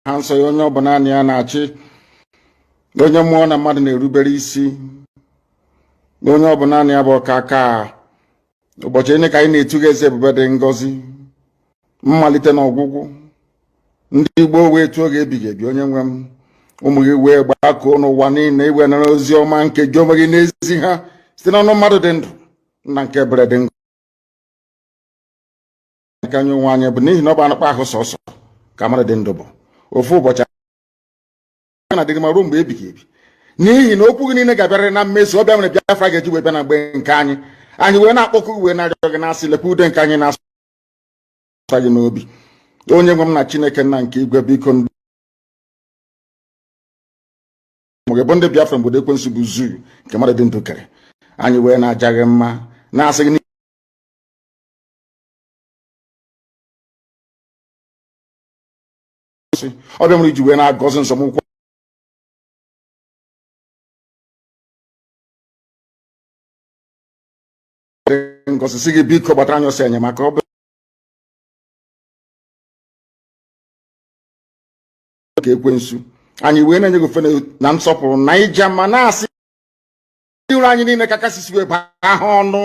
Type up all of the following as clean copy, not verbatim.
ha nsọ ya onye ọbụla naanị ya na-achị onye mmụọ na mmadụ na-erubere isi onye ọbụla naanị ya bụ ọkaka ụbọchị ene ka anyị na-etuga eze ebube dị ngọzi mmalite na ọgwụgwụ ndị Igbo wee tuo oge ebighị ebi onye nwe m ụmụ gị wee gbakọọ n'ụwa niile iwe nara ozi ọma nke gị onwe gị n'ezi ha site n'ọnụ mmadụ dị ndụ nna nke ebere dị ngọzi nke anyị onwe anyị bụ n'ihi na ọ bụ anụkpa ahụ sọsọ ka mmadụ dị ndụ bụ ofu ụbọchị na-adịrị ma ruo mgbe ebighị ebi n'ihi na okwu gị niile ga-abịarịrị na mmezu ọbịa nwere Biafra ga-eji wee bịa na mgbe nke anyị wee na-akpọkụ wee na-arịọ gị na-asị lekwa ude nke anyị na-asụ gị n'obi onye nwe m na Chineke nna nke igwe biko mgbe bụ ndị Biafra mgbe ekwensu bụ zuu nke mmadụ dị ndụ kere anyị wee na-aja gị mma na-asị gị ọbịa nwere iji wee na-agọzi nsọmụkwụ ngozi si gị biko gbatara anyị ọsọ enyemaka ọ bụ ka ekwensu anyị wee na-enye gị ofe na nsọpụrụ na ija ma na-asị uru anyị niile ka kasisi wee baa ha ọnụ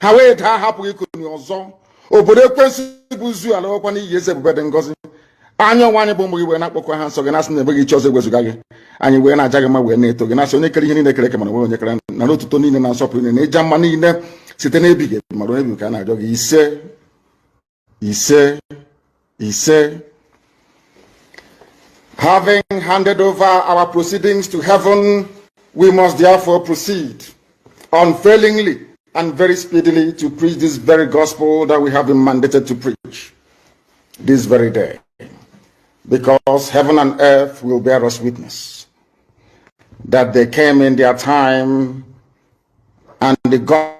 ha wee daa hapụghị ikoni ọzọ obodo ekwensu bụ zu ala ọkwa n'iyi eze ebube dị ngọzi anya ọnwa anyị bụ ụmụ gị wee na-akpọkọ ha nsọ gị na-asị na ebe gị chi ọzọ egwezuga gị anyị wee na-aja gị mma wee na-eto gị na-asị onye kere ihe niile kere eke mana onwe onye kere na n'otuto niile na nsọpụrụ niile na ịja mma niile site n'ebighị ebi mara ebighị ka a na-arịọ gị ise. Having handed over our proceedings to heaven, we must therefore proceed unfailingly and very speedily to preach this very gospel that we have been mandated to preach this very day, because heaven and earth will bear us witness that they came in their time and the God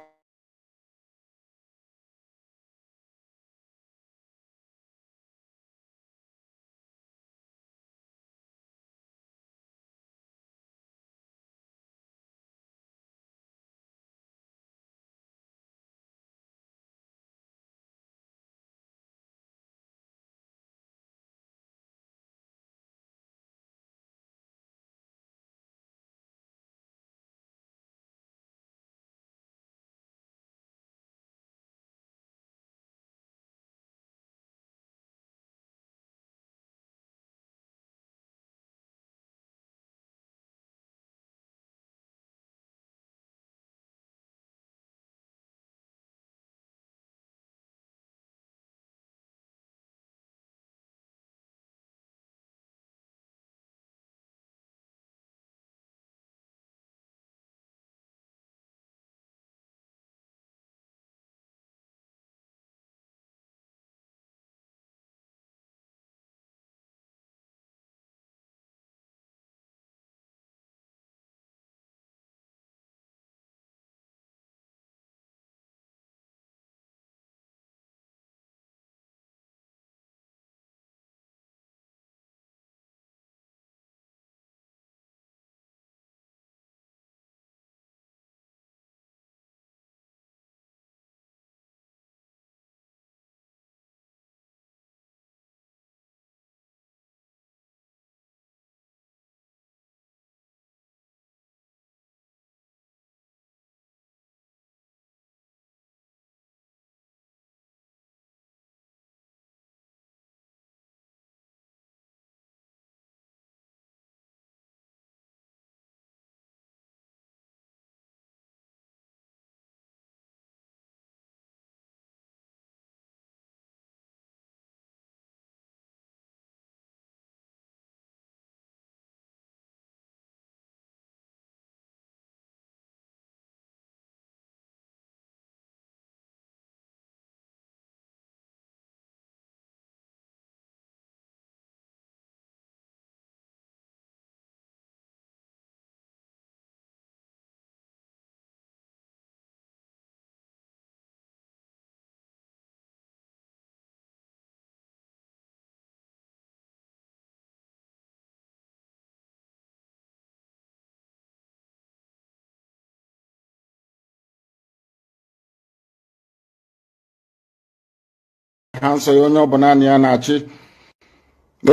ha nsọ ya onye ọbụla naanị ya na-achị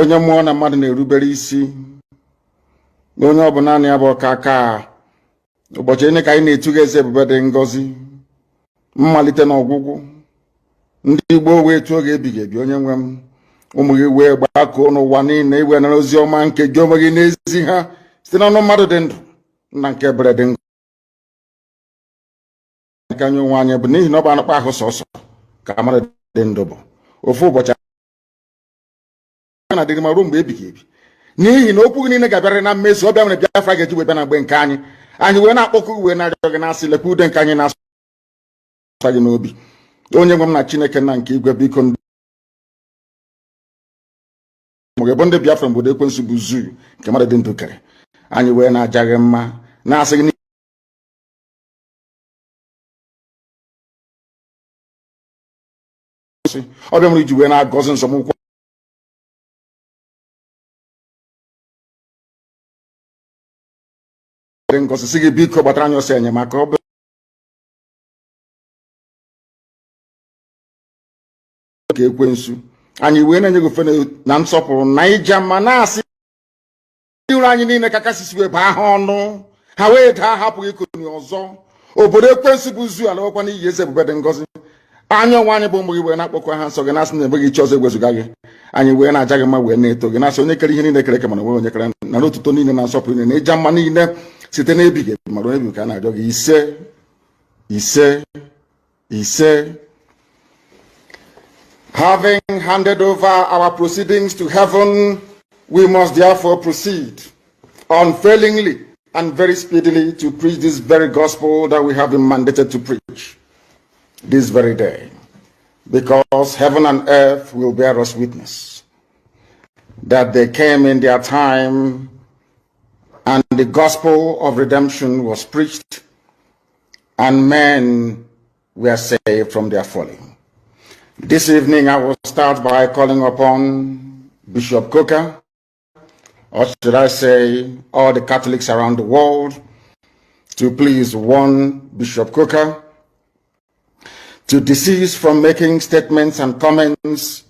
onye mmụọ na mmadụ na-erubere isi onye ọbụla naanị ya bụ ọkaka ụbọchị ene ka anyị na-etuga eze ebube dị ngọzi mmalite na ọgwụgwụ ndị Igbo wee tụọ oge ebighị ebi onye nwe m ụmụ gị wee gbakọọ n'ụwa niile iwe nara ozi ọma nke gị onwe gị n'ezi ha site n'ọnụ mmadụ dị ndụ na nke ebere dị ngọzi nke anyị onwe anyị bụ n'ihi na ọ bụ anụkpa ahụ sọsọ ka mmadụ dị ndụ bụ ofu ụbọchị na-adịrị ma ruo mgbe ebighị ebi n'ihi na okwu gị niile ga-abịarị na mmezu ọ bịa mere Biafra ga-eji wee bịa na mgbe nke anyị wee na-akpọkọ uwe na-arịọ gị na-asị lekwa ude nke anyị na-asụ gị n'obi onye nwe m na Chineke na nke igwe biko ndị bụ ndị Biafra mgbe ekwensu bụ zuu nke mmadụ dị ndụ kere anyị wee na-aja gị mma na-asị gị ọ bịa mere iji wee na-agọzi nsọmụkwụ dị ngọzi si gị biko gbatara anyị ọsọ enyemaka ọ bụ ka ekwensu anyị wee na-enye gị ofe na nsọpụrụ na ija ma na-asị uru anyị niile ka kasisi wee baa ha ọnụ ha wee daa hapụghị ikoni ọzọ obodo ekwensu bụ zu ala nwekwa n'iyi eze ebube dị ngọzi anya ọnwa anyị bụ ụmụ gị wee na-akpọkwa ha nsọ gị na-asị na enweghị iche ọzọ egwezuga gị anyị wee na-aja gị mma wee na-eto gị na-asị onye kere ihe niile kere eke mana onwe onye kere na n'otuto niile na nsọpụrụ niile na ịja mma niile site n'ebighị ebi mara onye bi ka a na-arịọ gị ise ise ise. Having handed over our proceedings to heaven, we must therefore proceed unfailingly and very speedily to preach this very gospel that we have been mandated to preach this very day, because heaven and earth will bear us witness that they came in their time and the gospel of redemption was preached and men were saved from their folly. This evening I will start by calling upon Bishop Coker, or should I say all the Catholics around the world, to please warn Bishop Coker to desist from making statements and comments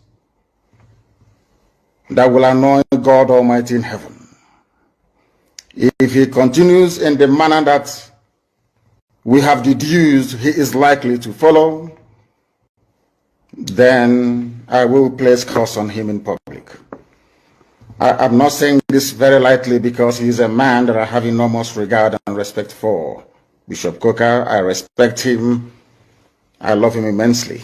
that will annoy God Almighty in heaven. If he continues in the manner that we have deduced he is likely to follow, then I will place curse on him in public. I'm not saying this very lightly because he is a man that I have enormous regard and respect for. Bishop Coker, I respect him. I love him immensely.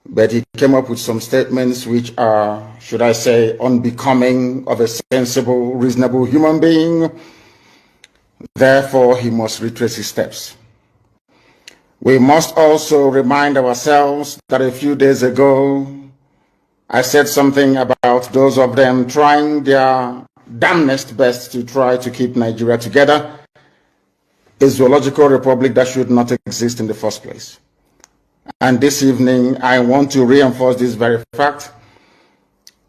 But he came up with some statements which are, should I say, unbecoming of a sensible, reasonable human being. Therefore, he must retrace his steps. We must also remind ourselves that a few days ago, I said something about those of them trying their damnedest best to try to keep Nigeria together, a zoological republic that should not exist in the first place. And this evening, I want to reinforce this very fact,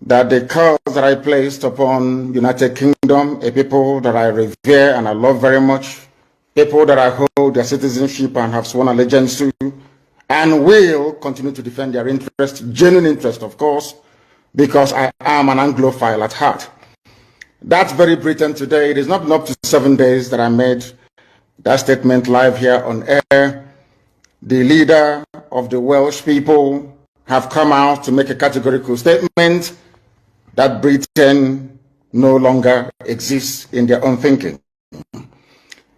that the curse that I placed upon United Kingdom, a people that I revere and I love very much, people that I hold their citizenship and have sworn allegiance to, and will continue to defend their interest, genuine interest, of course, because I am an Anglophile at heart. That very Britain today, it is not been up to 7 days that I made that statement live here on air. The leader of the Welsh people have come out to make a categorical statement that Britain no longer exists in their own thinking.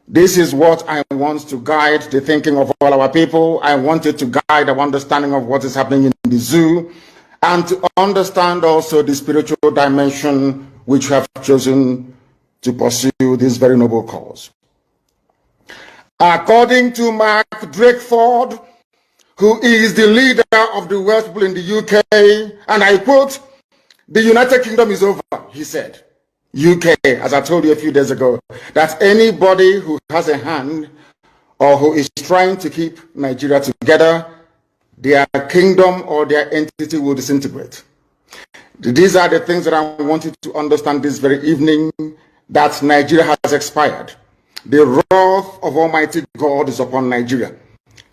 This is what I want to guide the thinking of all our people. I want it to guide our understanding of what is happening in the zoo, and to understand also the spiritual dimension which we have chosen to pursue this very noble cause. According to Mark Drakeford, who is the leader of the Welsh people in the UK, and I quote, "The United Kingdom is over," he said. UK, as I told you a few days ago, that anybody who has a hand or who is trying to keep Nigeria together, their kingdom or their entity will disintegrate. These are the things that I want you to understand this very evening, that Nigeria has expired. The wrath of Almighty God is upon Nigeria.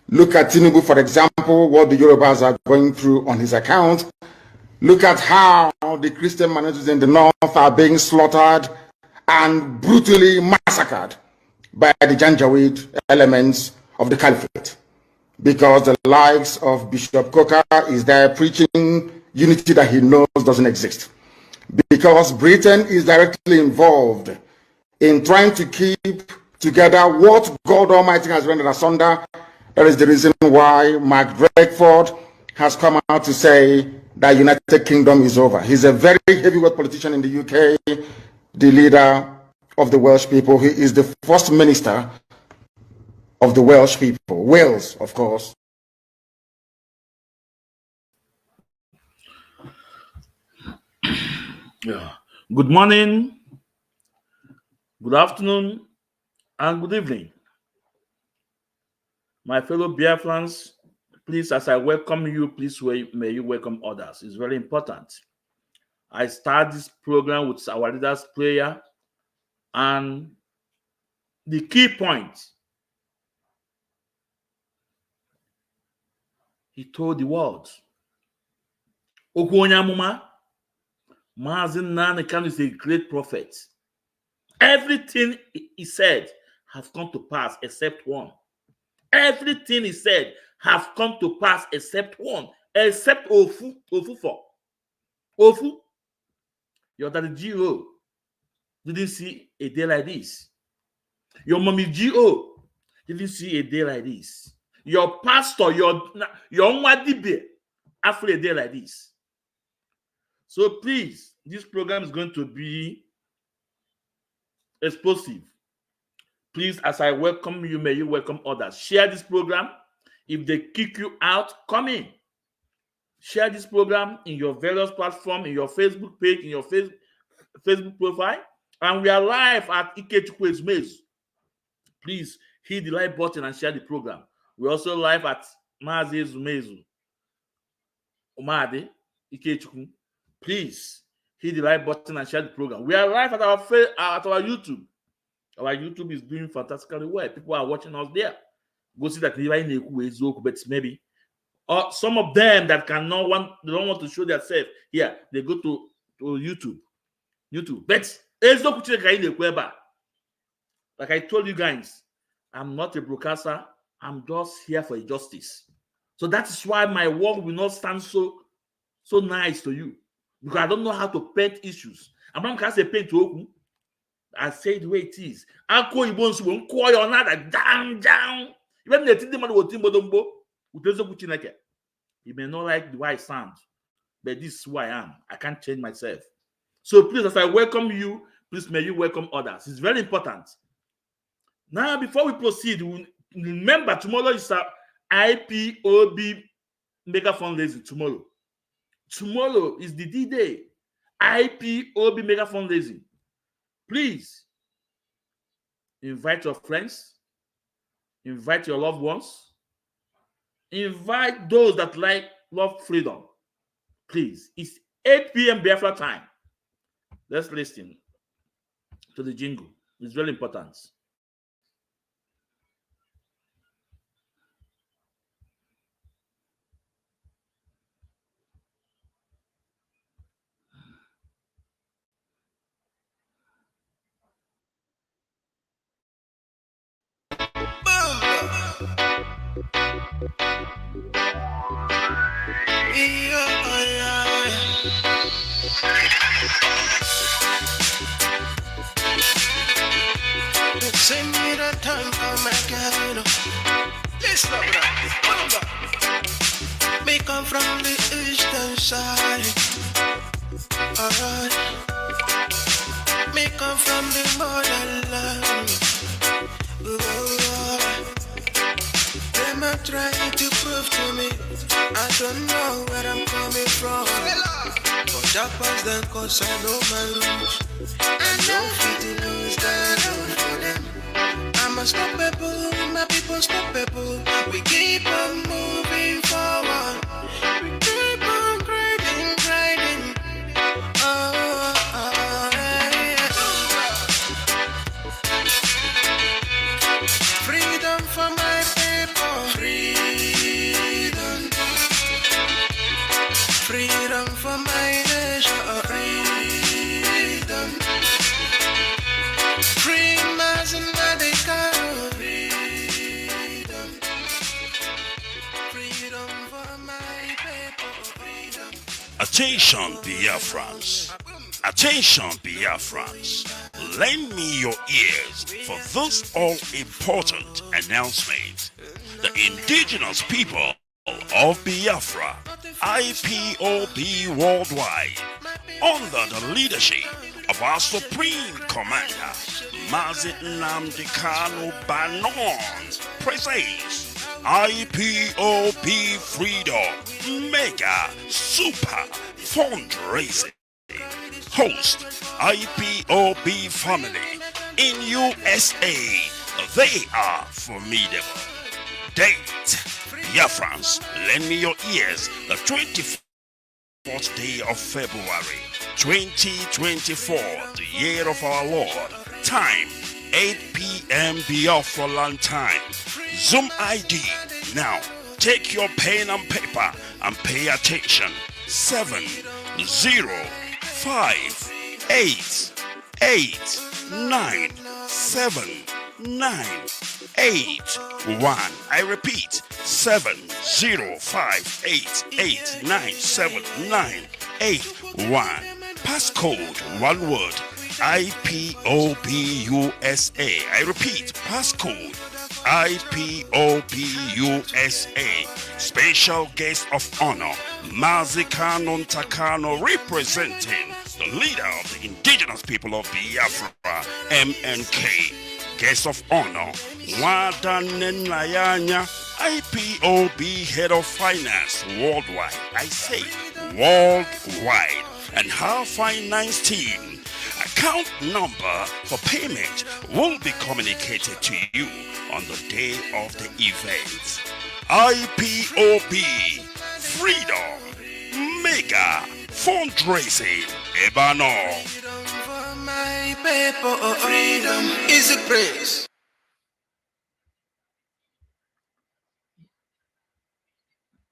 Look at Tinubu, for example, what the Yorubas are going through on his account. Look at how the Christian minorities in the north are being slaughtered and brutally massacred by the Janjaweed elements of the caliphate, because the likes of Bishop Coker is there preaching unity that he knows doesn't exist, because Britain is directly involved in trying to keep together what God Almighty has rendered asunder. That is the reason why Mark Drakeford has come out to say that United Kingdom is over. He's a very heavyweight politician in the UK, the leader of the Welsh people. He is the first minister of the Welsh people. Wales, of course. Yeah. Good morning, good afternoon, and good evening. My fellow Biafrans, please, as I welcome you, please may you welcome others. It's very important. I start this program with our leader's prayer, and the key point, he told the world, Okwonyamuma, Mazi Nnamdi Kanu is a great prophet. Everything he said has come to pass except one. Everything he said has come to pass except one, except Ofu for. Ofu, your daddy G.O. didn't see a day like this. Your mommy G.O. didn't see a day like this. Your pastor, your Nwadibe, after a day like this. So please, this program is going to be explosive. Please, as I welcome you, may you welcome others. Share this program. If they kick you out, come in. Share this program in your various platforms, in your Facebook page, in your Facebook profile. And we are live at Ikechukwu Mazi. Please hit the like button and share the program. We're also live at Mazi Zumezu. Omade Ikechukwu. Please hit the like button and share the program. We are live at our YouTube. Our YouTube is doing fantastically well. People are watching us there. Go see that but maybe. Or some of them that they don't want to show themselves here, they go to YouTube. But like I told you guys, I'm not a broadcaster. I'm just here for justice. So that is why my work will not stand so nice to you, because I don't know how to paint issues. I'm not going to paint to open. I say it the way it is. Uncle Ibonsu won't call your nada down. Even the thing man will think about you may not like the way I sound, but this is who I am. I can't change myself. So please, as I welcome you, please may you welcome others. It's very important. Now, before we proceed, remember tomorrow is our IPOB mega fundraising. Tomorrow is the D-Day. IPOB mega fundraising. Please invite your friends, invite your loved ones, invite those that love freedom. Please, it's 8 p.m. Biafra time. Let's listen to the jingle. It's very important. Send me the time for my girl. Listen up, brother. Me come from the eastern side. Alright. Me come from the motherland. Them are trying to prove to me I don't know where I'm coming from. But that was them cause I know my roots. I know fit to lose that road for them. I'm unstoppable, my people unstoppable. We keep on moving forward. We keep on grinding. Yeah. Freedom for my people. Freedom for my nation. Attention, Biafrans. Attention, Biafrans. Lend me your ears for this all-important announcement. The indigenous people of Biafra, IPOB worldwide, under the leadership of our Supreme Commander, Mazi Nnamdi Kanu Banon, presents IPOB Freedom Mega Super Fundraising. Host IPOB family in USA. They are formidable. Date: Biafrans, lend me your ears. The 24th day of February 2024, the year of our Lord. Time 8 p.m. Biafra land time. Zoom ID. Now take your pen and paper and pay attention. 70588979881. I repeat, 70588979881. Passcode, one word, IPOBUSA. I repeat, passcode, IPOBUSA. Special guest of honor, Mazi Kanu Takano, representing the leader of the indigenous people of Biafra, MNK. Guest of honor, Wadanenayanya, IPOB head of finance worldwide. I say worldwide. And her finance team. Account number for payment will be communicated to you on the day of the event. IPOB Freedom Mega Fundraising Ebano. For my people, freedom is a praise.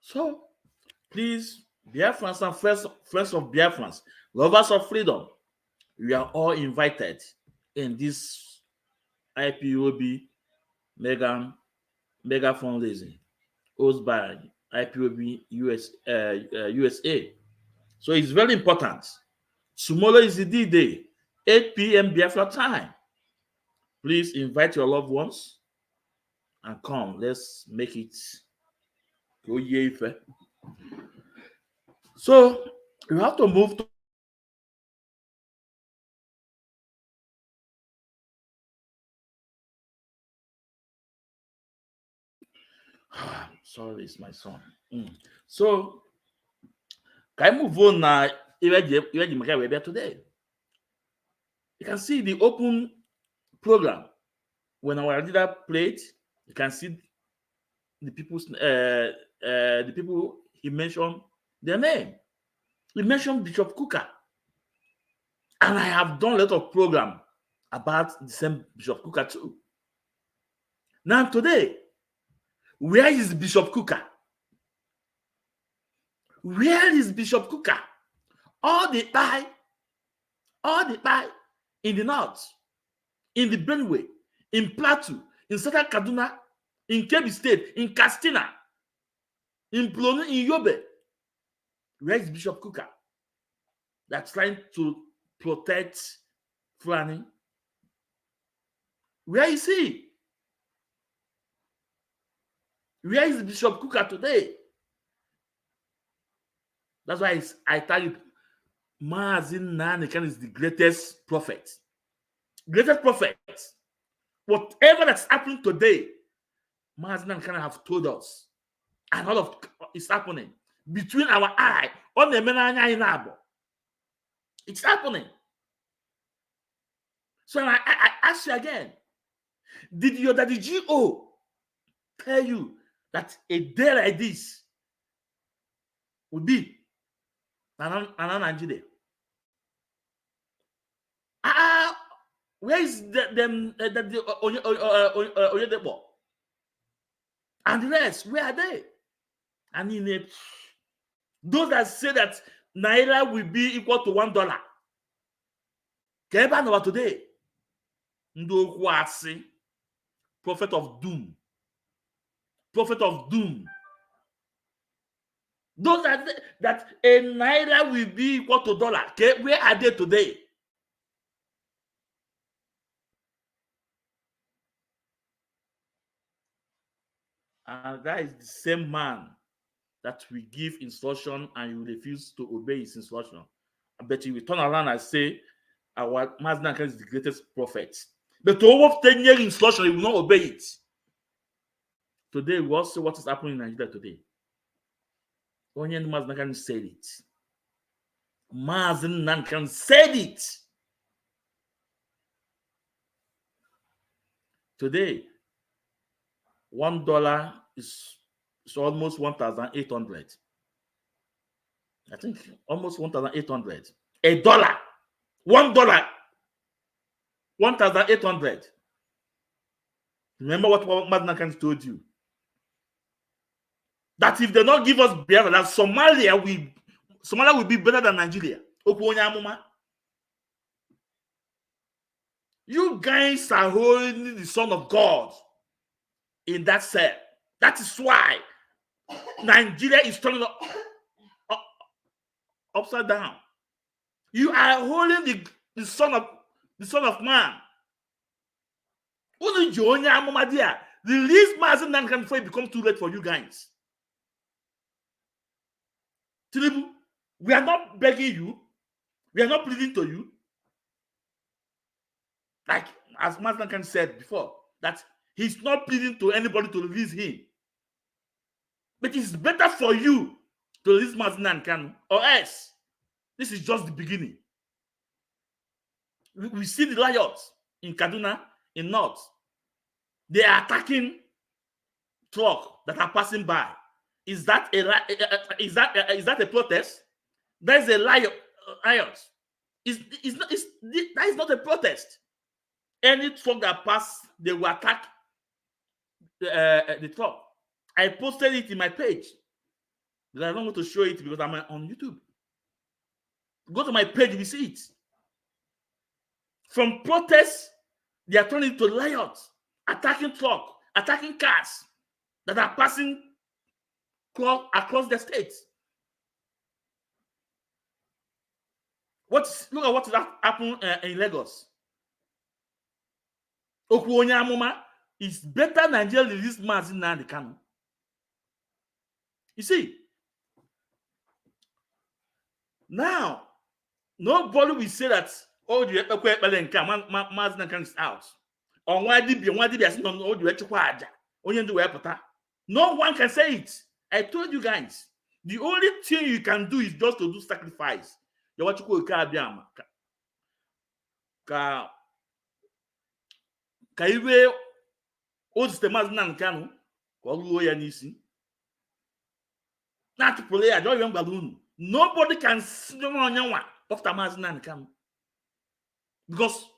So, please, Biafrans and friends of Biafrans, lovers of freedom, we are all invited in this IPOB mega fundraising hosted by IPOB USA. So it's very important. Tomorrow is the D-Day, 8 p.m. Biafra time. Please invite your loved ones and come. Let's make it go yefe. So you have to move to sorry, it's my son. So can I move on now? Today, you can see the open program. When our leader played, you can see the people he mentioned their name. He mentioned Bishop Kuka, and I have done a lot of program about the same Bishop Kuka too. Now today, where is Bishop Kuka? Where is Bishop Kuka? All the time in the north, in the Benue, in Plateau, in Southern Kaduna, in Kebbi State, in Katsina, in Plano, in Yobe. Where is Bishop Kuka? That's trying to protect Fulani. Where is he? Where is Bishop Kuka today? That's why I tell you, Mazi Nnamdi is the greatest prophet. Greatest prophet. Whatever that's happening today, Mazi Nnamdi have told us. And all of it's happening between our eye. It's happening. So I ask you again, did your daddy GO tell you that a day like this would be an Nigeria? Where is Oyedepo? And the rest, where are they? And in those that say that Naira will be equal to $1. Keba today, Ndokwasi, prophet of doom. Prophet of doom. Those that a naira will be equal to dollar. Okay, where are they today? And that is the same man that we give instruction and you refuse to obey his instruction. I bet you will turn around and say, our Mazi is the greatest prophet. But to over 10 years instruction, he will not obey it. Today, we also see what is happening in Nigeria today. Only Mazi said it. Mazi said it. Today, $1 is almost 1,800. I think almost 1,800. $1. $1. 1,800. Remember what Mazi told you? That if they don't give us Biafra, that Somalia will be better than Nigeria. You guys are holding the Son of God in that cell. That is why Nigeria is turning upside down. You are holding the Son of Man. The release Mazi Nnamdi before it becomes too late for you guys. We are not begging you. We are not pleading to you. Like as Mazi Nnamdi said before, that he's not pleading to anybody to release him. But it's better for you to release Mazi Nnamdi, or else this is just the beginning. We see the riots in Kaduna, in North. They are attacking trucks that are passing by. Is that a protest? That is a riot. That is not a protest. Any truck that pass, they will attack the truck. I posted it in my page. But I don't want to show it because I'm on YouTube. Go to my page, you will see it. From protests, they are turning to riots, attacking trucks, attacking cars that are passing across the states. Look at what happened in Lagos. It's better Nigeria release Mazi Nnamdi Kanu. You see, now nobody will say that Mazi Nnamdi is out. Or no one can say it. I told you guys, the only thing you can do is just to do sacrifice. You want to go Kaiwe old Mazi Nnamdi Kanu not to play. I don't remember. Nobody can see after Mazi Nnamdi Kanu because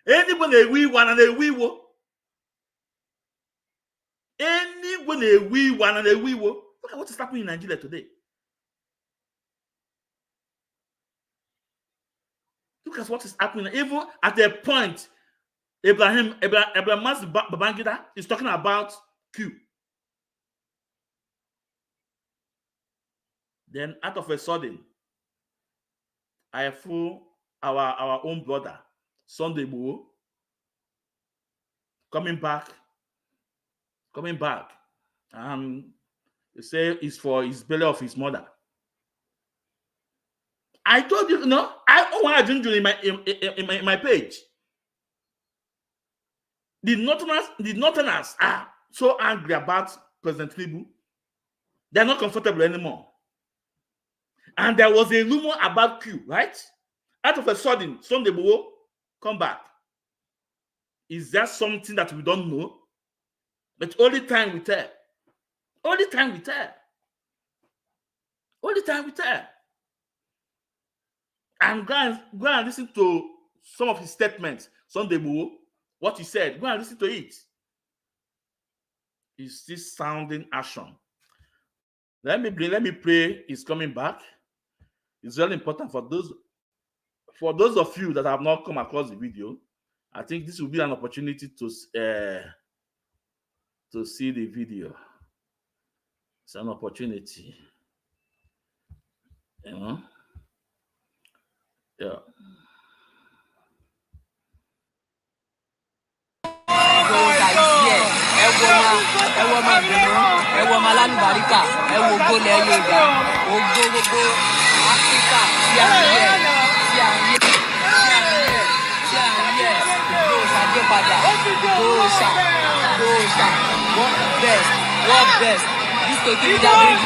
anybody we one and a we wo. Anybody we one and a we wo. Look at what is happening in Nigeria today. Look at what is happening. Even at a point, Abraham Babangida is talking about Q. Then, out of a sudden, I fool our own brother, Sunday Igboho, coming back. They say it's for his belly of his mother. I told you, I want to do in my page. The Northerners are so angry about President Tinubu. They're not comfortable anymore. And there was a rumor about Q, right? Out of a sudden, Sunday Igboho come back. Is there something that we don't know? But only time we tell. Only time we tell. Only time we tell. And go and listen to some of his statements. Sunday Igboho, what he said. Go and listen to it. Is this sounding action? Let me pray. He's coming back. It's really important for those of you that have not come across the video. I think this will be an opportunity to see the video. It's an opportunity. You know? Yeah. What best? This to give that big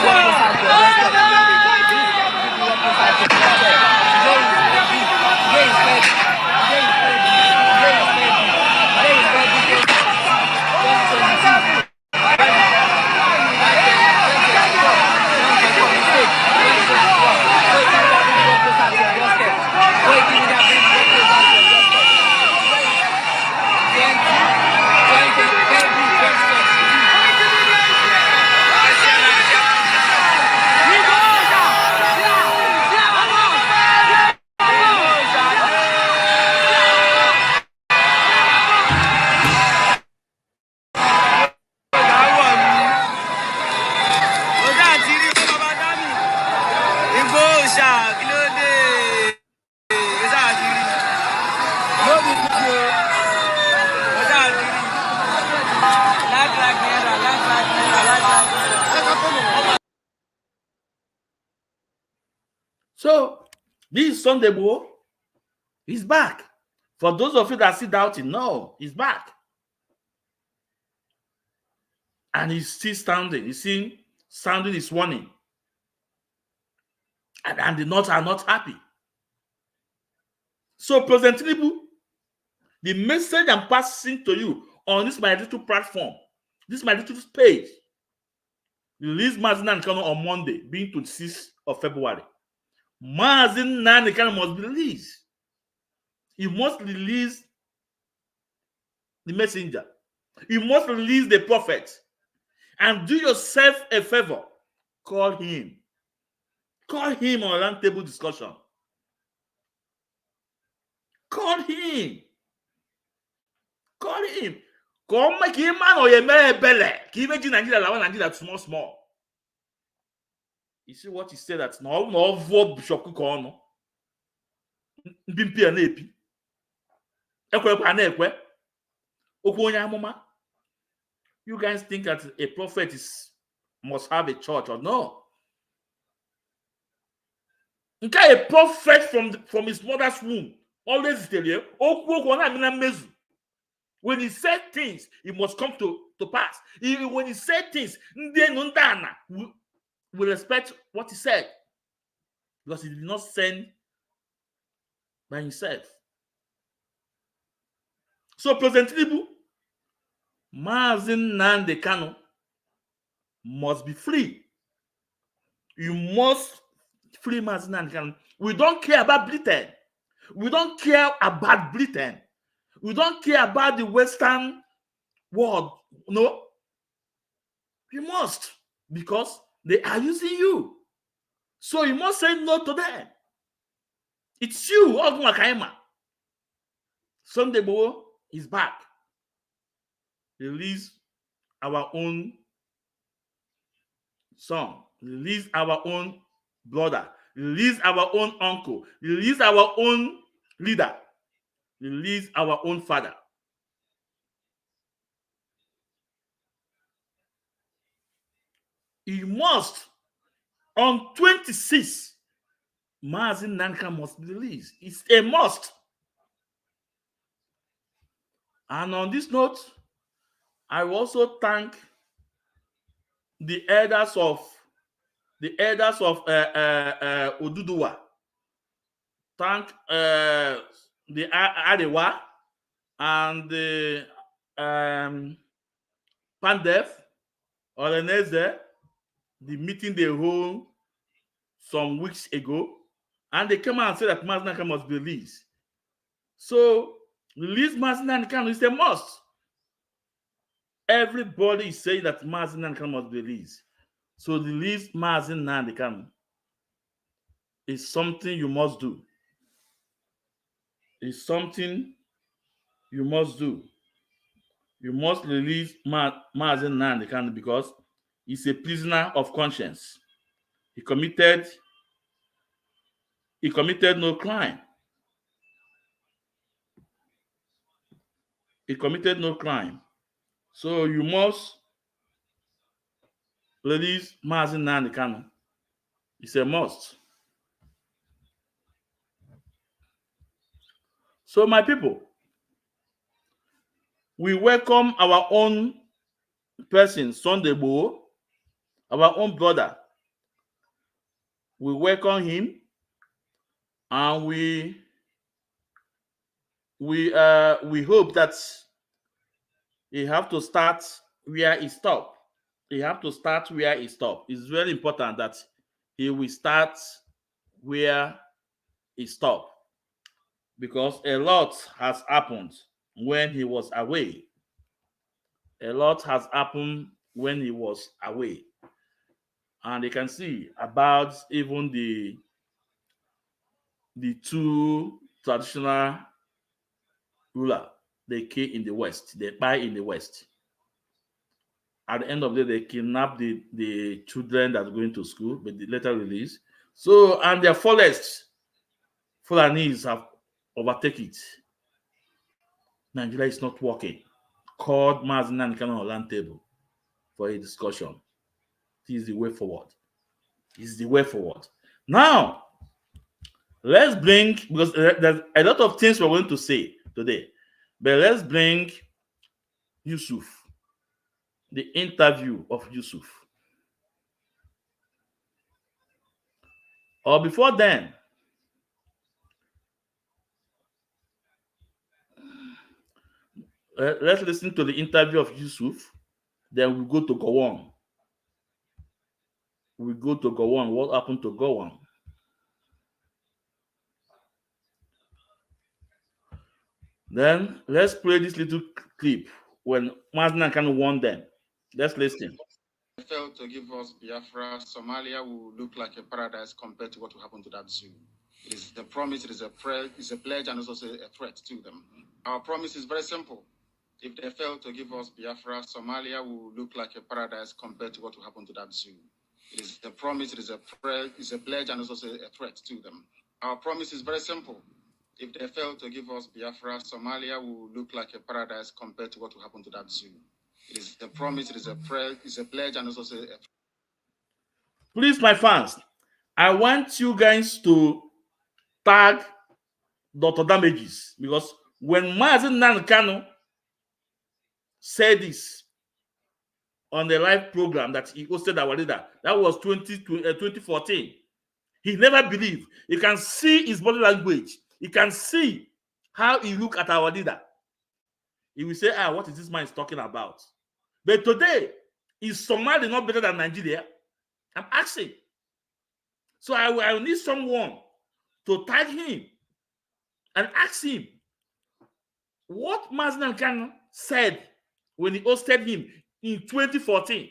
So this Sunday Igboho is back. For those of you that see doubting, no, he's back. And he's still standing. He's still sounding his warning. And the North are not happy. So, President Tinubu, the message I'm passing to you on this my little platform, this my little page, release Mazi Nnamdi Kanu on Monday, being 26th of February. Mazi Nnamdi Kanu must be released. You must release the messenger. You must release the prophet. And do yourself a favor. Call him. Call him on a round table discussion. Call him. Call him. Come make him man or your belle. Give me Nigeria small. You see what he said? That's no vote Bishop Kukono. Bimpi anepi. You guys think that a prophet must have a church or no? Okay, a prophet from his mother's womb always tell you, when he said things, it must come to pass. When he said things, we respect what he said because he did not send by himself. So, President Tinubu, Mazi Nnamdi Kanu must be free. You must free Mazi Nnamdi Kanu. We don't care about Britain. We don't care about Britain. We don't care about the Western world. No. You must, because they are using you. So you must say no to them. It's you, Ogma Kaima. Sunday Igboho is back. Release our own son. Release our own brother. Release our own uncle. Release our own leader. Release our own father. You must, on 26, Mazi Nnamdi Kanu must be released. It's a must. And on this note, I will also thank the elders of Oduduwa. Thank the Arewa and the Pandef or Reneze, the meeting they hold some weeks ago, and they came out and said that Mazi Nnamdi Kanu must be released. So release Mazi Nnamdi Kanu is a must. Everybody is saying that Mazi Nnamdi Kanu must be released. So release Mazi Nnamdi Kanu is something you must do. It's something you must do. You must release Mazi Nnamdi Kanu because he's a prisoner of conscience. He committed He committed no crime. He committed no crime. So you must release Mazi Nnamdi Kanu. It's a must. So my people, we welcome our own person, Sunday Igboho, our own brother. We welcome him, and we hope that he have to start where he stopped. He have to start where he stopped. It's very important that he will start where he stopped, because a lot has happened when he was away. A lot has happened when he was away. And you can see about even the two traditional ruler they kill in the West, they buy in the West. At the end of the day, they kidnap the children that are going to school, but they later release. So, and their fullest Fulanis have overtaken it. Nigeria is not working. Called Mazi Nnamdi Kanu on land table for a discussion. This is the way forward. This is the way forward. Now, let's bring, because there's a lot of things we're going to say today, but let's bring Yusuf, the interview of Yusuf. Or before then, let's listen to the interview of Yusuf. Then we go to Gowon. We go to Gowon. What happened to Gowon? Then let's play this little clip when Mazi Nnamdi Kanu won them. Let's listen. They failed to give us Biafra, Somalia will look like a paradise compared to what will happen to that zoo. It is a promise, it is a prayer, it's a pledge, and it's also a threat to them. Our promise is very simple. If they fail to give us Biafra, Somalia will look like a paradise compared to what will happen to that zoo. It is a promise, it is a prayer, it's a pledge, and it's also a threat to them. Our promise is very simple. If they fail to give us Biafra, Somalia will look like a paradise compared to what will happen to that zoo. It is a promise, it is a prayer, it's a pledge, and it's also a... Please, my fans, I want you guys to tag Dr. Damages, because when Mazi Nnamdi Kanu said this on the live program that he hosted our leader, that was 2014. He never believed. You can see his body language. You can see how he look at our leader. He will say, what is this man talking about? But today, is Somalia not better than Nigeria? I'm asking. So I will need someone to tag him and ask him what Mazi Nnamdi Kanu said when he hosted him in 2014.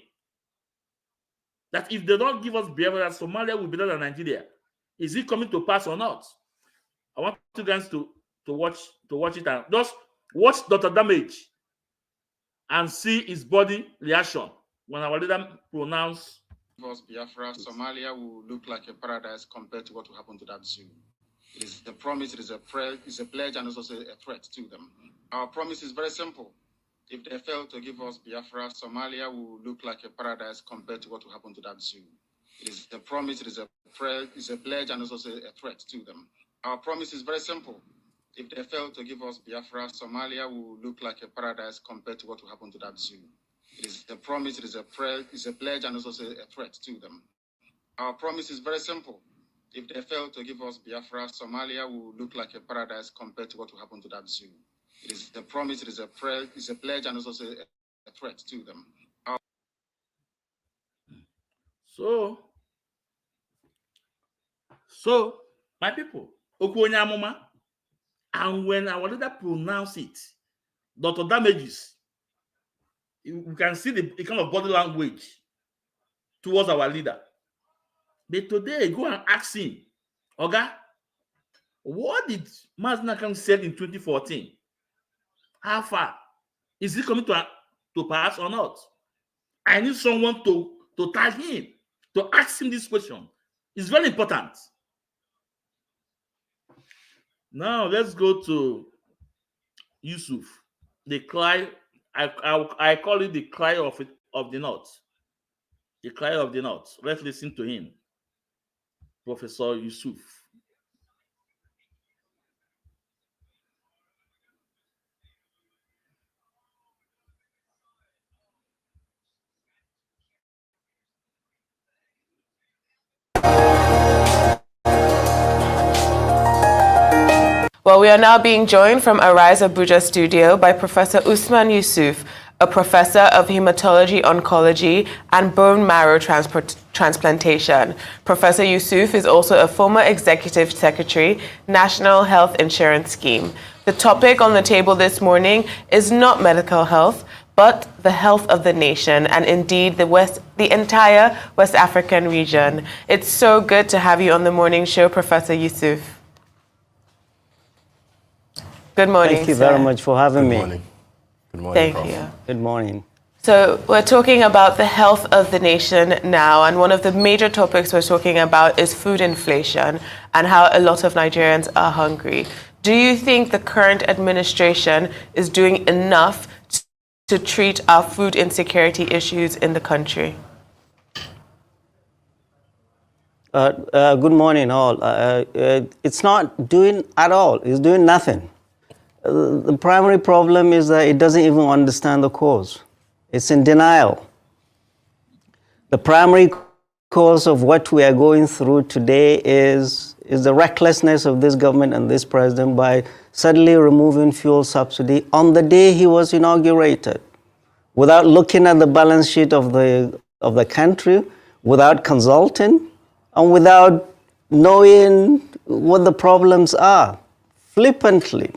That if they don't give us Biafra, Somalia will be better than Nigeria. Is it coming to pass or not? I want you guys to watch it and just watch Dr. Damage and see his body reaction when our leader pronounced Biafra, Somalia will look like a paradise compared to what will happen to that zoo. It is a promise, it is a prayer, it's a pledge, and it's also a threat to them. Our promise is very simple. If they fail to give us Biafra, Somalia will look like a paradise compared to what will happen to that zoo. It is a promise, it is a prayer, it's a pledge, and it's also a threat to them. Our promise is very simple. If they fail to give us Biafra, Somalia will look like a paradise compared to what will happen to that zoo. It is a promise, it is a prayer, it's a pledge, and it's also a threat to them. Our promise is very simple. If they fail to give us Biafra, Somalia will look like a paradise compared to what will happen to that zoo. It is a promise, it is a prayer, it's a pledge, and it's also a threat to them. So, my people, and when our leader pronounce it, Dr. Damages, you can see the kind of body language towards our leader. But today, go and ask him, Oga, what did Mazi Nnamdi Kanu say in 2014? How far? Is it coming to pass or not? I need someone to tag him, to ask him this question. It's very important. Now let's go to Yusuf. The cry, I call it the cry of the North. The cry of the North. Let's listen to him. Professor Yusuf. Well, we are now being joined from Arise Abuja studio by Professor Usman Yusuf, a professor of hematology oncology and bone marrow transplantation. Professor Yusuf is also a former executive secretary, National Health Insurance Scheme. The topic on the table this morning is not medical health, but the health of the nation and indeed the entire West African region. It's so good to have you on the morning show, Professor Yusuf. Good morning, Thank you sir. very much for having me. Good morning. Good morning, Thank Prof. you. Good morning. So we're talking about the health of the nation now, and one of the major topics we're talking about is food inflation and how a lot of Nigerians are hungry. Do you think the current administration is doing enough to treat our food insecurity issues in the country? Good morning, all. It's not doing at all. It's doing nothing. The primary problem is that it doesn't even understand the cause. It's in denial. The primary cause of what we are going through today is the recklessness of this government and this president by suddenly removing fuel subsidy on the day he was inaugurated, without looking at the balance sheet of the country, without consulting, and without knowing what the problems are. Flippantly,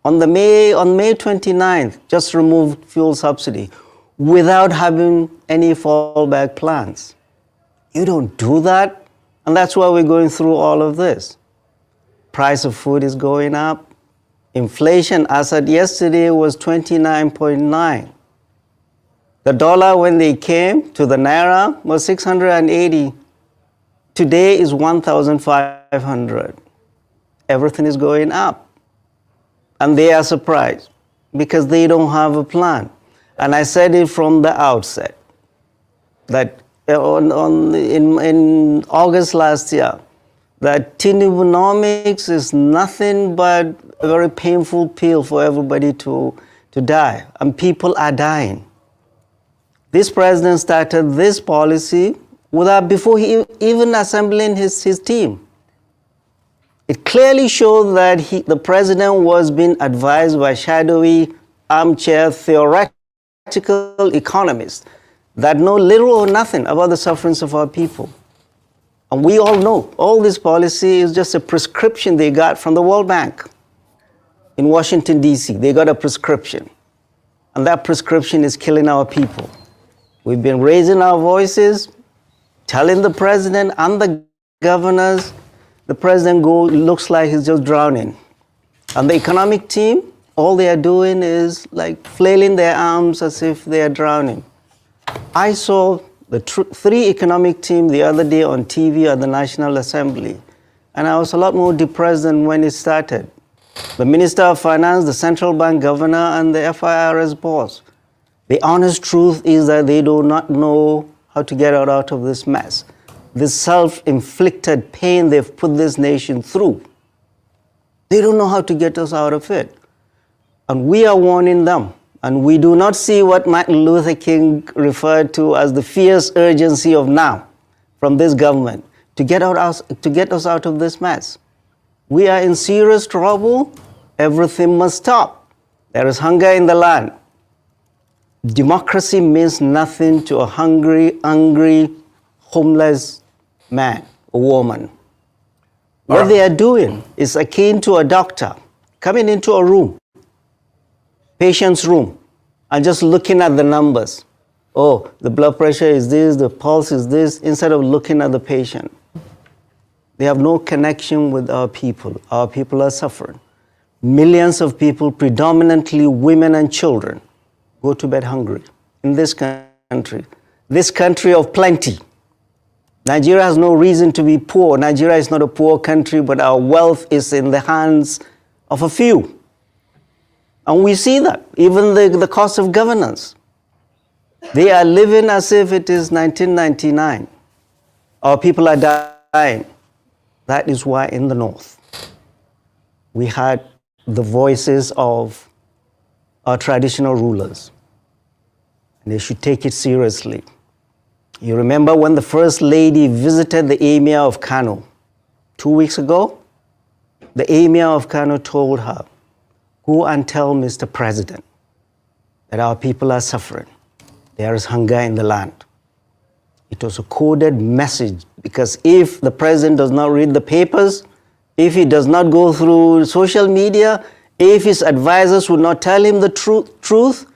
on May 29th, just removed fuel subsidy without having any fallback plans. You don't do that, and that's why we're going through all of this. Price of food is going up. Inflation, as at yesterday, was 29.9. The dollar, when they came to the naira, was 680. Today is 1,500. Everything is going up. And they are surprised because they don't have a plan. And I said it from the outset that in August last year, that Tinubunomics is nothing but a very painful pill for everybody to die. And people are dying. This president started this policy before he even assembling his team. It clearly showed that the president was being advised by shadowy, armchair, theoretical economists that know little or nothing about the sufferings of our people. And we all know all this policy is just a prescription they got from the World Bank in Washington, D.C. They got a prescription. And that prescription is killing our people. We've been raising our voices, telling the president and the governors. The president looks like he's just drowning. And the economic team, all they are doing is like flailing their arms as if they are drowning. I saw the three economic team the other day on TV at the National Assembly, and I was a lot more depressed than when it started. The Minister of Finance, the Central Bank Governor, and the FIRS boss. The honest truth is that they do not know how to get out of this mess. This self-inflicted pain they've put this nation through. They don't know how to get us out of it. And we are warning them. And we do not see what Martin Luther King referred to as the fierce urgency of now from this government to get us out of this mess. We are in serious trouble. Everything must stop. There is hunger in the land. Democracy means nothing to a hungry, angry, homeless man or woman. What they are doing is akin to a doctor coming into a room, patient's room, and just looking at the numbers. Oh, the blood pressure is this, the pulse is this, instead of looking at the patient. They have no connection with our people. Our people are suffering. Millions of people, predominantly women and children, go to bed hungry in this country of plenty. Nigeria has no reason to be poor. Nigeria is not a poor country, but our wealth is in the hands of a few. And we see that, even the cost of governance. They are living as if it is 1999. Our people are dying. That is why in the north, we had the voices of our traditional rulers. And they should take it seriously. You remember when the First Lady visited the Emir of Kanu 2 weeks ago? The Emir of Kanu told her, go and tell Mr. President that our people are suffering. There is hunger in the land. It was a coded message, because if the president does not read the papers, if he does not go through social media, if his advisors would not tell him the truth,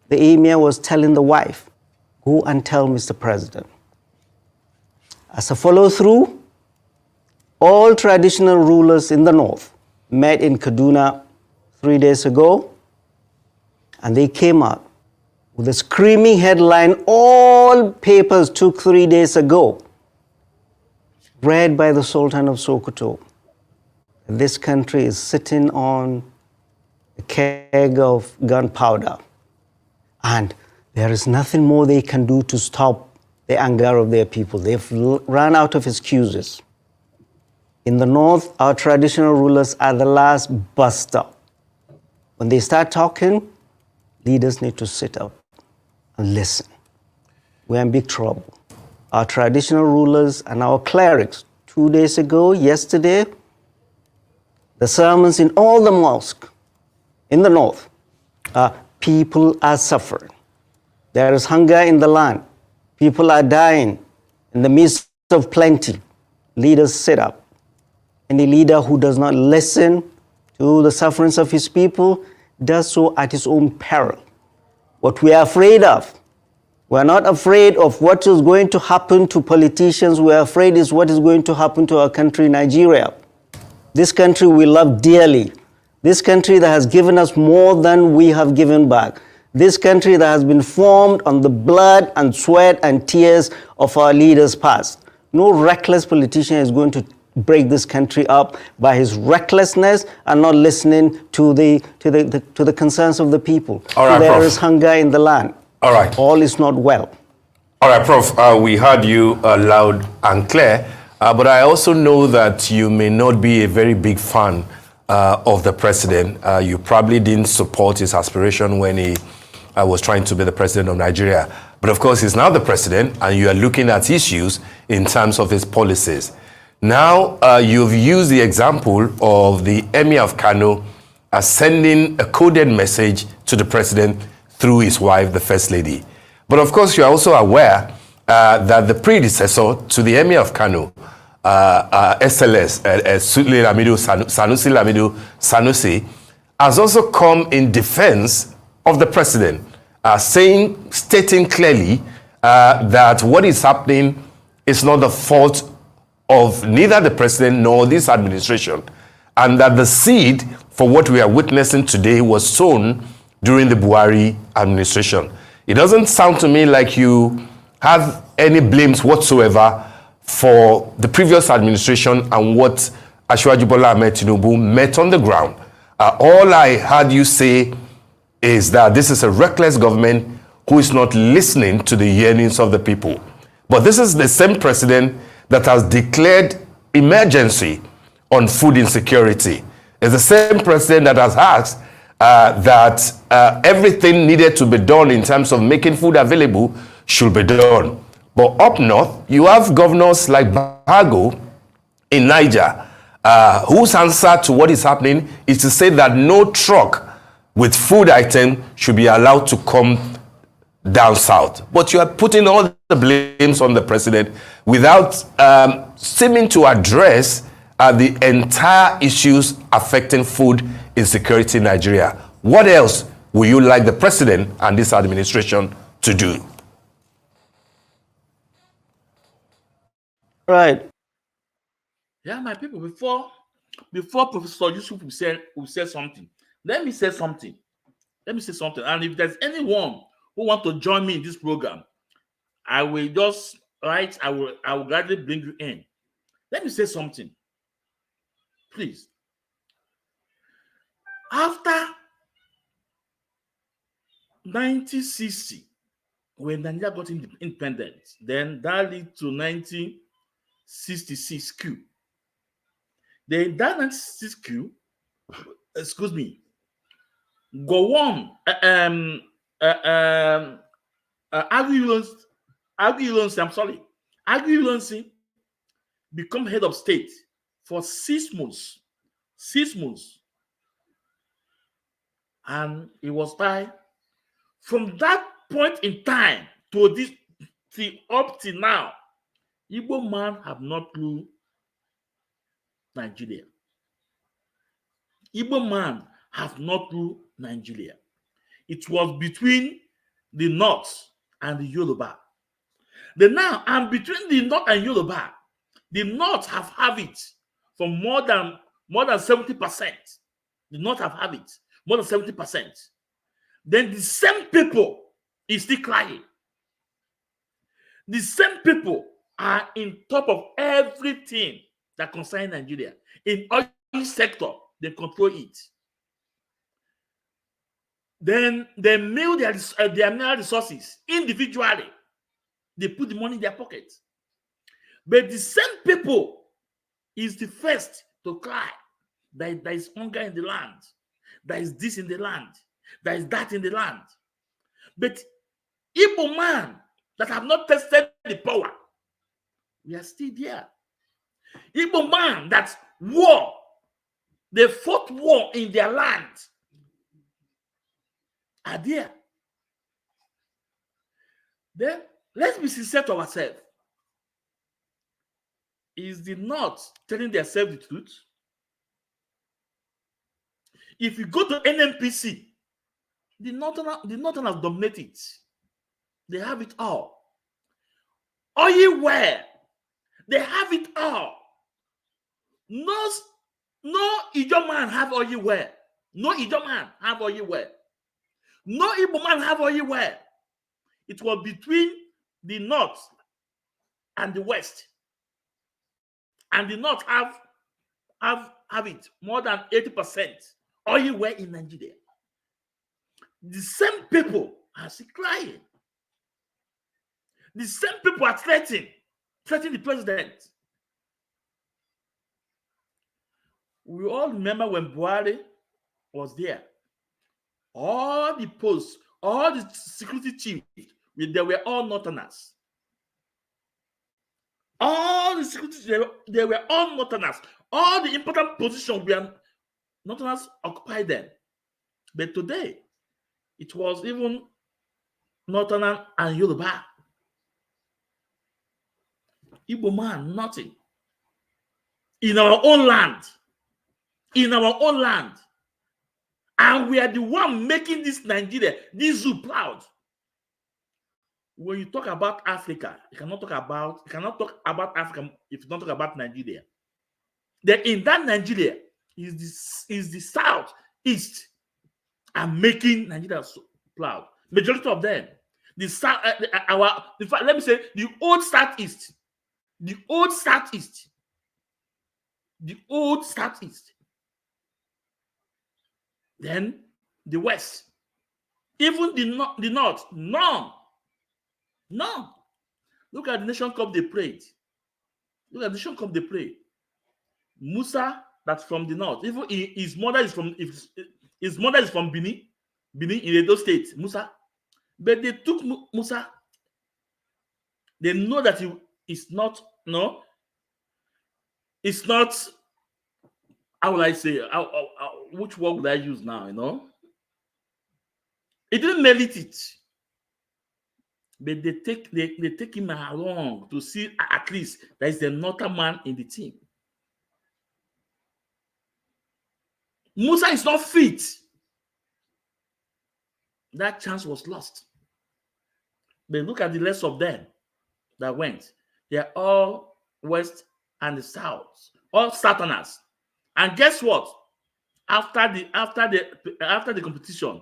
the Emir was telling the wife, go and tell Mr. President. As a follow-through, all traditional rulers in the north met in Kaduna 3 days ago, and they came out with a screaming headline all papers took 3 days ago, read by the Sultan of Sokoto. This country is sitting on a keg of gunpowder, and there is nothing more they can do to stop the anger of their people. They've run out of excuses. In the north, our traditional rulers are the last bus stop. When they start talking, leaders need to sit up and listen. We're in big trouble. Our traditional rulers and our clerics, 2 days ago, yesterday, the sermons in all the mosques in the north, people are suffering. There is hunger in the land. People are dying in the midst of plenty. Leaders sit up. Any leader who does not listen to the sufferings of his people does so at his own peril. What we are afraid of, we're not afraid of what is going to happen to politicians. We're afraid is what is going to happen to our country, Nigeria. This country we love dearly. This country that has given us more than we have given back. This country that has been formed on the blood and sweat and tears of our leaders past. No reckless politician is going to break this country up by his recklessness and not listening to the concerns of the people. All right, there Prof. is hunger in the land. All right. All is not well. All right, Prof. We heard you loud and clear, but I also know that you may not be a very big fan of the president. You probably didn't support his aspiration when he was trying to be the president of Nigeria. But of course, he's now the president, and you are looking at issues in terms of his policies. Now, you've used the example of the Emir of Kano sending a coded message to the president through his wife, the First Lady. But of course, you are also aware that the predecessor to the Emir of Kano, SLS, Sanusi Lamido Sanusi, has also come in defense of the president, stating clearly that what is happening is not the fault of neither the president nor this administration, and that the seed for what we are witnessing today was sown during the Buhari administration. It doesn't sound to me like you have any blames whatsoever for the previous administration and what Asiwaju Bola Ahmed Tinubu met on the ground. All I heard you say is that this is a reckless government who is not listening to the yearnings of the people. But this is the same president that has declared emergency on food insecurity. It's the same president that has asked that everything needed to be done in terms of making food available should be done. But up north, you have governors like Bago in Niger, whose answer to what is happening is to say that no truck with food item should be allowed to come down south. But you are putting all the blames on the president without seeming to address the entire issues affecting food insecurity in Nigeria. What else would you like the president and this administration to do? Right. Yeah, my people, before Professor Yusuf will say something, let me say something. And if there's anyone who wants to join me in this program, I will just right, I will gladly bring you in. Let me say something, please. After 1960, when Nigeria got independent, then that led to 1966 coup. Then that 1966 coup, excuse me, go on. Aguiyi become head of state for 6 months. 6 months. And it was time. From that point in time to this, up till now, Igbo man have not ruled Nigeria. Igbo man have not ruled Nigeria. It was between the North and the Yoruba. Now, and between the North and Yoruba, the North have it for more than 70%. The North have it more than 70%. Then the same people is still crying. The same people are in top of everything that concerns Nigeria. In oil sector, they control it. Then they mill their mineral resources individually. They put the money in their pockets. But the same people is the first to cry that there is hunger in the land. There is this in the land. There is that in the land. But Igbo man that have not tested the power, we are still there. Igbo man that war, they fought war in their land, are there. Then let's be sincere to ourselves. Is the North telling themselves the truth? If you go to NNPC, the Northerners dominate it. They have it all. Oil where? They have it all. No Ijo man have oil where? No Ijo man have oil where? No Igbo man have oil where? It was between the North and the West. And the North have it more than 80% oil where in Nigeria. The same people are still crying. The same people are threatening the president. We all remember when Buhari was there. All the posts, all the security chiefs, they were all Northerners. All the security, they were all Northerners. All the important positions were Northerners occupied them. But today, it was even Northern and Yoruba. Igbo man, nothing. In our own land. In our own land. And we are the one making this Nigeria, this zoo proud. When you talk about Africa, you cannot talk about Africa if you don't talk about Nigeria. Then in that Nigeria is the South East are making Nigeria so proud. Majority of them, the South, in fact, let me say the old Southeast, the old Southeast, the old Southeast. Then the West, even the North, none. Look at the Nation Cup they played. Look at the Nation Cup they played. Musa, that's from the North. Even his mother is from Benin in Edo State. Musa, but they took Musa. They know that he is not. No, it's not. How will I say? Which word would I use now? You know, he didn't merit it. But they take him along to see at least there is another man in the team. Musa is not fit. That chance was lost. But look at the rest of them that went. They are all West and the South, all Southerners. And guess what? After the competition,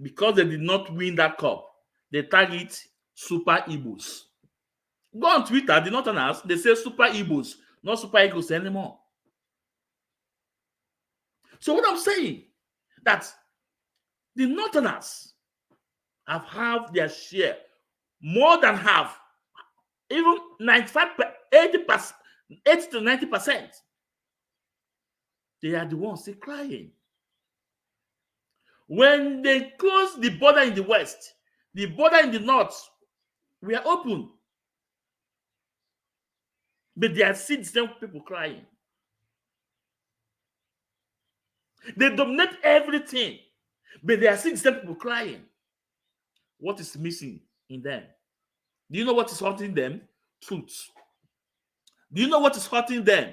because they did not win that cup, they tag it Super Igbos. Go on Twitter, the Northerners, they say super Igbos, not super Eagles anymore. So what I'm saying, that the Northerners have their share, more than half, even 95, 80%, 80 to 90%. They are the ones still crying. When they closed the border in the West, the border in the North, we are open. But they are still the same people crying. They dominate everything, but they are still the same people crying. What is missing in them? Do you know what is hurting them? Truth. Do you know what is hurting them?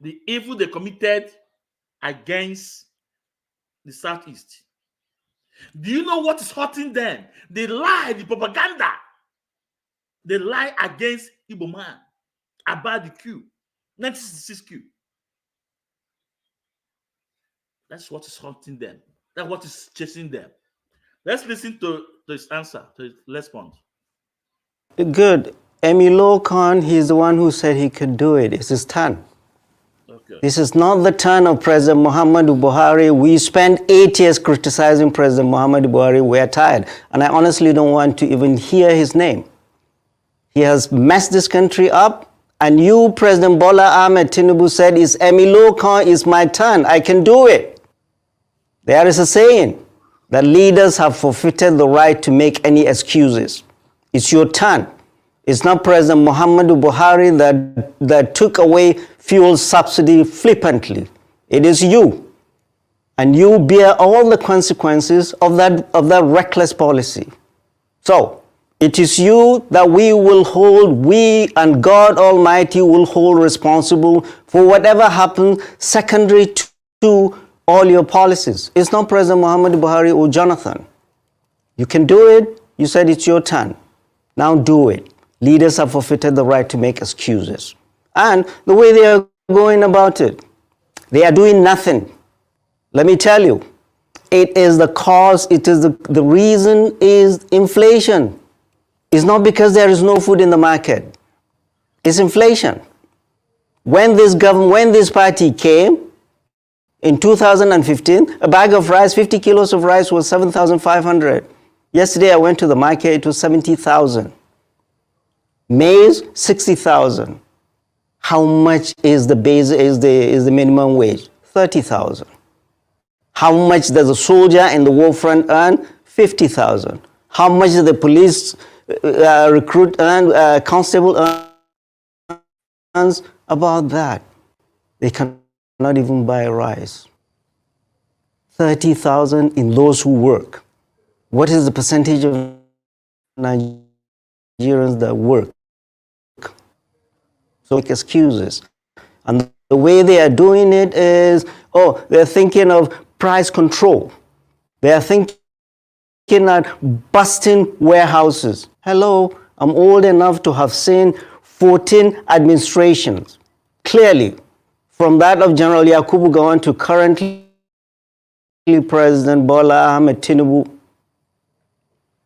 The evil they committed against the Southeast. Do you know what is hurting them? The lie, the propaganda. They lie against Igbo man about the coup, 1966 coup. That's what is hurting them. That's what is chasing them. Let's listen to his answer, to his response. Good. Emilio Khan, he's the one who said he could do it. It's his turn. Okay. This is not the turn of President Muhammadu Buhari. We spent 8 years criticizing President Muhammadu Buhari. We're tired. And I honestly don't want to even hear his name. He has messed this country up. And you, President Bola Ahmed Tinubu, said, Emilio Khan, is my turn. I can do it. There is a saying that leaders have forfeited the right to make any excuses. It's your turn. It's not President Muhammadu Buhari that took away fuel subsidy flippantly. It is you. And you bear all the consequences of that reckless policy. So, it is you that we and God Almighty will hold responsible for whatever happens secondary to all your policies. It's not President Muhammadu Buhari or Jonathan. You can do it. You said it's your turn. Now do it. Leaders have forfeited the right to make excuses. And the way they are going about it, they are doing nothing. Let me tell you, it is the cause, the reason is inflation. It's not because there is no food in the market. It's inflation. When this party came in 2015, a bag of rice, 50 kilos of rice was 7,500. Yesterday I went to the market, it was 70,000. Maize, 60,000. How much is the minimum wage? 30,000. How much does a soldier in the war front earn? 50,000. How much does the police recruit earn? Constable earns? About that. They cannot even buy rice. 30,000 in those who work. What is the percentage of Nigerians that work? So make excuses. And the way they are doing it is, they're thinking of price control. They are thinking at busting warehouses. Hello, I'm old enough to have seen 14 administrations. Clearly, from that of General Yakubu Gowon to currently President Bola Ahmed Tinubu.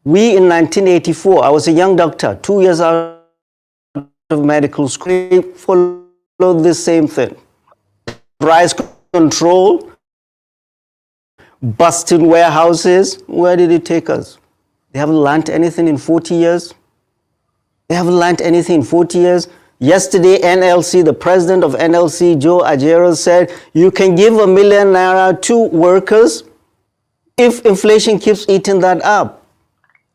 We in 1984, I was a young doctor, 2 years out of medical school, followed this same thing. Price control, busting warehouses. Where did it take us? They haven't learned anything in 40 years. They haven't learned anything in 40 years. Yesterday, NLC, the president of NLC, Joe Ajero, said, you can give ₦1 million to workers if inflation keeps eating that up.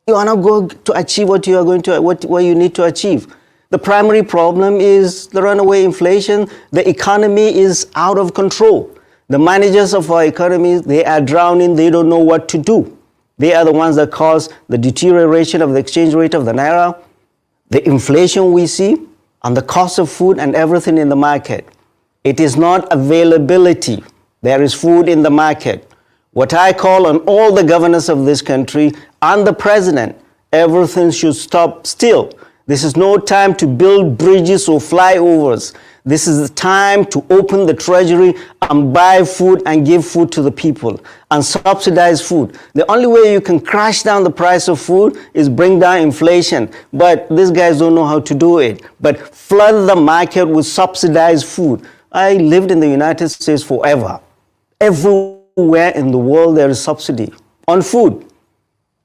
You are not going to achieve what you need to achieve. The primary problem is the runaway inflation. The economy is out of control. The managers of our economy, they are drowning. They don't know what to do. They are the ones that cause the deterioration of the exchange rate of the naira, the inflation we see, and the cost of food and everything in the market. It is not availability. There is food in the market. What I call on all the governors of this country and the president, everything should stop still. This is no time to build bridges or flyovers. This is the time to open the treasury and buy food and give food to the people and subsidize food. The only way you can crash down the price of food is bring down inflation. But these guys don't know how to do it. But flood the market with subsidized food. I lived in the United States forever. Everywhere in the world there is subsidy on food.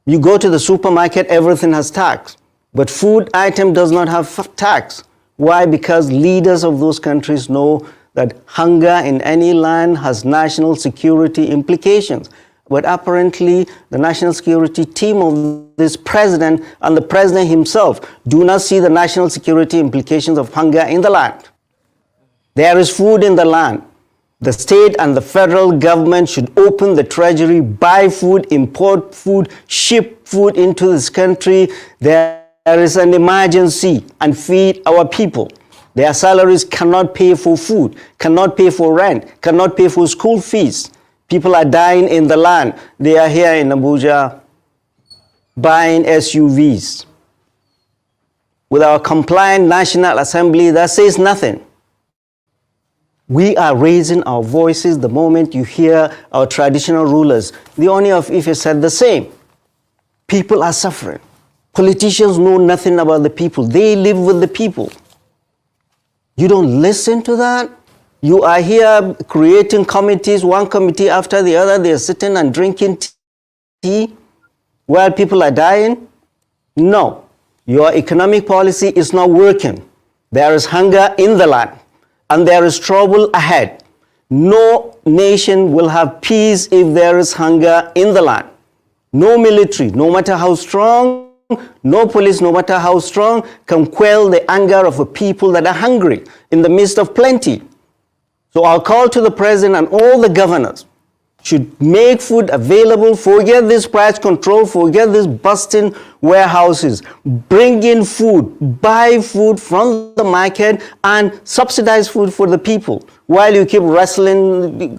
You go to the supermarket, everything has tax. But food item does not have tax. Why? Because leaders of those countries know that hunger in any land has national security implications. But apparently, the national security team of this president and the president himself do not see the national security implications of hunger in the land. There is food in the land. The state and the federal government should open the treasury, buy food, import food, ship food into this country. There is an emergency, and feed our people. Their salaries cannot pay for food, cannot pay for rent, cannot pay for school fees. People are dying in the land. They are here in Abuja buying SUVs. With our compliant National Assembly, that says nothing. We are raising our voices the moment you hear our traditional rulers. The Oni of Ife said the same. People are suffering. Politicians know nothing about the people. They live with the people. You don't listen to that? You are here creating committees, one committee after the other. They are sitting and drinking tea while people are dying? No. Your economic policy is not working. There is hunger in the land, and there is trouble ahead. No nation will have peace if there is hunger in the land. No military, no matter how strong, no police, no matter how strong, can quell the anger of a people that are hungry in the midst of plenty. So our call to the president and all the governors should make food available. Forget this price control, forget this busting warehouses. Bring in food, buy food from the market, and subsidize food for the people while you keep wrestling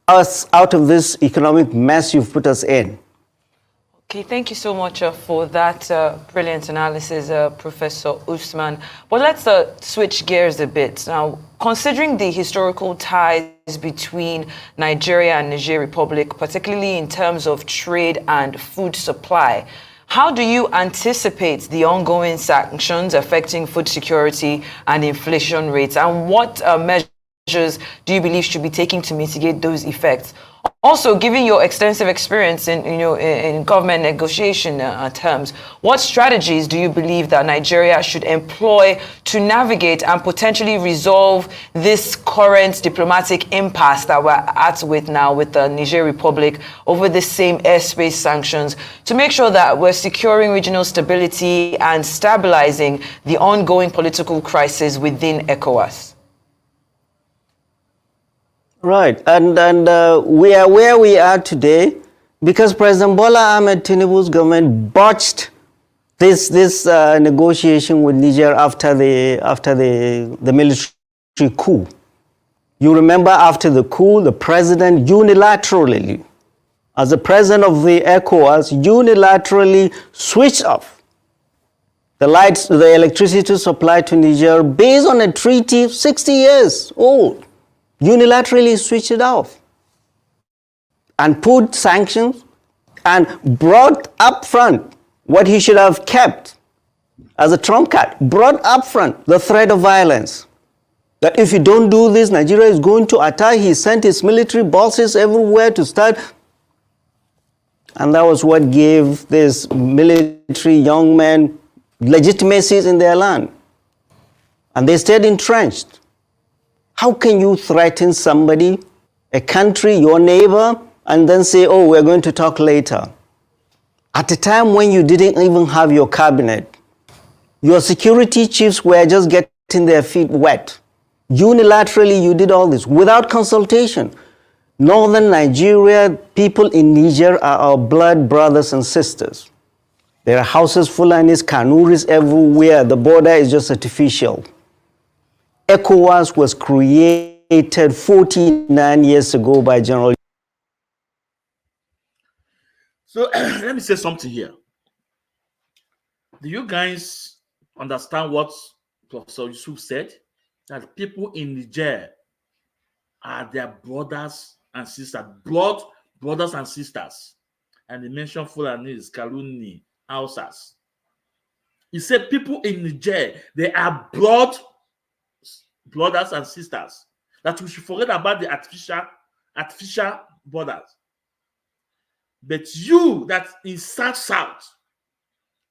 us out of this economic mess you've put us in. Okay, thank you so much for that brilliant analysis, Professor Usman. But let's switch gears a bit. Now, considering the historical ties between Nigeria and Niger Republic, particularly in terms of trade and food supply, how do you anticipate the ongoing sanctions affecting food security and inflation rates? And what measures do you believe should be taken to mitigate those effects? Also, given your extensive experience in government negotiation terms, what strategies do you believe that Nigeria should employ to navigate and potentially resolve this current diplomatic impasse that we're at with now with the Niger Republic over the same airspace sanctions to make sure that we're securing regional stability and stabilizing the ongoing political crisis within ECOWAS? Right, and we are where we are today because President Bola Ahmed Tinubu's government botched this negotiation with Niger after the military coup. You remember after the coup, the president unilaterally, as the president of the ECOWAS, unilaterally switched off the electricity supply to Niger based on a treaty 60 years old. Unilaterally switched it off and put sanctions and brought up front what he should have kept as a trump card, brought up front the threat of violence. That if you don't do this, Nigeria is going to attack. He sent his military bosses everywhere to start. And that was what gave this military young men legitimacies in their land. And they stayed entrenched. How can you threaten somebody, a country, your neighbor, and then say, oh, we're going to talk later? At a time when you didn't even have your cabinet, your security chiefs were just getting their feet wet. Unilaterally, you did all this without consultation. Northern Nigeria, people in Niger are our blood brothers and sisters. There are houses, Fulanis, Kanuris everywhere. The border is just artificial. ECOWAS was created 49 years ago by General. So let me say something here. Do you guys understand what Professor Yusuf said, that people in Niger are their brothers and sisters, blood brothers and sisters. And he mentioned Fulanis, Kaluni, Hausas. He said people in Niger, they are brothers and sisters. That we should forget about the artificial borders. But you that in South,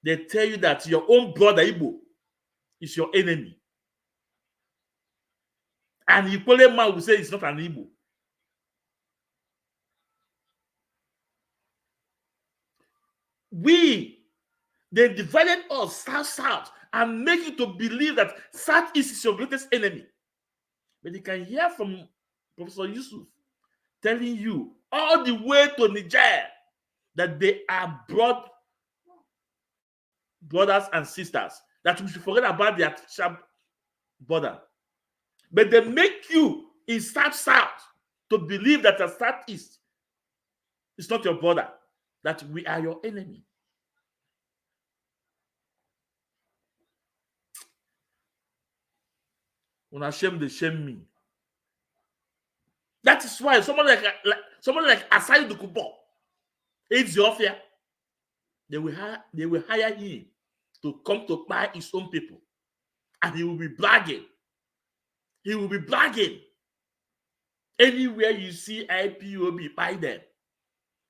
they tell you that your own brother Igbo is your enemy. And Ikole man will say it's not an Igbo. They divided us South and make you to believe that Southeast is your greatest enemy. But you can hear from Professor Yusuf telling you all the way to Niger that they are brothers and sisters, that we should forget about the artificial border. But they make you in South to believe that the Southeast is not your brother, that we are your enemy. When I shame, they shame me. That is why someone like Asai Dukubo, Ethiopia, they will hire him to come to buy his own people, and he will be bragging. He will be bragging. Anywhere you see IPOB, buy them.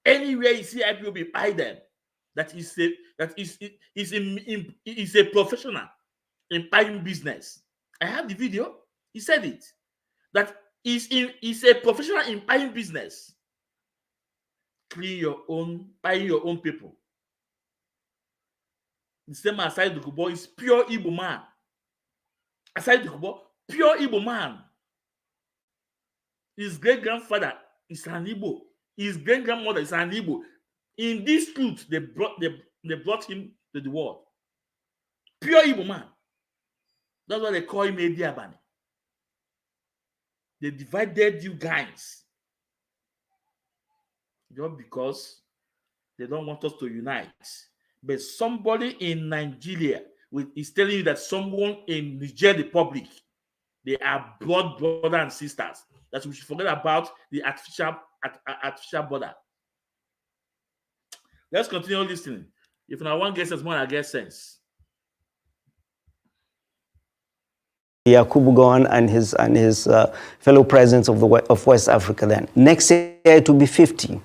Anywhere you see IPOB, buy them. That is a professional in buying business. I have the video. He said it. That is a professional in buying business. Buying your own people. The same as Asai Dukubo is pure Igbo man. Asai Dukubo, pure Igbo man. His great-grandfather is an Igbo. His great-grandmother is an Igbo. In this truth, they brought him to the world. Pure Igbo man. That's why they call him Ediabani. They divided you guys just because they don't want us to unite. But somebody in Nigeria is telling you that someone in Niger Republic, they are brother and sisters. That we should forget about the artificial border. Let's continue listening. If no one gets sense, more I get sense. Yakubu Gowon and his fellow presidents of West Africa then. Next year it will be 50.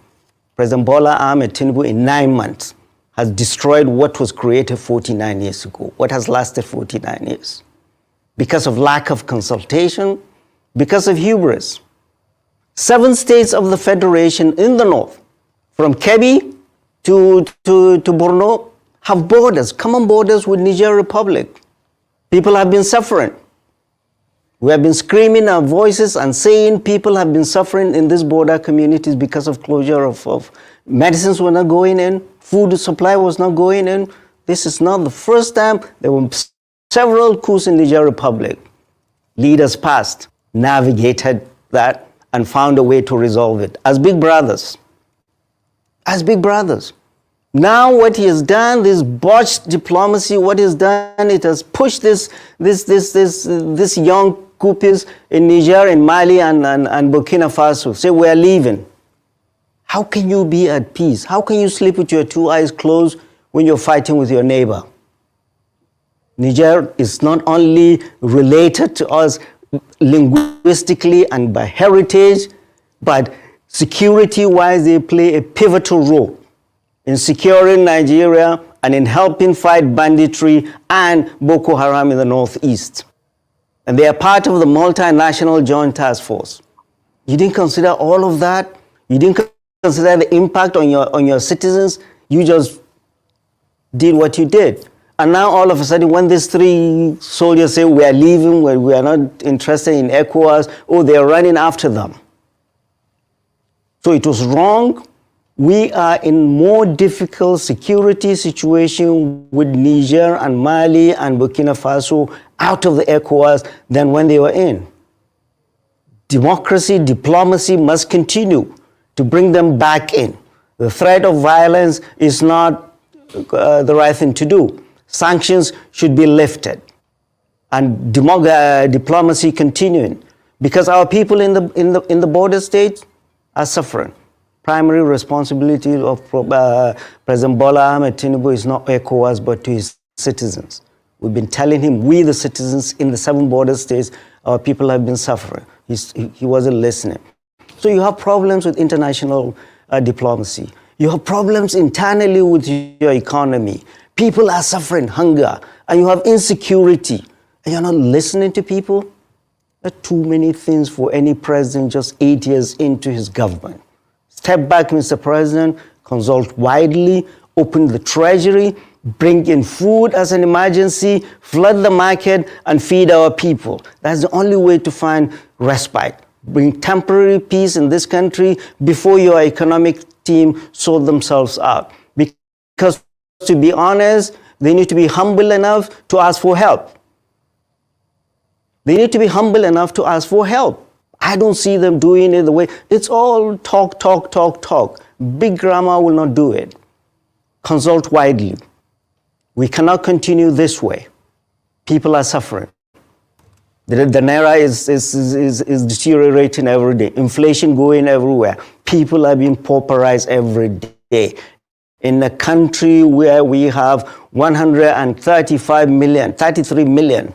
President Bola Ahmed Tinubu in 9 months has destroyed what was created 49 years ago, what has lasted 49 years. Because of lack of consultation, because of hubris. 7 states of the Federation in the north, from Kebbi to Borno, have borders, common borders with Niger Republic. People have been suffering. We have been screaming our voices and saying people have been suffering in these border communities because of closure of medicines were not going in, food supply was not going in. This is not the first time. There were several coups in Niger Republic. Leaders past navigated that and found a way to resolve it as big brothers. As big brothers. Now what he has done, this botched diplomacy, what he's done, it has pushed this young coupists in Niger, in Mali, and Burkina Faso. Say, we are leaving. How can you be at peace? How can you sleep with your 2 eyes closed when you're fighting with your neighbor? Niger is not only related to us linguistically and by heritage, but security-wise, they play a pivotal role in securing Nigeria and in helping fight banditry and Boko Haram in the northeast. And they are part of the multinational joint task force. You didn't consider all of that. You didn't consider the impact on your citizens. You just did what you did. And now all of a sudden, when these 3 soldiers say we are leaving, we are not interested in ECOWAS, they are running after them. So it was wrong. We are in more difficult security situation with Niger and Mali and Burkina Faso out of the ECOWAS than when they were in. Democracy, diplomacy must continue to bring them back in. The threat of violence is not the right thing to do. Sanctions should be lifted and diplomacy continuing, because our people in the border states are suffering. Primary responsibility of President Bola Ahmed Tinubu is not ECOWAS but to his citizens. We've been telling him, we the citizens in the 7 border states, our people have been suffering. He wasn't listening. So you have problems with international diplomacy. You have problems internally with your economy. People are suffering hunger, and you have insecurity, and you're not listening to people. There are too many things for any president just 8 years into his government. Step back, Mr. President, consult widely, open the treasury, bring in food as an emergency, flood the market, and feed our people. That's the only way to find respite. Bring temporary peace in this country before your economic team sort themselves out. Because, to be honest, they need to be humble enough to ask for help. They need to be humble enough to ask for help. I don't see them doing it the way. It's all talk, talk, talk, talk. Big grammar will not do it. Consult widely. We cannot continue this way. People are suffering. The naira is deteriorating every day. Inflation going everywhere. People are being pauperized every day. In a country where we have 133 million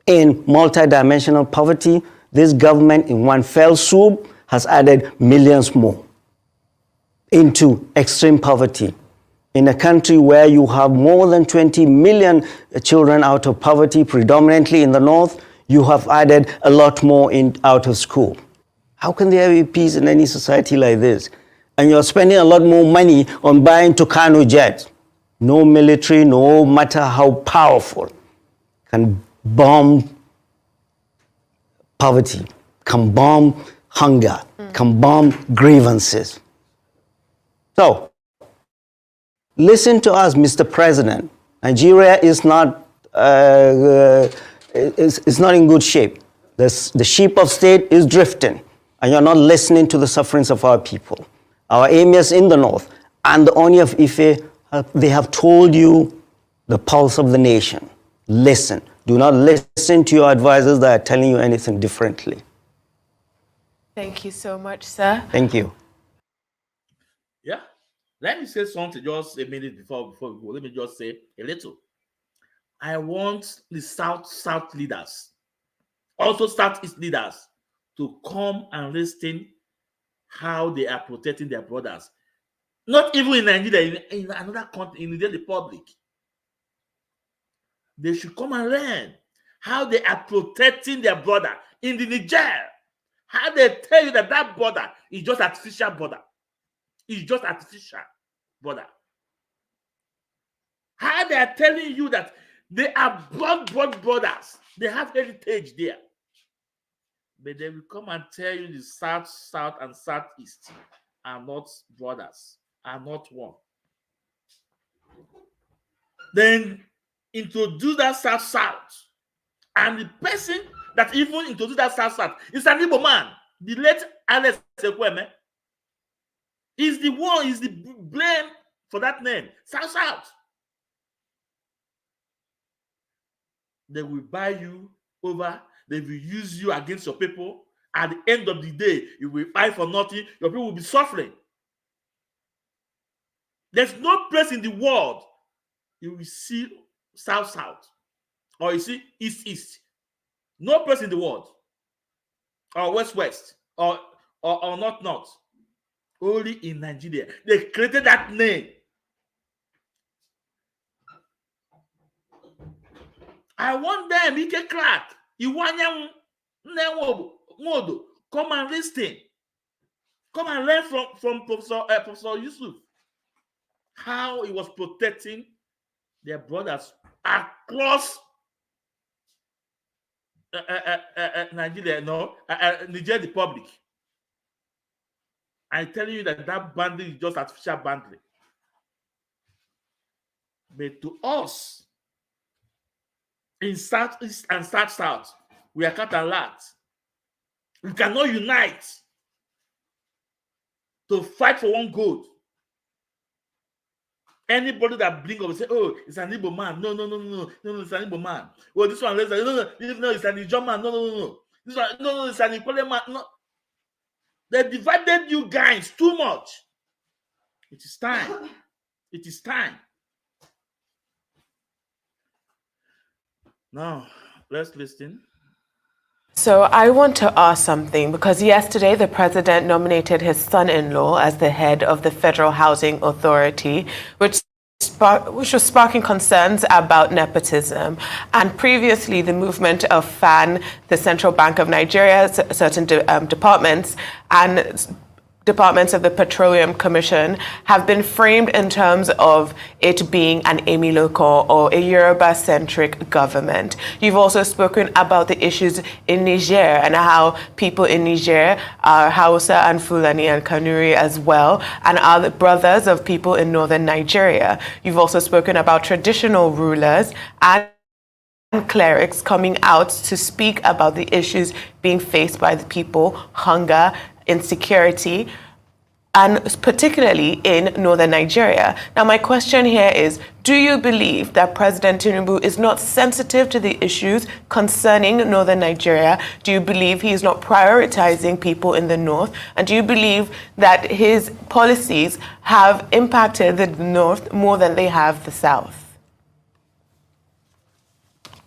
in multidimensional poverty, this government in one fell swoop has added millions more into extreme poverty. In a country where you have more than 20 million children out of poverty, predominantly in the north, you have added a lot more out of school. How can there be peace in any society like this? And you're spending a lot more money on buying Kanu jets. No military, no matter how powerful, can bomb poverty, can bomb hunger, can bomb grievances. So, listen to us, Mr. President. Nigeria is not in good shape. The ship of state is drifting, and you're not listening to the sufferings of our people. Our emirs in the north and the Oni of Ife, they have told you the pulse of the nation. Listen. Do not listen to your advisors that are telling you anything differently. Thank you so much, sir. Thank you. Yeah. Let me say something just a minute before we go. Let me just say a little. I want the South leaders, also Southeast leaders, to come and listen how they are protecting their brothers. Not even in Nigeria, in another country, in the Republic. They should come and learn how they are protecting their border in the Niger. How they tell you that border is just artificial border. It's just artificial border. How they are telling you that they are broad brothers. They have heritage there. But they will come and tell you the South, and Southeast are not brothers, are not one. Then introduce that South, and the person that even introduced that South is an Igbo man, the late Alex Ekweme. Is the one, is the blame for that name, South. They will buy you over, they will use you against your people. At the end of the day, you will buy for nothing, your people will be suffering. There's no place in the world you will see South, or you see East. No place in the world, or West, or North. Only in Nigeria. They created that name. I want them, Ike Crack, Iwanyam, Modo, come and listen. Come and learn from Professor Yusuf how he was protecting their brothers across Nigeria, Niger Republic. I'm telling you that boundary is just artificial boundary. But to us, in Southeast and South, we are cut and lot. We cannot unite to fight for one goal. Anybody that blink up and say, oh, it's an Igbo man. No, it's an Igbo man. Oh, this one, no, it's an Ijaw man. No. This one, no, it's an Ikwale man. No. They divided you guys too much. It is time. It is time. Now, let's listen. So I want to ask something, because yesterday the president nominated his son-in-law as the head of the Federal Housing Authority, which was sparking concerns about nepotism. And previously, the movement of FAN, the Central Bank of Nigeria, certain departments, and departments of the Petroleum Commission have been framed in terms of it being an Emiloko or a Yoruba-centric government. You've also spoken about the issues in Niger and how people in Niger are Hausa and Fulani and Kanuri as well, and are the brothers of people in northern Nigeria. You've also spoken about traditional rulers and clerics coming out to speak about the issues being faced by the people, hunger, insecurity, and particularly in northern Nigeria. Now, my question here is, do you believe that President Tinubu is not sensitive to the issues concerning northern Nigeria? Do you believe he is not prioritizing people in the north? And do you believe that his policies have impacted the north more than they have the south?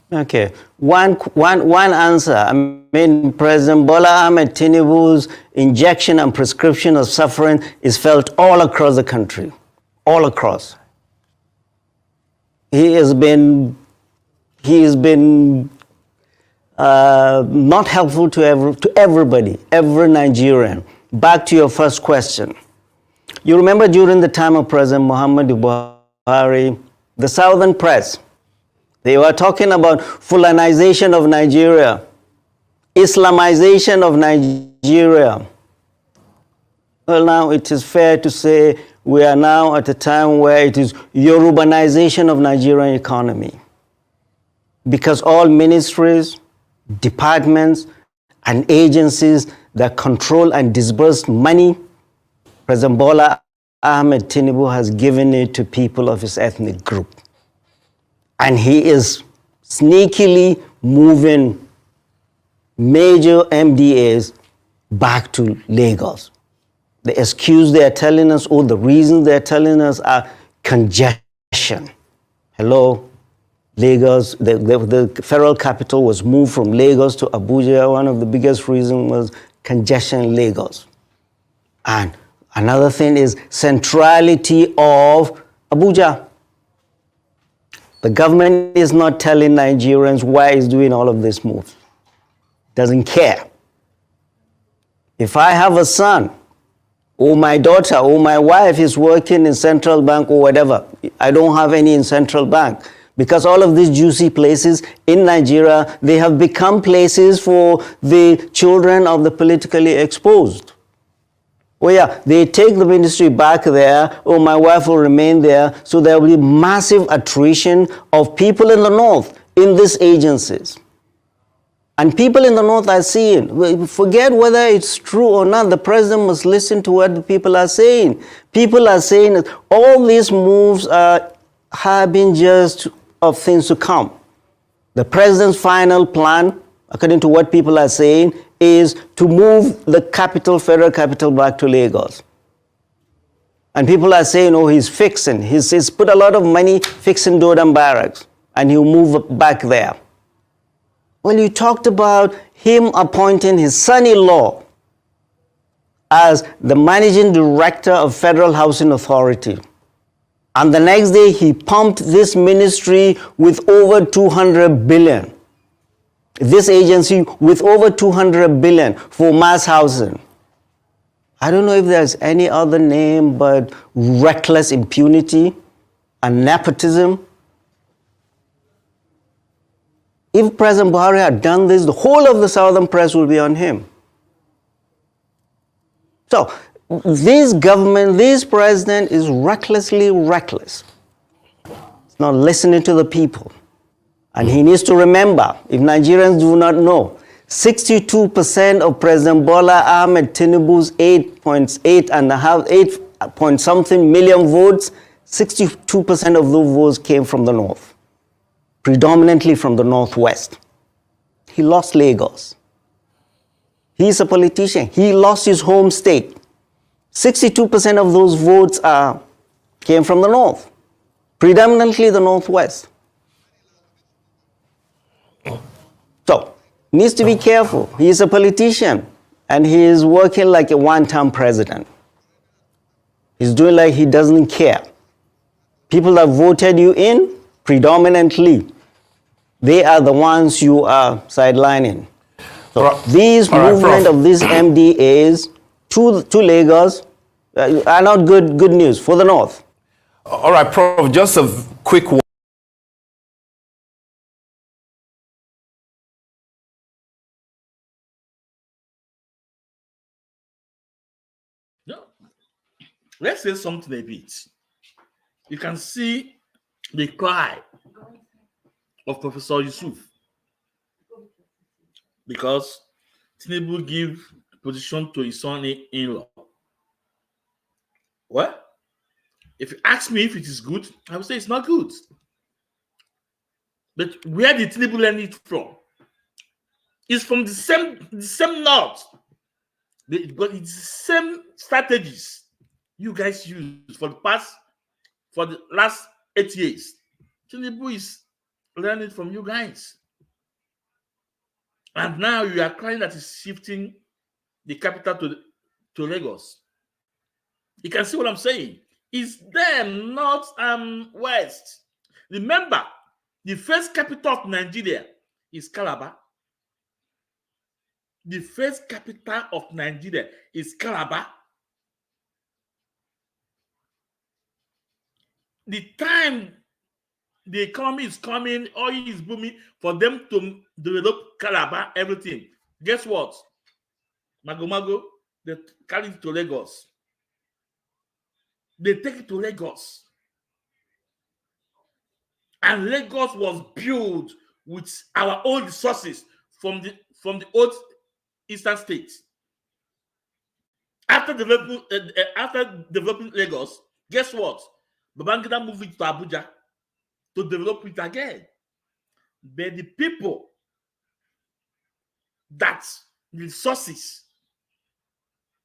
Okay, one answer. I mean, President Bola Ahmed Tinubu's injection and prescription of suffering is felt all across the country, all across. He has been not helpful to everybody, every Nigerian. Back to your first question. You remember during the time of President Muhammadu Buhari, the southern press, they were talking about Fulanization of Nigeria, Islamization of Nigeria. Well, now it is fair to say we are now at a time where it is Yorubanization of Nigerian economy. Because all ministries, departments, and agencies that control and disburse money, President Bola Ahmed Tinubu has given it to people of his ethnic group. And he is sneakily moving major MDAs back to Lagos. The excuse they are telling us, or the reasons they are telling us, are congestion. Hello, Lagos, the federal capital was moved from Lagos to Abuja. One of the biggest reasons was congestion in Lagos. And another thing is centrality of Abuja. The government is not telling Nigerians why it's doing all of this move. Doesn't care. If I have a son, or my daughter, or my wife is working in central bank or whatever, I don't have any in central bank. Because all of these juicy places in Nigeria, they have become places for the children of the politically exposed. Oh yeah, they take the ministry back there, or my wife will remain there, so there will be massive attrition of people in the north in these agencies. And people in the north are seeing, forget whether it's true or not, the president must listen to what the people are saying. People are saying that all these moves are harbingers of things to come. The president's final plan, according to what people are saying, is to move the capital, federal capital, back to Lagos. And people are saying, oh, he's fixing. He's put a lot of money fixing Dodam Barracks, and he'll move back there. Well, you talked about him appointing his son-in-law as the managing director of Federal Housing Authority. And the next day, he pumped this ministry with over 200 billion. This agency with over 200 billion for mass housing. I don't know if there's any other name but reckless impunity and nepotism. If President Buhari had done this, the whole of the southern press will be on him. So this government, this president is recklessly reckless. It's not listening to the people. And he needs to remember, if Nigerians do not know, 62% of President Bola Ahmed Tinubu's 8 point something million votes, 62% of those votes came from the north, predominantly from the northwest. He lost Lagos. He's a politician. He lost his home state. 62% of those votes came from the north, predominantly the northwest. So, needs to be careful. He's a politician, and he is working like a one-term president. He's doing like he doesn't care. People that voted you in, predominantly, they are the ones you are sidelining. So these movement of these MDAs to Lagos are not good news for the North. All right, Prof, just a quick one. No. Let's say something a bit. You can see the cry of Professor Yusuf because Tinubu give position to his son-in-law. Well, if you ask me if it is good, I would say it's not good. But where did Tinubu learn it from? It's from the same north. But it's the same strategies you guys use for the last 8 years. Tinubu is learning from you guys. And now you are crying that he's shifting the capital to Lagos. You can see what I'm saying. It's them, north and west. Remember, the first capital of Nigeria is Calabar. The first capital of Nigeria is Calabar. The time the economy is coming, oil is booming, for them to develop Calabar, everything. Guess what? Mago, they carry it to Lagos. They take it to Lagos. And Lagos was built with our own resources from the old eastern states. After developing Lagos, guess what? Babangida moved it to Abuja to develop it again. But the people that the resources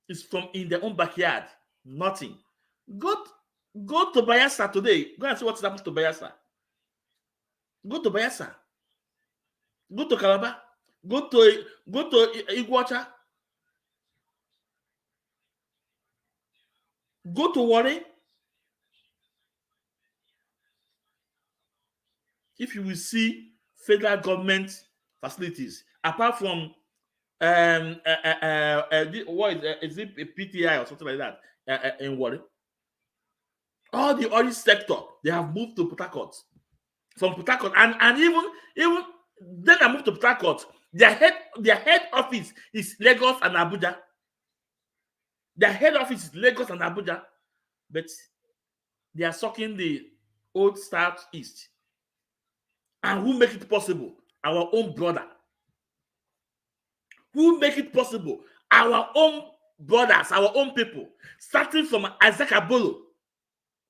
is from in their own backyard, nothing. Go to Bayelsa today. Go and see what's happened to Bayelsa. Go to Bayelsa. Go to Calabar. Go to Iguacha. Go to Warri. If you will see federal government facilities, apart from what is it a PTI or something like that in Warri? All the oil sector, they have moved to Port Harcourt. From Port Harcourt, and even then I moved to Port Harcourt. Their head office is Lagos and Abuja. Their head office is Lagos and Abuja, but they are sucking the old southeast. And who make it possible? Our own brother. Who make it possible? Our own brothers, our own people. Starting from Isaac Abolo.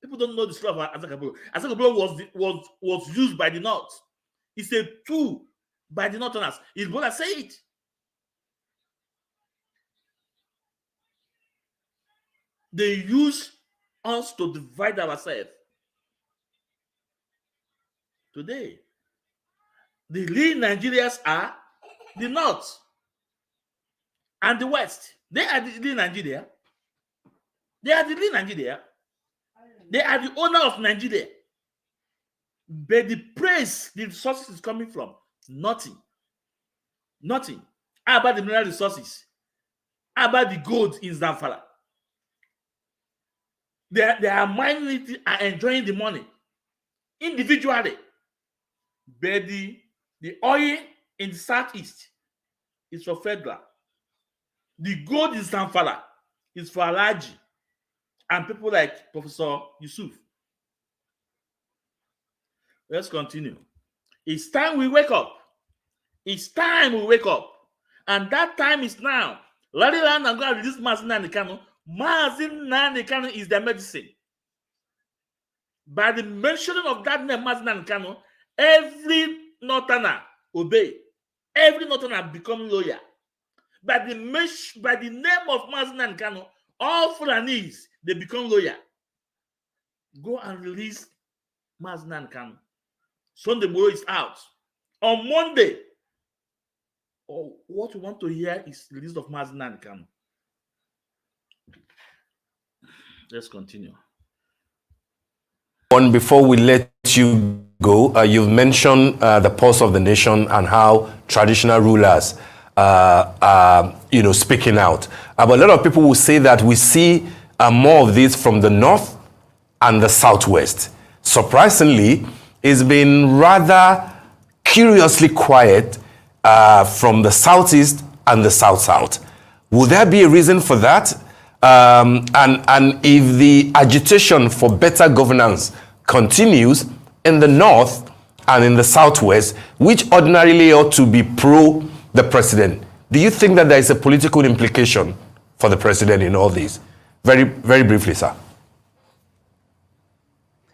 People don't know the story of Isaac Abolo. Isaac Abolo was used by the North. It's a tool by the Northerners. His brother say it. They use us to divide ourselves. Today, the real Nigerians are the North and the West. They are the real Nigeria. They are the real Nigeria. They are the owner of Nigeria. But the praise the resources is coming from, nothing. Nothing. How about the mineral resources? How about the gold in Zamfara? They are mining it and enjoying the money individually. But the oil in the southeast is for federal. The gold in Zamfara is for Alaji and people like Professor Yusuf. Let's continue. It's time we wake up. It's time we wake up. And that time is now. Larry Land and go and release Mazi Nnamdi Kanu. Mazi Nnamdi Kanu is their medicine. By the mentioning of that name, Mazi Kanu, every northerner obey. Every northerner become lawyer. By the name of Mazi Kanu, all Fulanese, they become lawyer. Go and release Mazi Kanu. Sunday morrow is out. On Monday, what we want to hear is the release of Mazi Kanu. Let's continue. Before we let you go, you've mentioned the pulse of the nation and how traditional rulers are, speaking out. But a lot of people will say that we see more of this from the north and the southwest. Surprisingly, it's been rather curiously quiet from the southeast and the south-south. Would there be a reason for that? And if the agitation for better governance continues in the north and in the southwest, which ordinarily ought to be pro the president, do you think that there is a political implication for the president in all this? Very, very briefly, sir.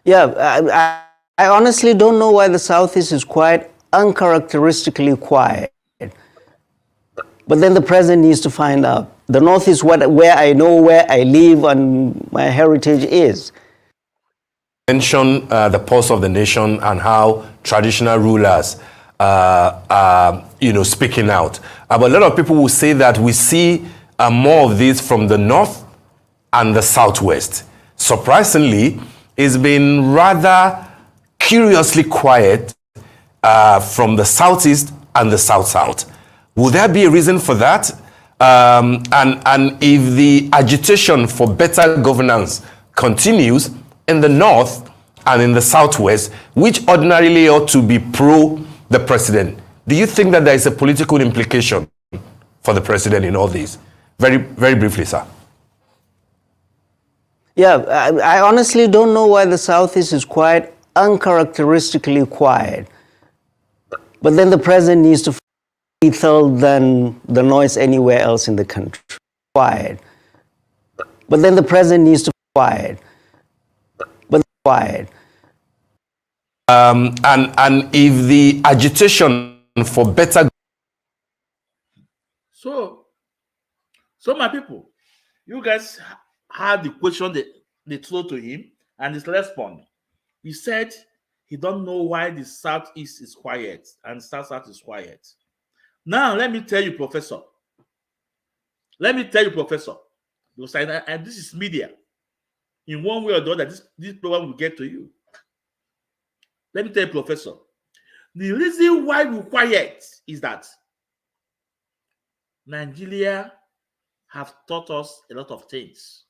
Yeah, I honestly don't know why the southeast is quite uncharacteristically quiet. But then the president needs to find out. The north is where I know where I live and my heritage is. Mention the pulse of the nation and how traditional rulers are, speaking out. But a lot of people will say that we see more of this from the north and the southwest. Surprisingly, it's been rather curiously quiet from the southeast and the south-south. Would there be a reason for that? And if the agitation for better governance continues in the north and in the southwest, which ordinarily ought to be pro the president, do you think that there is a political implication for the president in all this? Very, very briefly, sir. Yeah, I honestly don't know why the southeast is quite uncharacteristically quiet. But then the president needs to lethal than the noise anywhere else in the country. Quiet. But then the president needs to quiet. But quiet. And if the agitation for better. So my people, you guys had the question they threw to him and his response. He said he don't know why the southeast is quiet and south is quiet. Now, let me tell you, Professor. Because and this is media. In one way or the other, this program will get to you. Let me tell you, Professor. The reason why we're quiet is that Nigeria have taught us a lot of things.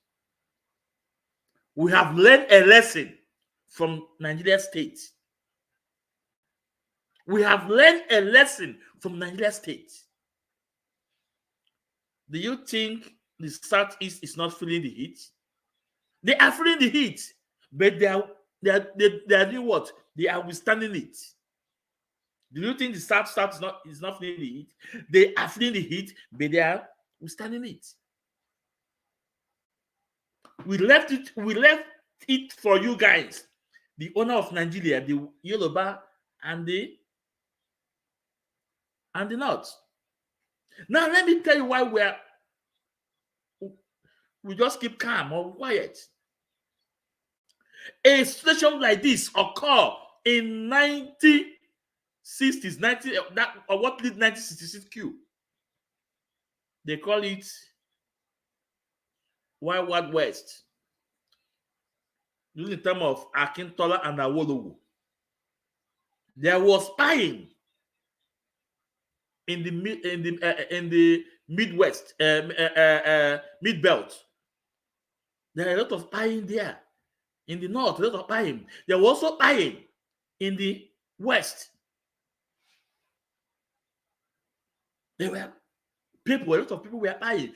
We have learned a lesson from Nigeria State. We have learned a lesson from Nigeria State. Do you think the southeast is not feeling the heat? They are feeling the heat, but they are doing what? They are withstanding it. Do you think the south is not feeling the heat? They are feeling the heat, but they are withstanding it. We left it for you guys, the owner of Nigeria, the Yoruba and the North. Now let me tell you why we just keep calm or quiet. A situation like this occurred in 1960s, what lead 1966 Q. They call it Wild West. Using the term of Akintola and Awolowo. There was spying in the Midwest, Mid-Belt. There are a lot of spying there. In the North, a lot of spying. There was also spying in the West. A lot of people were spying.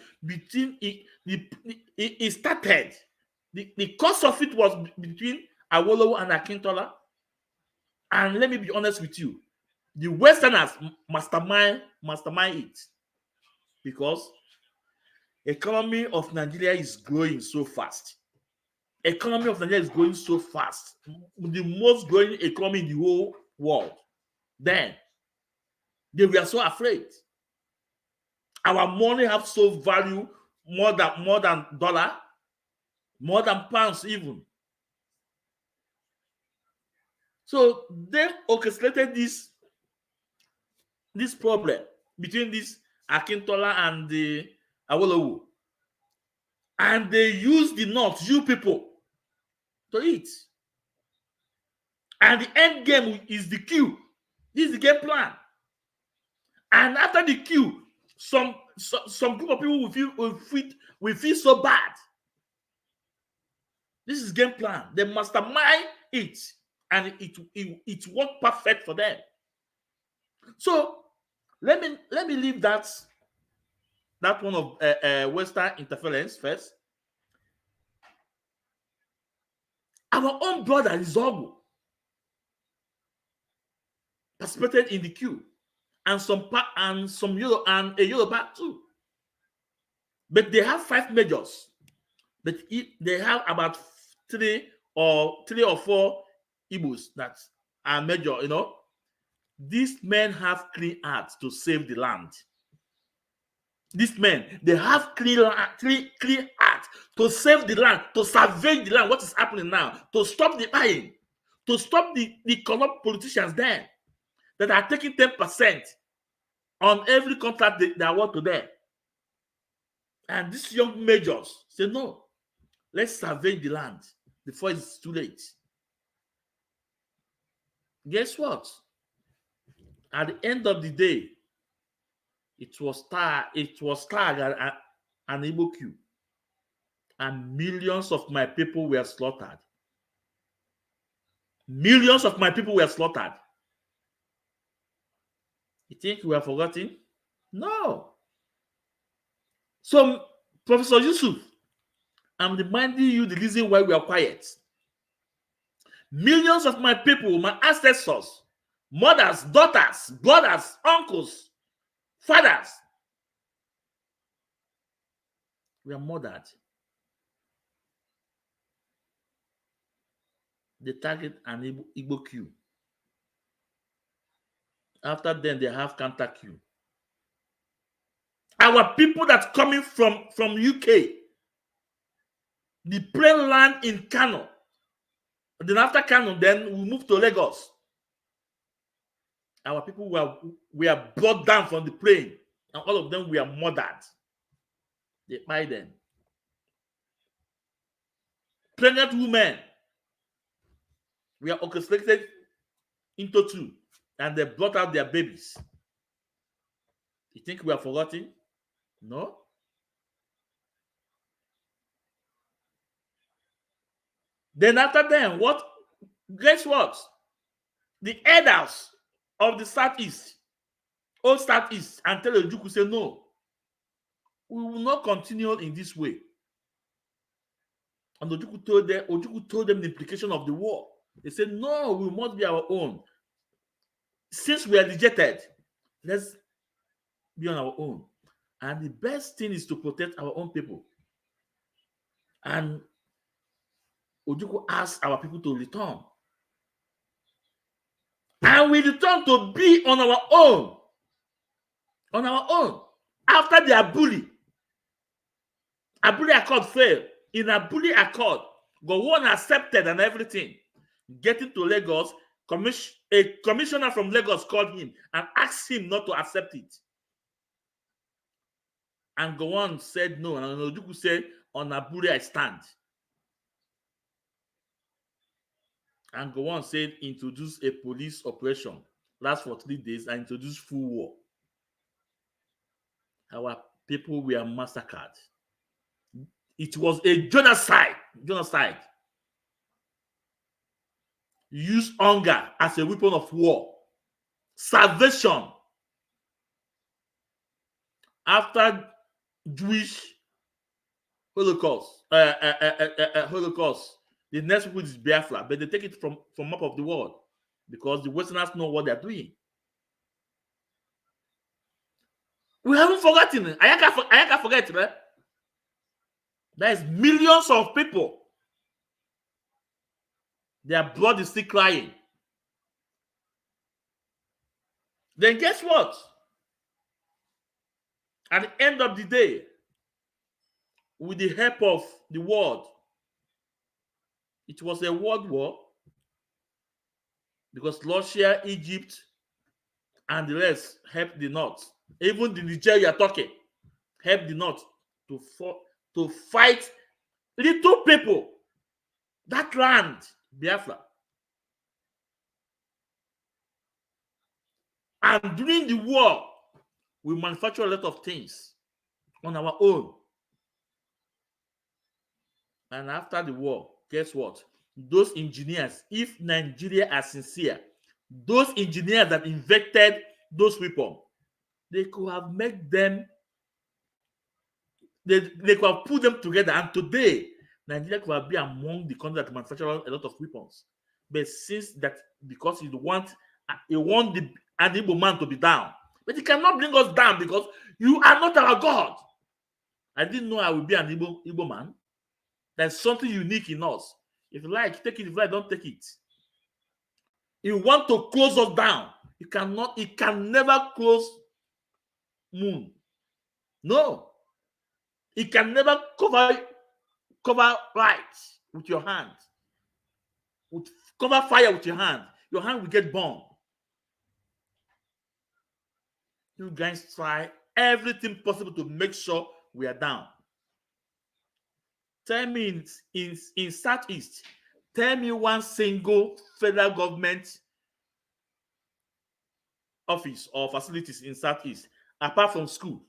It started. The cause of it was between Awolowo and Akintola. And let me be honest with you, the Westerners mastermind it, because economy of Nigeria is growing so fast. economy of Nigeria is growing so fast, the most growing economy in the whole world. Then they were so afraid. Our money have so value more than dollar, more than pounds even. So they orchestrated this problem between this Akintola and the Awolowo. And they use the North, you people, to eat. And the end game is the queue. This is the game plan. And after the queue, some group of people will feel so bad. This is game plan. They mastermind it, and it worked perfect for them. So let me leave that one of Western interference first. Our own brother Izogu participated in the queue, and a Yoruba too. But they have 5 majors. But they have about 3 or 4 Igbos that are major, you know. These men have clean hearts to save the land. These men, they have clean hearts to save the land, to salvage the land. What is happening now? To stop the buying, to stop the corrupt politicians there that are taking 10% on every contract they award to them. And these young majors say, no, let's salvage the land before it's too late. Guess what? At the end of the day, it was Tag and Igbo queue, and millions of my people were slaughtered. Millions of my people were slaughtered. You think we have forgotten? No. So, Professor Yusuf, I'm reminding you the reason why we are quiet. Millions of my people, my ancestors, mothers, daughters, brothers, uncles, fathers, were murdered. They target an Igbo queue. After then, they have counter queue. Our people that coming from UK, the plain land in Kanu. Then after Kanu, then we move to Lagos. Our people were brought down from the plane, and all of them were murdered. They buy them. Pregnant women were orchestrated into 2, and they brought out their babies. You think we are forgotten? No. Then after them, what? Guess what? The elders of the Southeast, old Southeast, and tell Ojukwu say, no, we will not continue in this way. And Ojukwu told them the implication of the war. They said, no, we must be our own. Since we are rejected, let's be on our own. And the best thing is to protect our own people. And Ojukwu asked our people to return. And we return to be on our own. On our own. After the Abuli Accord failed. In Abuli Accord, Gowon accepted and everything. Getting to Lagos, a commissioner from Lagos called him and asked him not to accept it. And Gowon said no. And Ojukwu said, on Abuli I stand. And Gowon said, introduce a police operation, last for 3 days, and introduce full war. Our people were massacred. It was a genocide. Use hunger as a weapon of war. Salvation. After Jewish Holocaust, the next one is Biafra, but they take it from map of the world because the Westerners know what they're doing. We haven't forgotten it. I can't forget, right? There is millions of people Their blood is still crying. Then guess what? At the end of the day, with the help of the world, it was a world war because Russia, Egypt, and the rest helped the North. Even the Nigeria, Turkey helped the North to fight little people. That land, Biafra. And during the war, we manufacture a lot of things on our own. And after the war, guess what? Those engineers, if Nigeria are sincere, those engineers that invented those weapons, they could have made them, they could have put them together. And today, Nigeria could have been among the countries that manufacture a lot of weapons. But since that, because you want the Igbo man to be down, but he cannot bring us down because you are not our God. I didn't know I would be an Igbo man. There's something unique in us. If you like, take it. If you like, don't take it. You want to close us down. You cannot. It can never close moon. No. It can never cover light with your hand. Cover fire with your hand. Your hand will get burned. You guys try everything possible to make sure we are down. Tell me in Southeast, tell me one single federal government office or facilities in Southeast, apart from school,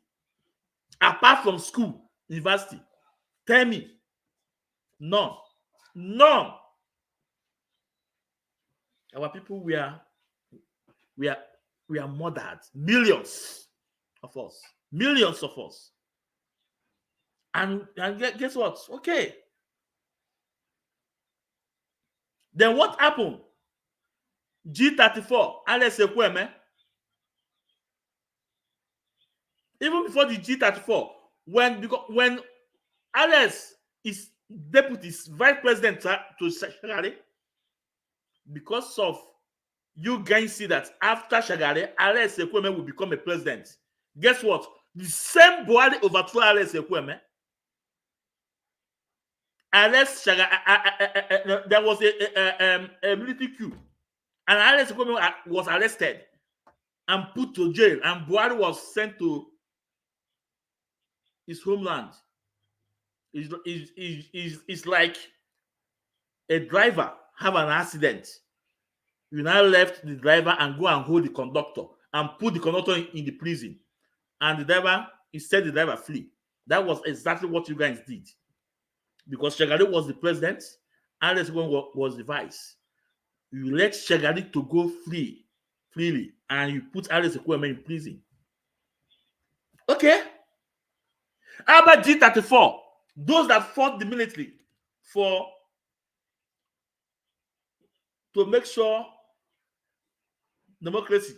university. Tell me. None. Our people, we are murdered. Millions of us. And guess what? Okay. Then what happened? G34, Alex Ekweme. Even before the G34, when Alex is deputy, vice president to Shagari, because of you guys see that after Shagari, Alex Ekweme will become a president. Guess what? The same Buhari overthrew Alex Ekweme. Alex Shagari, there was a military coup, and Alex Ekweme was arrested and put to jail, and Buhari was sent to his homeland. It's like a driver have an accident. You now left the driver and go and hold the conductor and put the conductor in the prison. And the driver, instead the driver flee. That was exactly what you guys did. Because Shagari was the president, Alex was the vice. You let Shagari to go freely, and you put Alex Ekweme in prison. Okay. How about G34? Those that fought the military to make sure democracy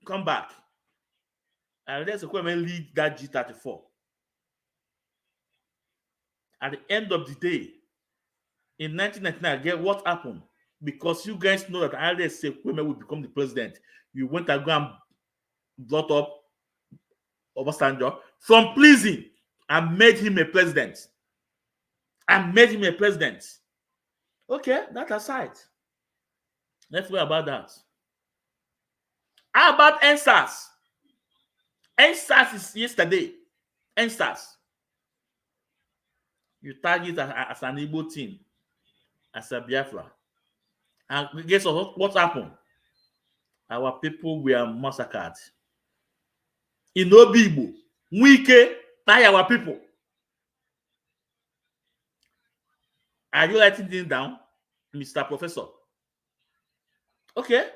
come back. And Alex Ekweme lead that G34. At the end of the day, in 1999, get what happened? Because you guys know that Alex Ekweme will become the president. You went and go and brought up Obasanjo from prison and made him a president. Okay, that aside. Let's worry about that. How about NSAS? NSAS is yesterday. NSAS. You tag it as an Igbo team, as a Biafra. And guess what happened? Our people were massacred. In Obibo, Wike, tie our people. Are you writing things down, Mr. Professor? Okay.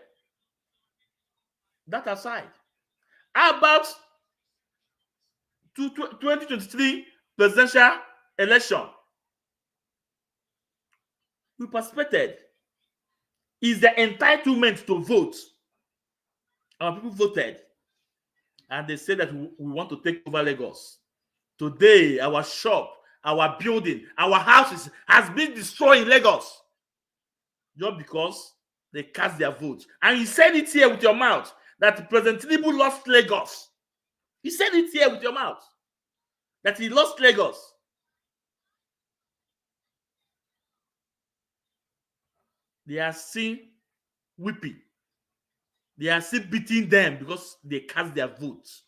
That aside. How about 2023 presidential election? We participated. Is the entitlement to vote. Our people voted. And they said that we want to take over Lagos. Today, our shop, our building, our houses has been destroyed in Lagos. just because they cast their votes. And you said it here with your mouth that President Tinubu lost Lagos. You said it here with your mouth that he lost Lagos. They are still whipping. They are still beating them because they cast their votes.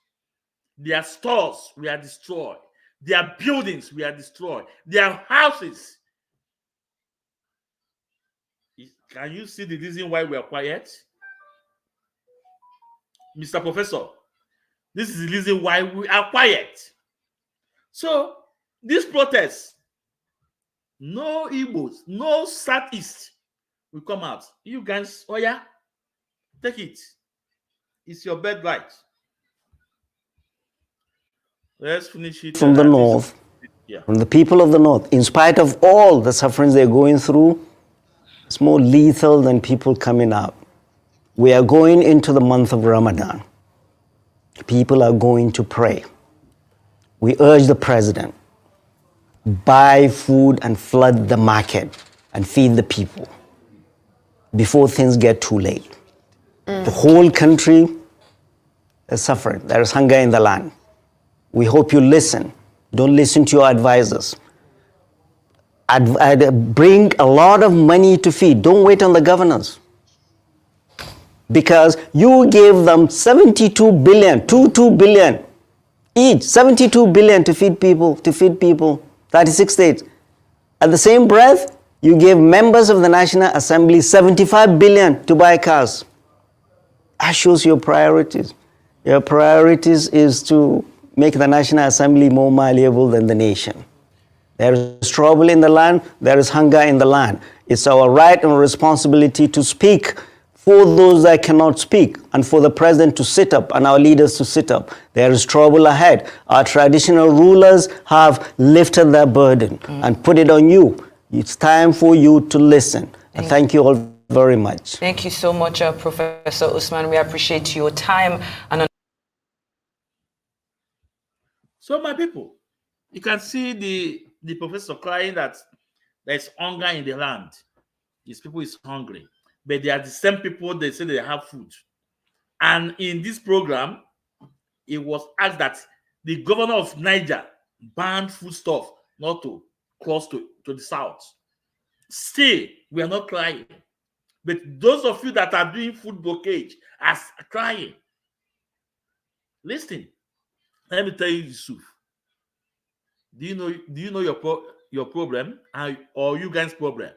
Their stores were destroyed. Their buildings were destroyed. Their houses. Can you see the reason why we are quiet? Mr. Professor, this is the reason why we are quiet. So, this protest, no Igbos, no Southeast will come out. You guys, oh yeah, take it. It's your birthright. Let's finish it. From the north, from the people of the north, in spite of all the sufferings they're going through, it's more lethal than people coming out. We are going into the month of Ramadan. People are going to pray. We urge the president, buy food and flood the market and feed the people before things get too late. The whole country is suffering. There is hunger in the land. We hope you listen. Don't listen to your advisors. Bring a lot of money to feed. Don't wait on the governors. Because you gave them 72 billion, 22 billion each, 72 billion to feed people, 36 states. At the same breath, you gave members of the National Assembly 75 billion to buy cars. That shows your priorities. Your priorities is to make the National Assembly more malleable than the nation. There is trouble in the land, there is hunger in the land. It's our right and responsibility to speak for those that cannot speak, and for the president to sit up and our leaders to sit up. There is trouble ahead. Our traditional rulers have lifted their burden and put it on you. It's time for you to listen. And thank you all very much. Thank you so much, Professor Usman. We appreciate your time. And so, my people, you can see the professor crying that there's hunger in the land. These people is hungry. But they are the same people, they say they have food. And in this program, it was asked that the governor of Niger banned foodstuff not to cross to the south. Still, we are not crying. But those of you that are doing food blockage are crying. Listen, let me tell you, Yusuf. Do you know your problem or you guys' problem?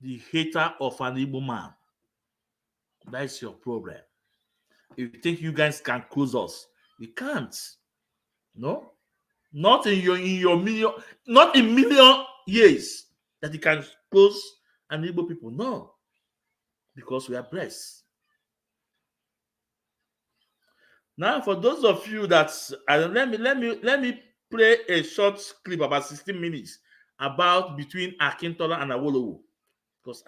The hater of an Igbo man. That's your problem. If you think you guys can close us, you can't. No, not in million years that you can close an Igbo people. No, because we are blessed. Now, for those of you that let me play a short clip about 16 minutes about between Akintola and Awolowo. Because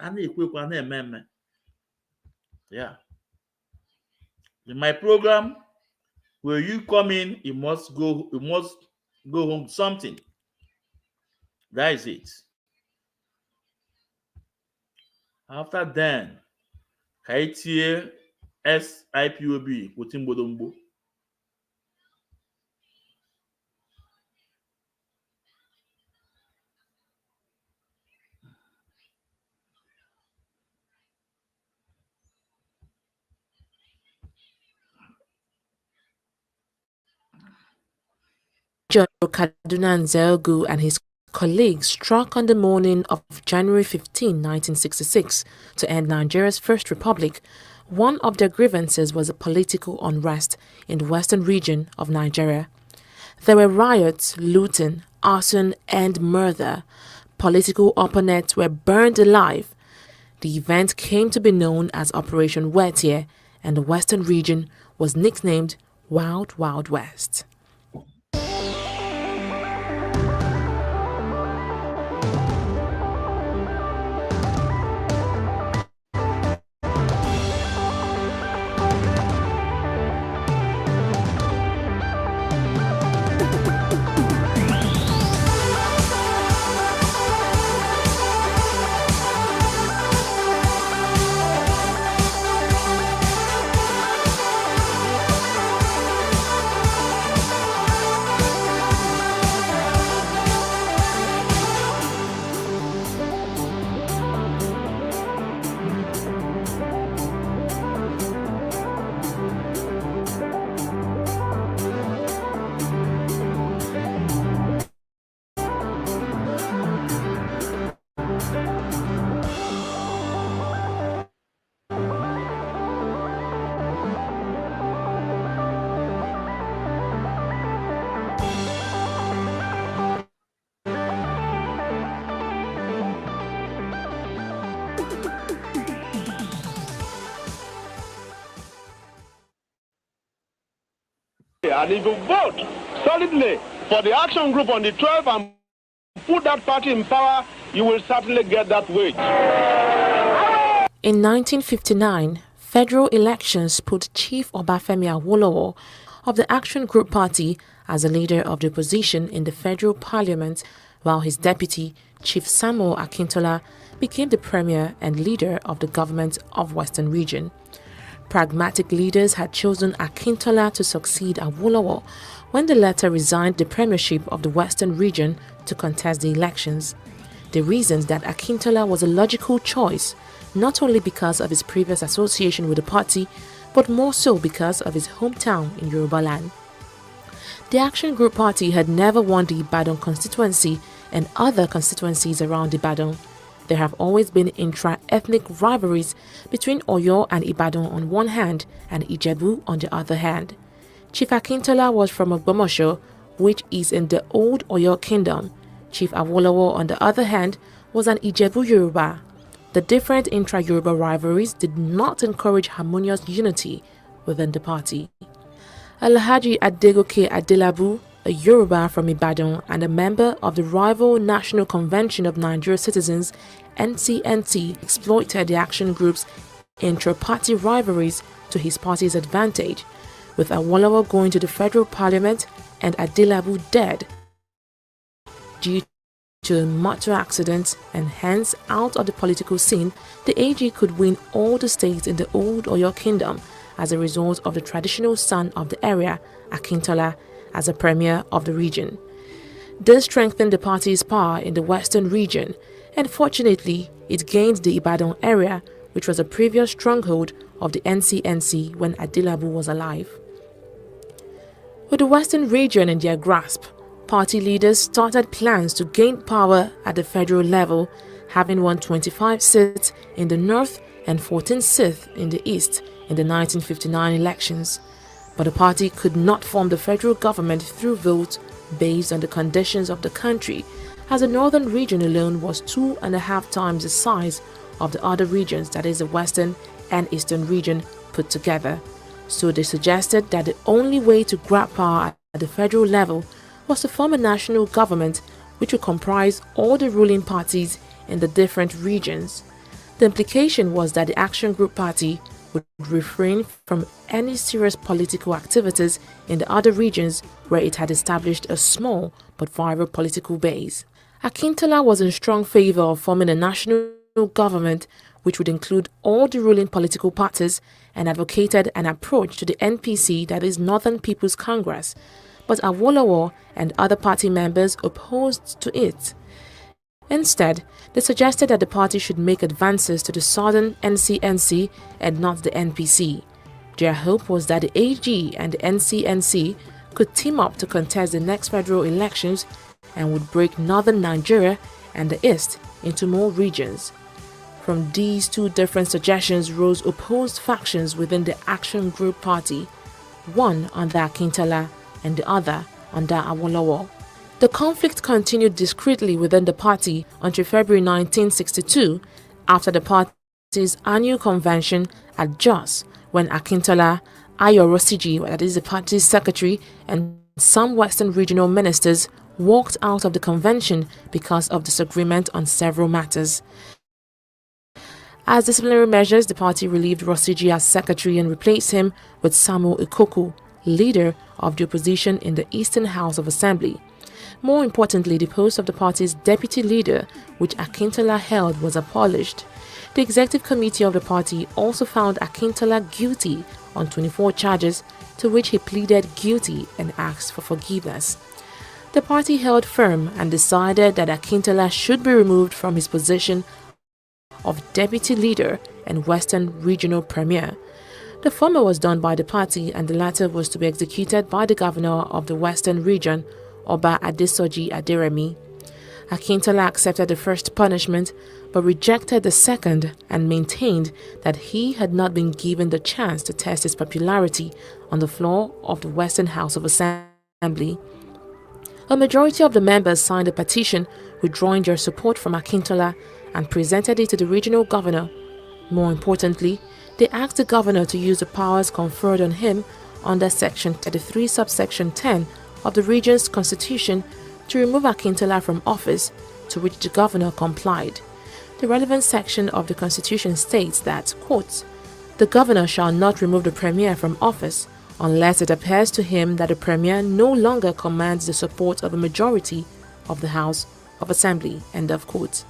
yeah. In my program, when you come in, you must go home with something. That is it. After then, Haiti SIPOB Otimbodombo. General Kaduna Nzelgu and his colleagues struck on the morning of January 15, 1966, to end Nigeria's First Republic. One of their grievances was the political unrest in the western region of Nigeria. There were riots, looting, arson, and murder. Political opponents were burned alive. The event came to be known as Operation Wetie, and the western region was nicknamed Wild Wild West. And if you vote solidly for the action group on the 12th and put that party in power, you will certainly get that wage. In 1959, federal elections put Chief Obafemi Awolowo of the Action Group Party as the leader of the opposition in the federal parliament, while his deputy, Chief Samuel Akintola, became the premier and leader of the government of Western Region. Pragmatic leaders had chosen Akintola to succeed Awolowo when the latter resigned the premiership of the Western Region to contest the elections. The reasons that Akintola was a logical choice, not only because of his previous association with the party, but more so because of his hometown in Yorubaland. The Action Group Party had never won the Ibadan constituency and other constituencies around Ibadan. There have always been intra-ethnic rivalries between Oyo and Ibadan on one hand and Ijebu on the other hand. Chief Akintola was from Ogbomoso, which is in the old Oyo kingdom. Chief Awolowo, on the other hand, was an Ijebu Yoruba. The different intra-Yoruba rivalries did not encourage harmonious unity within the party. Alhaji Adegoke Adelabu, a Yoruba from Ibadan and a member of the rival National Convention of Nigeria Citizens, NCNC, exploited the Action Group's intra-party rivalries to his party's advantage, with Awolowo going to the federal parliament and Adelabu dead due to a motor accident and hence out of the political scene. The AG could win all the states in the old Oyo kingdom as a result of the traditional son of the area, Akintola, as a premier of the region. This strengthened the party's power in the Western region, and fortunately, it gained the Ibadan area, which was a previous stronghold of the NCNC when Adelabu was alive. With the Western region in their grasp, party leaders started plans to gain power at the federal level, having won 25 seats in the north and 14 seats in the east in the 1959 elections. But the party could not form the federal government through vote based on the conditions of the country, as the northern region alone was 2.5 times the size of the other regions, that is the western and eastern region put together. So they suggested that the only way to grab power at the federal level was to form a national government which would comprise all the ruling parties in the different regions. The implication was that the Action Group Party would refrain from any serious political activities in the other regions where it had established a small but viable political base. Akintola was in strong favor of forming a national government which would include all the ruling political parties and advocated an approach to the NPC, that is Northern People's Congress, but Awolowo and other party members opposed to it. Instead, they suggested that the party should make advances to the southern NCNC and not the NPC. Their hope was that the AG and the NCNC could team up to contest the next federal elections and would break northern Nigeria and the east into more regions. From these two different suggestions rose opposed factions within the Action Group Party, one under Akintola and the other under Awolowo. The conflict continued discreetly within the party until February 1962, after the party's annual convention at Jos, when Akintola, Ayo Rosiji, that is the party's secretary, and some Western regional ministers walked out of the convention because of disagreement on several matters. As disciplinary measures, the party relieved Rosiji as secretary and replaced him with Samuel Ikoku, leader of the opposition in the Eastern House of Assembly. More importantly, the post of the party's deputy leader, which Akintola held, was abolished. The executive committee of the party also found Akintola guilty on 24 charges, to which he pleaded guilty and asked for forgiveness. The party held firm and decided that Akintola should be removed from his position of deputy leader and Western Regional Premier. The former was done by the party and the latter was to be executed by the governor of the Western Region, Oba Adesoji Aderemi. Akintola accepted the first punishment but rejected the second and maintained that he had not been given the chance to test his popularity on the floor of the Western House of Assembly. A majority of the members signed a petition withdrawing their support from Akintola and presented it to the regional governor. More importantly, they asked the governor to use the powers conferred on him under Section 33, subsection 10 of the region's constitution to remove Akintola from office, to which the governor complied. The relevant section of the constitution states that, quote, "The governor shall not remove the premier from office unless it appears to him that the premier no longer commands the support of a majority of the House of Assembly," end of quote.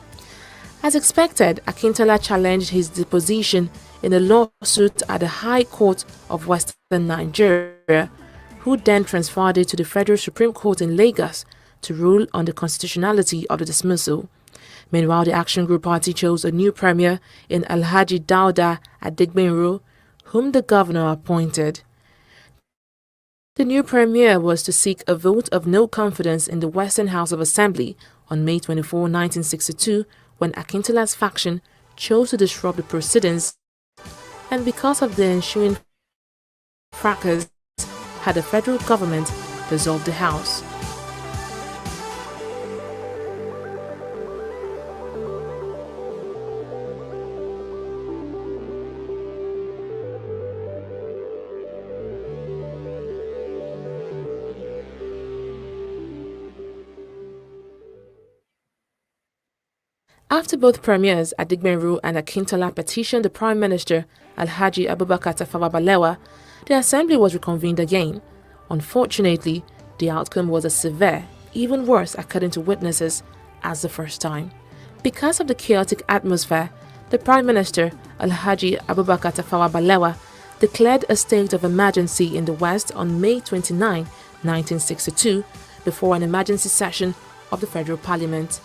As expected, Akintola challenged his deposition in a lawsuit at the High Court of Western Nigeria, who then transferred it to the Federal Supreme Court in Lagos to rule on the constitutionality of the dismissal. Meanwhile, the Action Group Party chose a new premier in Alhaji Dauda Adigbenro, whom the governor appointed. The new premier was to seek a vote of no confidence in the Western House of Assembly on May 24, 1962, when Akintola's faction chose to disrupt the proceedings, and because of the ensuing fracas, had the federal government dissolved the House. After both premiers, Adigbenro and Akintola, petitioned the Prime Minister, Alhaji Abubakar Tafawa Balewa, the assembly was reconvened again. Unfortunately, the outcome was as severe, even worse according to witnesses, as the first time. Because of the chaotic atmosphere, the Prime Minister, Alhaji Abubakar Tafawa Balewa, declared a state of emergency in the West on May 29, 1962, before an emergency session of the Federal Parliament.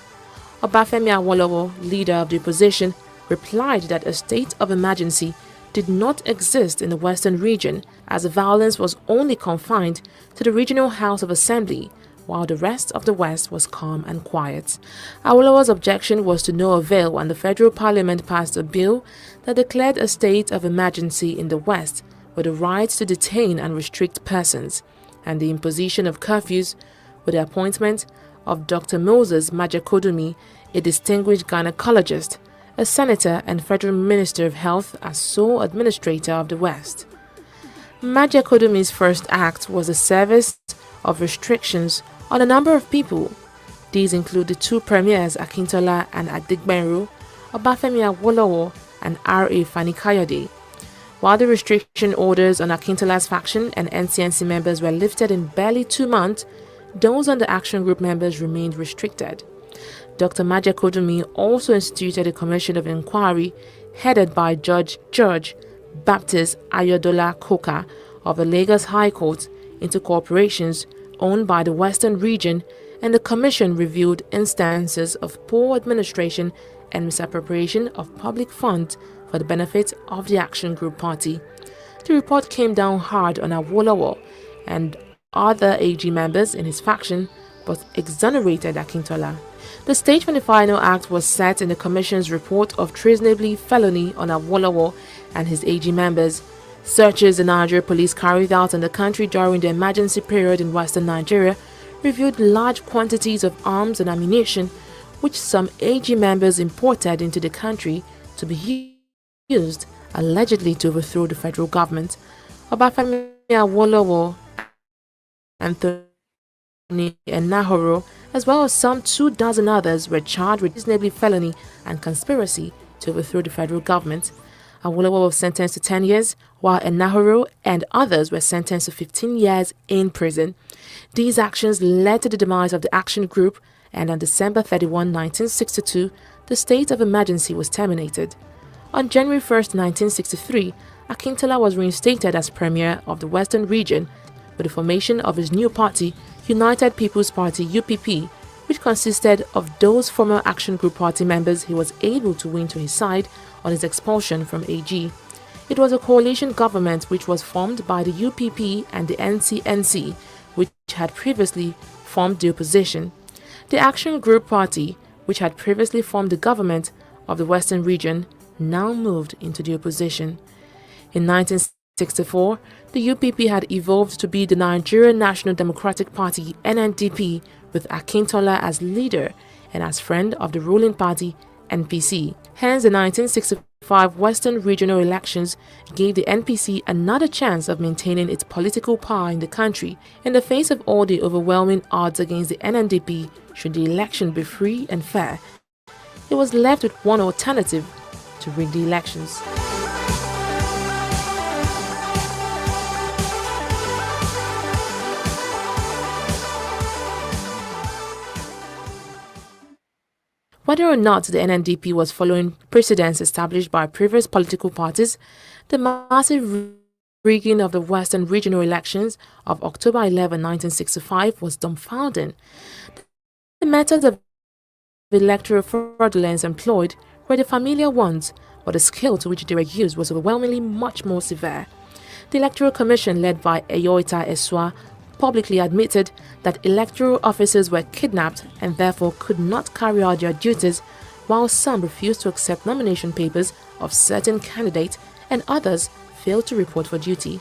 Obafemi Awolowo, leader of the opposition, replied that a state of emergency did not exist in the Western region, as the violence was only confined to the regional House of Assembly, while the rest of the West was calm and quiet. Awolowo's objection was to no avail when the Federal Parliament passed a bill that declared a state of emergency in the West with the right to detain and restrict persons, and the imposition of curfews, with the appointment of Dr. Moses Majekodunmi, a distinguished gynecologist, a senator and federal minister of health, as sole administrator of the West. Majekodunmi's first act was the service of restrictions on a number of people. These include the two premiers Akintola and Adigbenro, Obafemi Awolowo and R.A. Fani-Kayode. While the restriction orders on Akintola's faction and NCNC members were lifted in barely 2 months, those on the Action Group members remained restricted. Dr. Majekodunmi also instituted a commission of inquiry headed by Judge Baptist Ayodola Koka of the Lagos High Court into corporations owned by the Western region, and the commission reviewed instances of poor administration and misappropriation of public funds for the benefit of the Action Group Party. The report came down hard on Awolowo and other AG members in his faction, but exonerated Akintola. The stage for the final act was set in the Commission's report of treasonably felony on Awolowo and his AG members. Searches the Nigeria police carried out in the country during the emergency period in Western Nigeria revealed large quantities of arms and ammunition, which some AG members imported into the country to be used allegedly to overthrow the federal government. Obafemi Awolowo, Anthony Enahoro, as well as some 24 others, were charged with treasonably felony and conspiracy to overthrow the federal government. Awolowo was sentenced to 10 years, while Enahoro and others were sentenced to 15 years in prison. These actions led to the demise of the Action Group, and on December 31, 1962, the state of emergency was terminated. On January 1, 1963, Akintola was reinstated as premier of the Western region with the formation of his new party, United People's Party (UPP), which consisted of those former Action Group Party members he was able to win to his side on his expulsion from AG. It was a coalition government which was formed by the UPP and the NCNC, which had previously formed the opposition. The Action Group Party, which had previously formed the government of the Western region, now moved into the opposition. In 1964, the UPP had evolved to be the Nigerian National Democratic Party (NNDP), with Akintola as leader and as friend of the ruling party NPC. Hence, the 1964 Western regional elections gave the NPC another chance of maintaining its political power in the country in the face of all the overwhelming odds against the NNDP. Should the election be free and fair, it was left with one alternative: to rig the elections. Whether or not the NNDP was following precedents established by previous political parties, the massive rigging of the Western regional elections of October 11, 1965 was dumbfounding. The methods of electoral fraudulence employed were the familiar ones, but the scale to which they were used was overwhelmingly much more severe. The Electoral Commission, led by Eyoita Eswa, publicly admitted that electoral officers were kidnapped and therefore could not carry out their duties, while some refused to accept nomination papers of certain candidates and others failed to report for duty.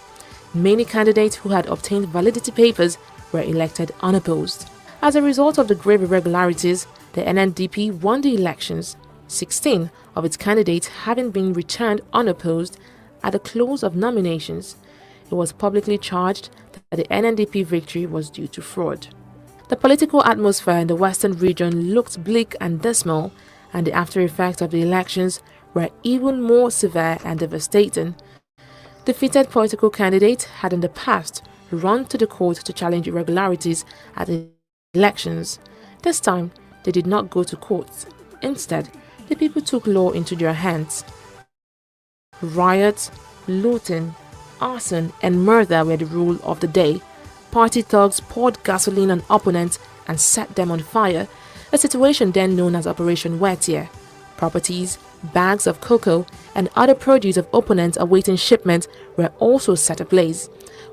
Many candidates who had obtained validity papers were elected unopposed. As a result of the grave irregularities, the NNDP won the elections, 16 of its candidates having been returned unopposed at the close of nominations. It was publicly charged that the NNDP victory was due to fraud. The political atmosphere in the Western region looked bleak and dismal, and the after effects of the elections were even more severe and devastating. Defeated political candidates had in the past run to the court to challenge irregularities at the elections. This time, they did not go to court. Instead, the people took law into their hands. Riots, looting, arson and murder were the rule of the day. Party thugs poured gasoline on opponents and set them on fire, a situation then known as Operation Wet Year. Properties, bags of cocoa, and other produce of opponents awaiting shipment were also set ablaze.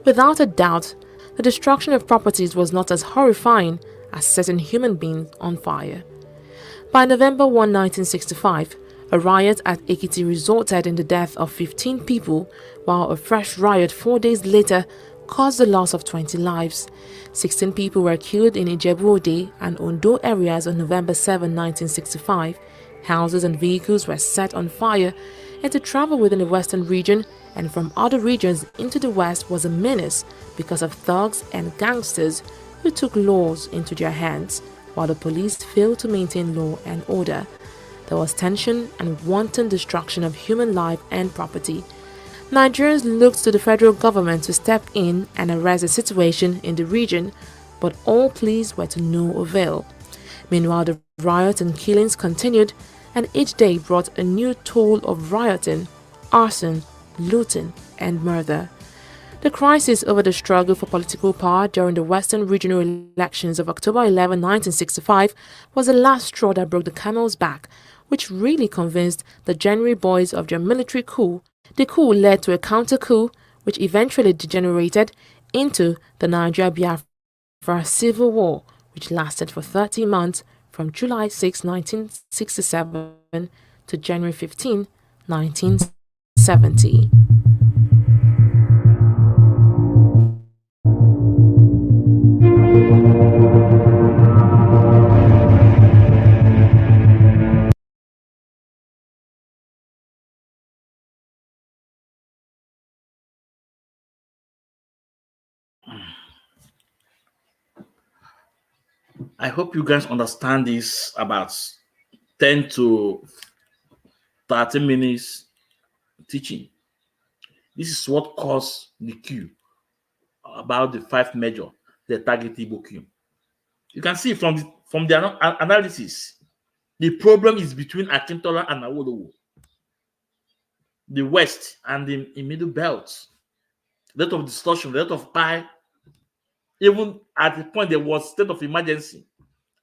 Without a doubt, the destruction of properties was not as horrifying as setting human beings on fire. By November 1, 1965, a riot at Ekiti resulted in the death of 15 people, while a fresh riot 4 days later caused the loss of 20 lives. 16 people were killed in Ijebu-Ode and Ondo areas on November 7, 1965. Houses and vehicles were set on fire, and to travel within the western region and from other regions into the west was a menace because of thugs and gangsters who took laws into their hands, while the police failed to maintain law and order. There was tension and wanton destruction of human life and property. Nigerians looked to the federal government to step in and arrest the situation in the region, but all pleas were to no avail. Meanwhile, the riots and killings continued, and each day brought a new toll of rioting, arson, looting, and murder. The crisis over the struggle for political power during the Western regional elections of October 11, 1965 was the last straw that broke the camel's back, which really convinced the January boys of their military coup. The coup led to a counter-coup, which eventually degenerated into the Nigeria-Biafra Civil War, which lasted for 30 months from July 6, 1967 to January 15, 1970. I hope you guys understand this about 10 to 30 minutes teaching. This is what caused the queue about the 5 major, the target Igbo queue. You can see from the analysis, the problem is between Akintola and Awolowo, the West and the Middle Belt. A lot of discussion, a lot of pie. Even at the point there was state of emergency,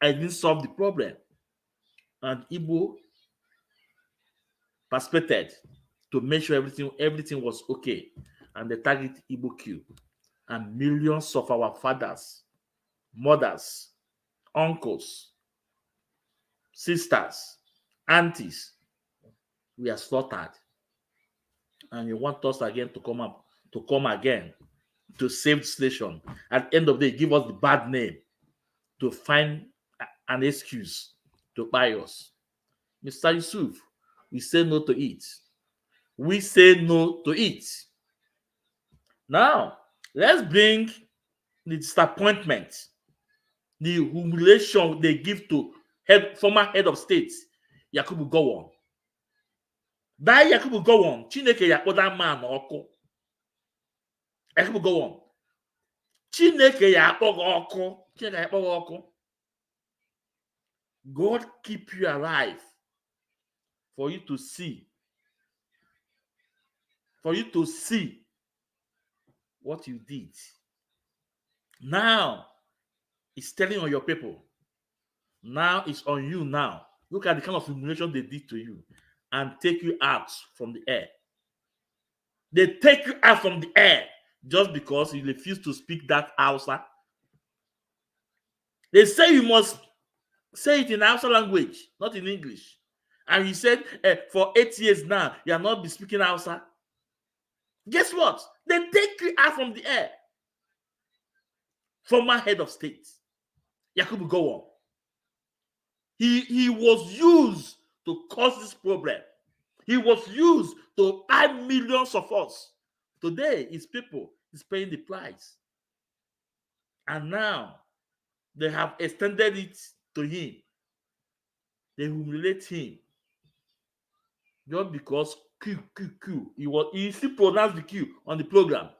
I didn't solve the problem. And Igbo participated to make sure everything was okay. And they target Igbo queue. And millions of our fathers, mothers, uncles, sisters, aunties, we are slaughtered. And you want us again to come again to save the station. At the end of the day, give us the bad name to find an excuse to buy us. Mr. Yusuf, we say no to it. We say no to it. Now, let's bring the disappointment, the humiliation they give to former head of state, Yakubu Gowon. That Yakubu Gowon, Chineke yakpoda man ọkụ. Yakubu Gowon. Chineke yakpoga ọkụ. Chineke yakpoga ọkụ. God keep you alive for you to see. For you to see what you did. Now, it's telling on your people. Now it's on you now. Look at the kind of humiliation they did to you and take you out from the air. They take you out from the air just because you refuse to speak that Hausa. They say you must say it in Hausa language, not in English. And you said for 8 years now, you are not be speaking Hausa. Guess what? They take you out from the air. Former head of state, Yakubu Gowon. He was used to cause this problem. He was used to buy millions of us. Today, his people is paying the price. And now, they have extended it to him. They humiliate him. Just because Q. He still pronounced the Q on the program.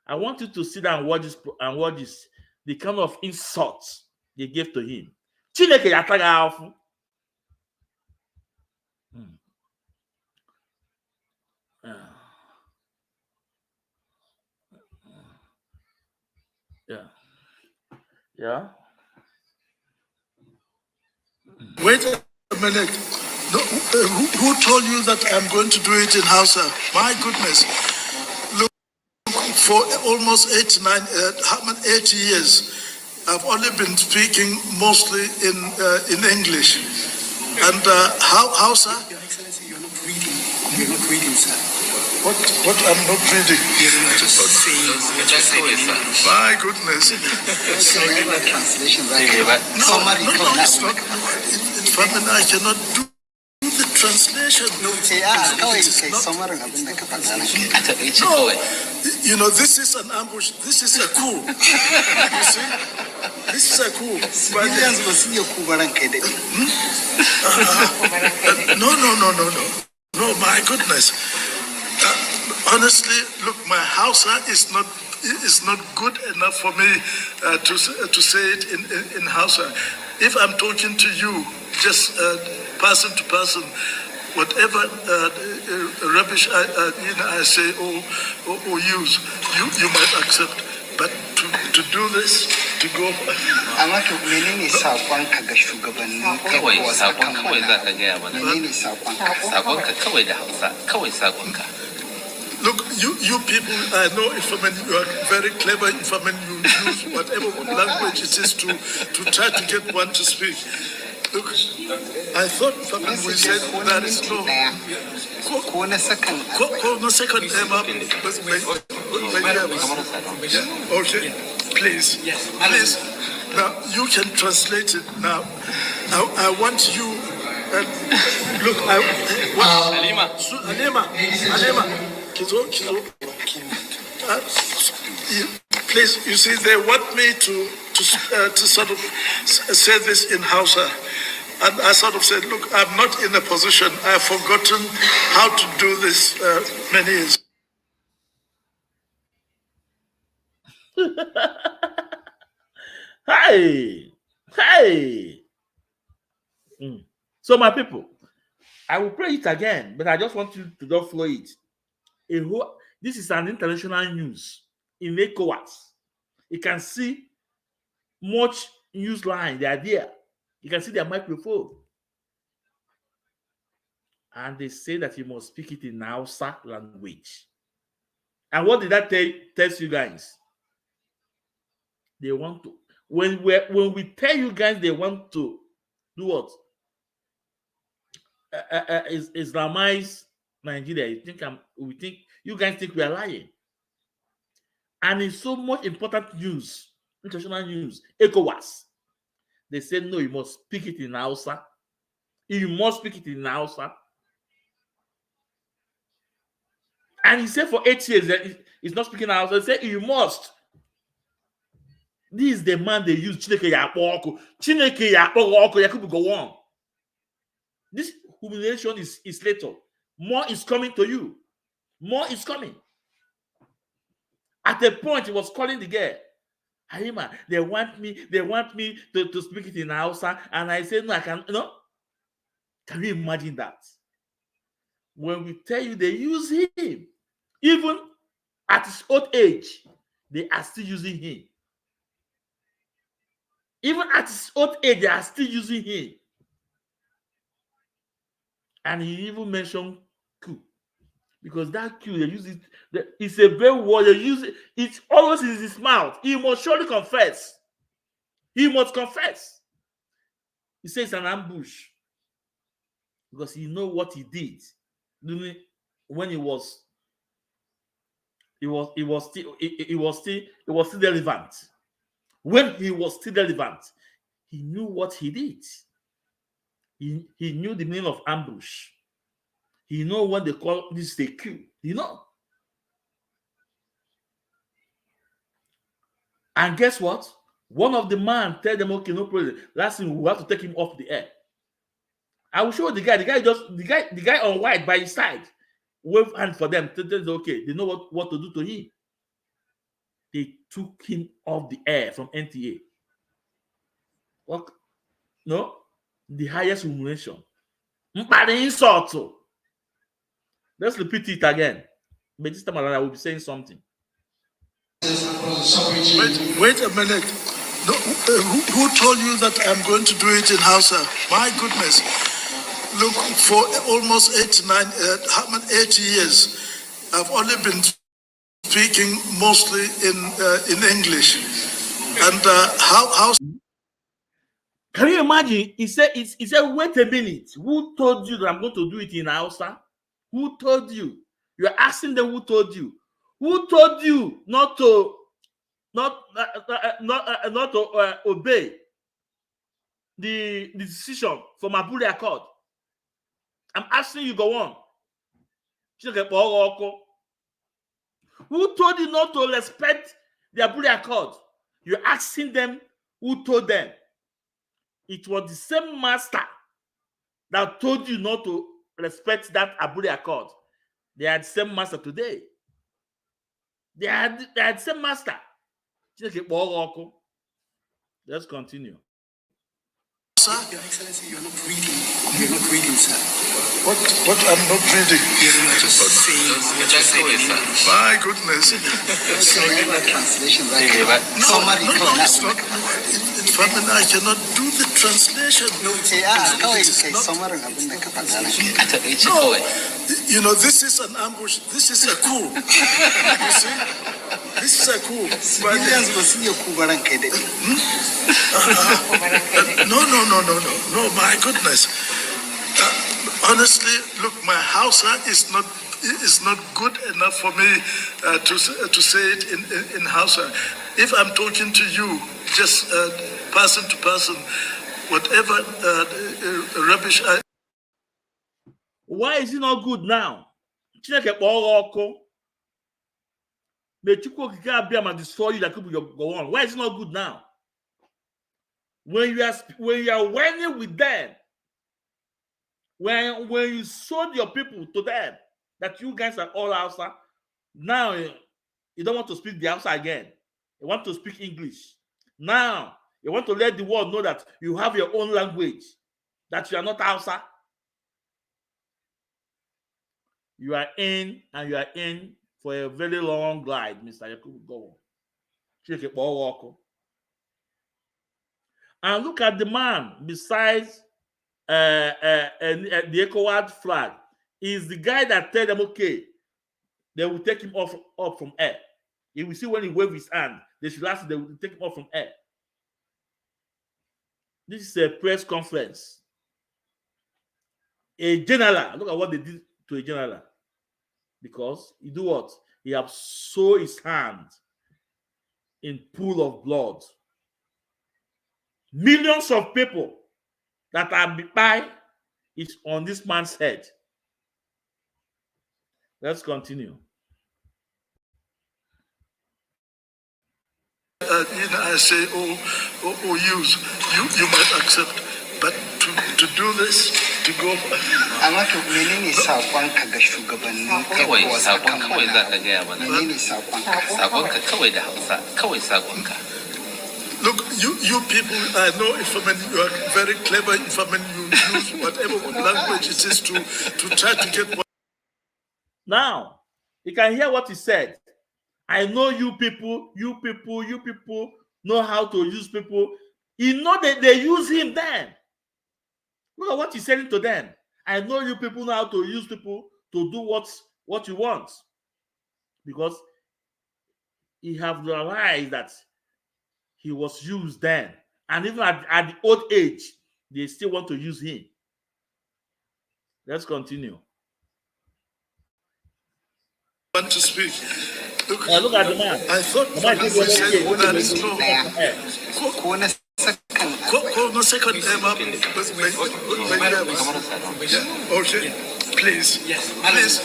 I want you to sit down and watch this, the kind of insults they gave to him. Chineke yataga afu. Yeah. Wait a minute. No, who told you that I'm going to do it in Hausa? My goodness. Look, for almost 80 years, I've only been speaking mostly in English. And Hausa? Your Excellency, you're not reading. You're not reading, sir. What I'm not reading? You're just saying. My goodness. Translation, right? No, it's not. In fact, I cannot do the translation. No, you know, this is an ambush. This is a coup. You see? This is a coup. No, my goodness. Honestly, look, my Hausa is not good enough for me to say it in Hausa. If I'm talking to you, just person to person, whatever rubbish I say or use, you might accept. But to do this, to go. Amma to menene sakonka ga shugabannin kawai sakon za ka gaya mana menene sakonka kawai da Hausa kawai sakonka. Look, you people, I know you are very clever. You use whatever language it is to try to get one to speak. Look, I thought we said that is no. Second, okay, please. Now you can translate it. Now, I want you. Look, Alima. Please, you see, they want me to sort of say this in Hausa. And I sort of said, look, I'm not in a position. I've forgotten how to do this many years. Hey. So my people, I will play it again, but I just want you to just flow it. This is an international news in ECOWAS. You can see much news line. They are there. You can see their microphone. And they say that you must speak it in Hausa language. And what did that tell you guys? They want to, when we tell you guys they want to do what? Islamize Nigeria. You guys think we are lying. And it's so much important news, international news, ECOWAS. They said, no, you must speak it in Hausa. You must speak it in Hausa. And he said for 8 years that he's not speaking out. So he said, you must. This is the man they use. Chineke yakpo oku. Yakubu go on. This humiliation is later. More is coming to you. More is coming. At a point, he was calling the girl. Halima, they want me to speak it in Hausa. And I said, no, I can't. No. Can you imagine that? When we tell you they use him, even at his old age, they are still using him. Even at his old age, they are still using him. And he even mentioned coup. Because that coup, they use it, it's a very word, they use it, it's always in his mouth. He must surely confess. He must confess. He says an ambush. Because he knows what he did when he was still relevant. When he was still relevant, he knew what he did. He knew the meaning of ambush. He know what they call this a coup. You know. And guess what? One of the man tell them, okay, no problem. Last thing, we have to take him off the air. I will show the guy. The guy on white by his side. Wave hand for them. Okay, they know what to do to him. They took him off the air from NTA. What? No, the highest humiliation. Insult. Let's repeat it again. But this time around, I will be saying something. Wait a minute. No, who told you that I'm going to do it in Hausa? My goodness. Look, for almost 8 years, I've only been speaking mostly in English. And how? Can you imagine? He said, wait a minute. Who told you that I'm going to do it in Hausa? Who told you? You're asking them who told you. Who told you not to obey the decision from Abuli Accord? I'm asking you, go on. Who told you not to respect the Abuli Accord? You're asking them who told them. It was the same master that told you not to respect that Abuli Accord. They are the same master today. They are the same master. Let's continue. Sir? Your Excellency, you're not reading. You're not reading, sir. What I'm not reading? You're just saying. My goodness. Translation, right? No, it's not. In fact, I cannot do the translation. No, you know, this is an ambush. This is a coup. You see? This is a coup. No, my goodness. Honestly, look, my Hausa is not good enough for me to say it in Hausa. If I'm talking to you, just person to person, whatever rubbish I... Why is it not good now? May destroy you like go on. Why is it not good now? When you are whining with them, when you sold your people to them that you guys are all Hausa, now you don't want to speak the Hausa again. You want to speak English. Now you want to let the world know that you have your own language, that you are not Hausa. You are in, and you are in for a very long ride, Mr. Yakubu. Go on. And look at the man besides the ECOWAS flag. Is the guy that tell them, okay, they will take him off from air. You will see when he wave his hand, they will take him off from air. This is a press conference. A general, look at what they did to a general. Because he do what? He have sown his hand in pool of blood. Millions of people that are by is on this man's head. Let's continue. I say or use, you might accept. But to do this, to go. Amma to menene sakonka ga shugabannin kawai sakon za ka gaya mana menene sakonka kawai da Hausa kawai sakonka. Look, you people, I know you are very clever. You use whatever language it is to try to get what. Now, you can hear what he said. I know you people know how to use people. You know that they use him then. Look at what he's saying to them. I know you people know how to use people to do what you want. Because he have realized that he was used then. And even at the old age, they still want to use him. Let's continue. Want to speak? Look at the man. I thought we said that is no. Second okay, please. Yes. Please.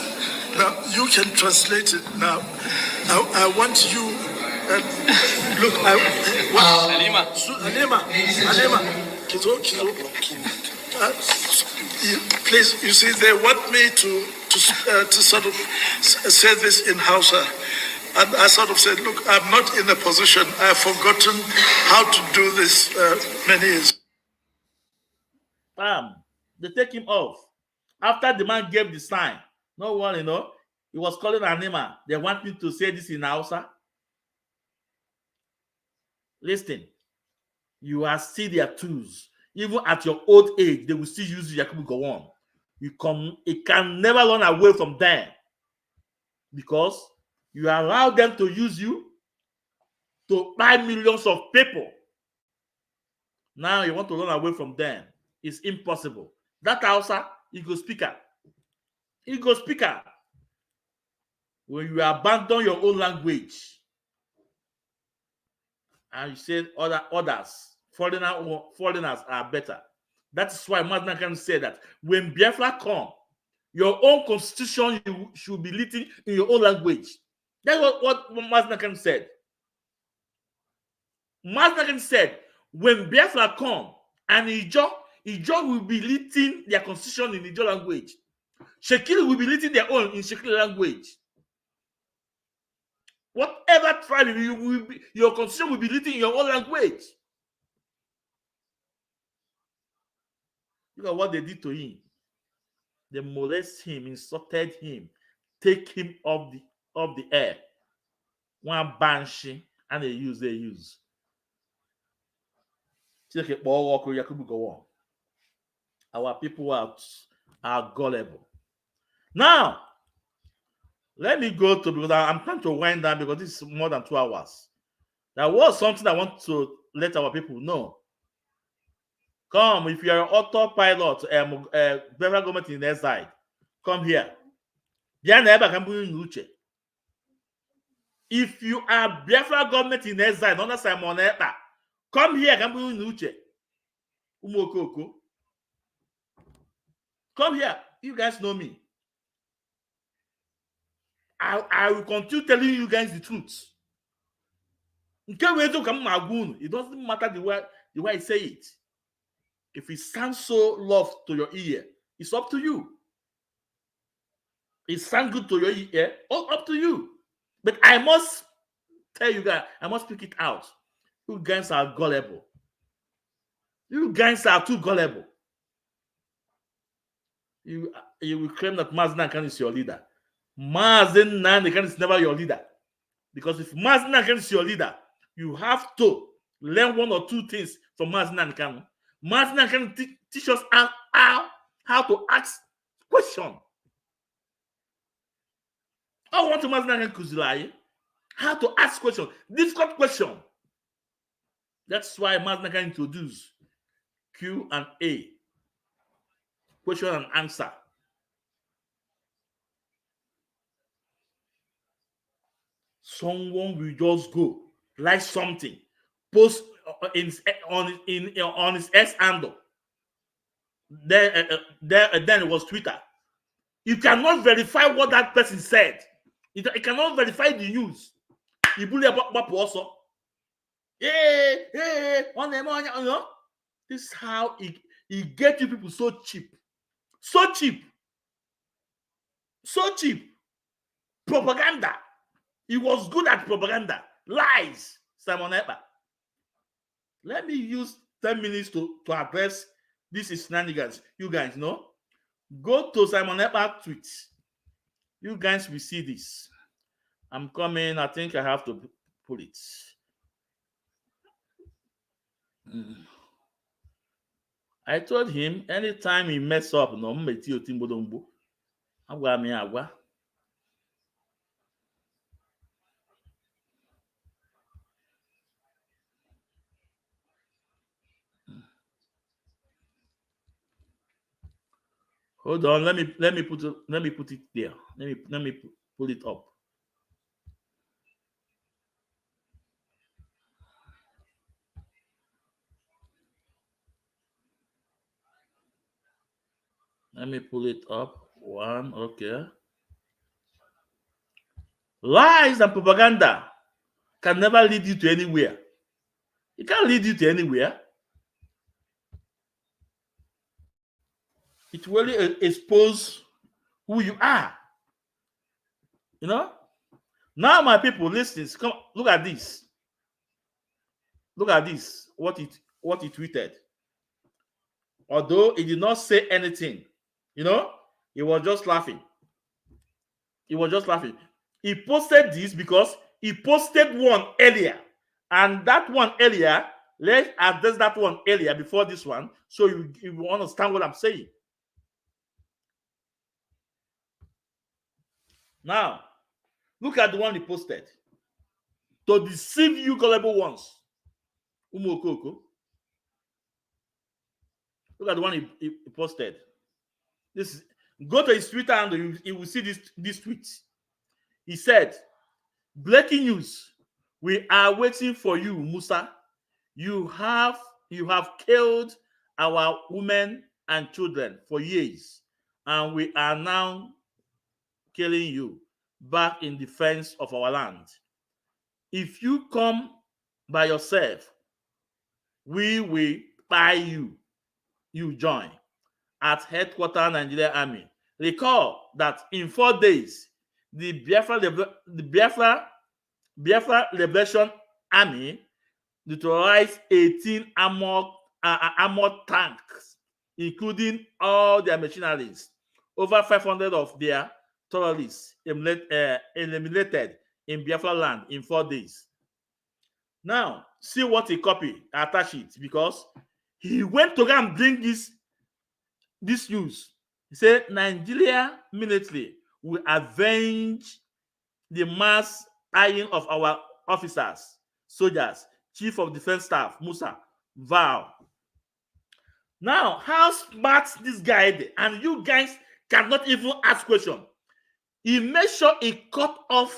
Now you can translate it. Now, I want you. Look, Alima. Please, you see, they want me to sort of say this in Hausa. And I sort of said, look, I'm not in a position. I've forgotten how to do this many years. They take him off. After the man gave the sign, no one, he was calling Anima. They want me to say this in Hausa. Listen, you are still their tools. Even at your old age, they will still use you. Yakubu go on. It can never run away from them. Because you allow them to use you to buy millions of people. Now you want to run away from them. It's impossible. That Hausa, ego speaker. Ego speaker. When you abandon your own language and you say others, foreigners are better. That's why Mazi can say that when Biafra come, your own constitution you should be written in your own language. That's what Mazi said. Mazi said, when Biafra come and Ijo will be written their constitution in Ijo language. Shekiri will be written their own in Shekiri language. Whatever tribe you will be, your constitution will be written in your own language. Look at what they did to him. They molested him, insulted him, take him off the air. One banshee, and they use. Our people are gullible. Now, let me go to, because I'm trying to wind down because this is more than 2 hours. There was something I want to let our people know. Come, if you are an autopilot, federal government in their side, come here. If you are Biafra government in exile, not Simon Eta, come here. Come here. You guys know me. I will continue telling you guys the truth. It doesn't matter the way I say it. If it sounds so love to your ear, it's up to you. It sounds good to your ear, all up to you. But I must tell you guys, I must speak it out. You guys are gullible. You guys are too gullible. You will claim that Mazi Nnamdi is your leader. Mazi Nnamdi is never your leader. Because if Mazi Nnamdi is your leader, you have to learn 1 or 2 things from Mazi Nnamdi. Mazi Nnamdi teach us how to ask questions. I want to Mazi Nnamdi how to ask questions, difficult questions. That's why Mazi Nnamdi introduced Q&A, question and answer. Someone will just go like something, post on his X handle. Then it was Twitter. You cannot verify what that person said. It cannot verify the news. You bully about also. On the money, you know. This is how he get you people so cheap. So cheap. So cheap. Propaganda. He was good at propaganda. Lies. Simon Ekpa. Let me use 10 minutes to address this is shenanigans. You guys know. Go to Simon Ekpa tweets. You guys will see this. I'm coming. I think I have to pull it. I told him anytime he mess up, no, agwa. Hold on, let me put it there. Let me pull it up. Let me pull it up. One, okay. Lies and propaganda can never lead you to anywhere. It can't lead you to anywhere. It really exposes who you are. You know? Now, my people, listen. Come, look at this. Look at this. What he tweeted. Although he did not say anything, you know, he was just laughing. He was just laughing. He posted this because he posted one earlier, and that one earlier, let's address that one earlier before this one, so you understand what I'm saying. Now, look at the one he posted. To deceive you gullible ones. Umokoko. Look at the one he posted. This go to his Twitter and you will see this tweet. He said, breaking news. We are waiting for you, Musa. You have killed our women and children for years, and we are now killing you back in defense of our land. If you come by yourself, we will buy you. You join at headquarters Nigerian Army. Recall that in 4 days, the Biafra Liberation Army neutralized 18 armored tanks, including all their machineries. Over 500 of their terrorists eliminated in Biafra land in 4 days. Now, see what he copied, attach it, because he went to go and bring this news. He said, Nigeria military will avenge the mass dying of our officers, soldiers, Chief of Defense Staff, Musa, vow. Now, how smart this guy is, and you guys cannot even ask question. He made sure he cut off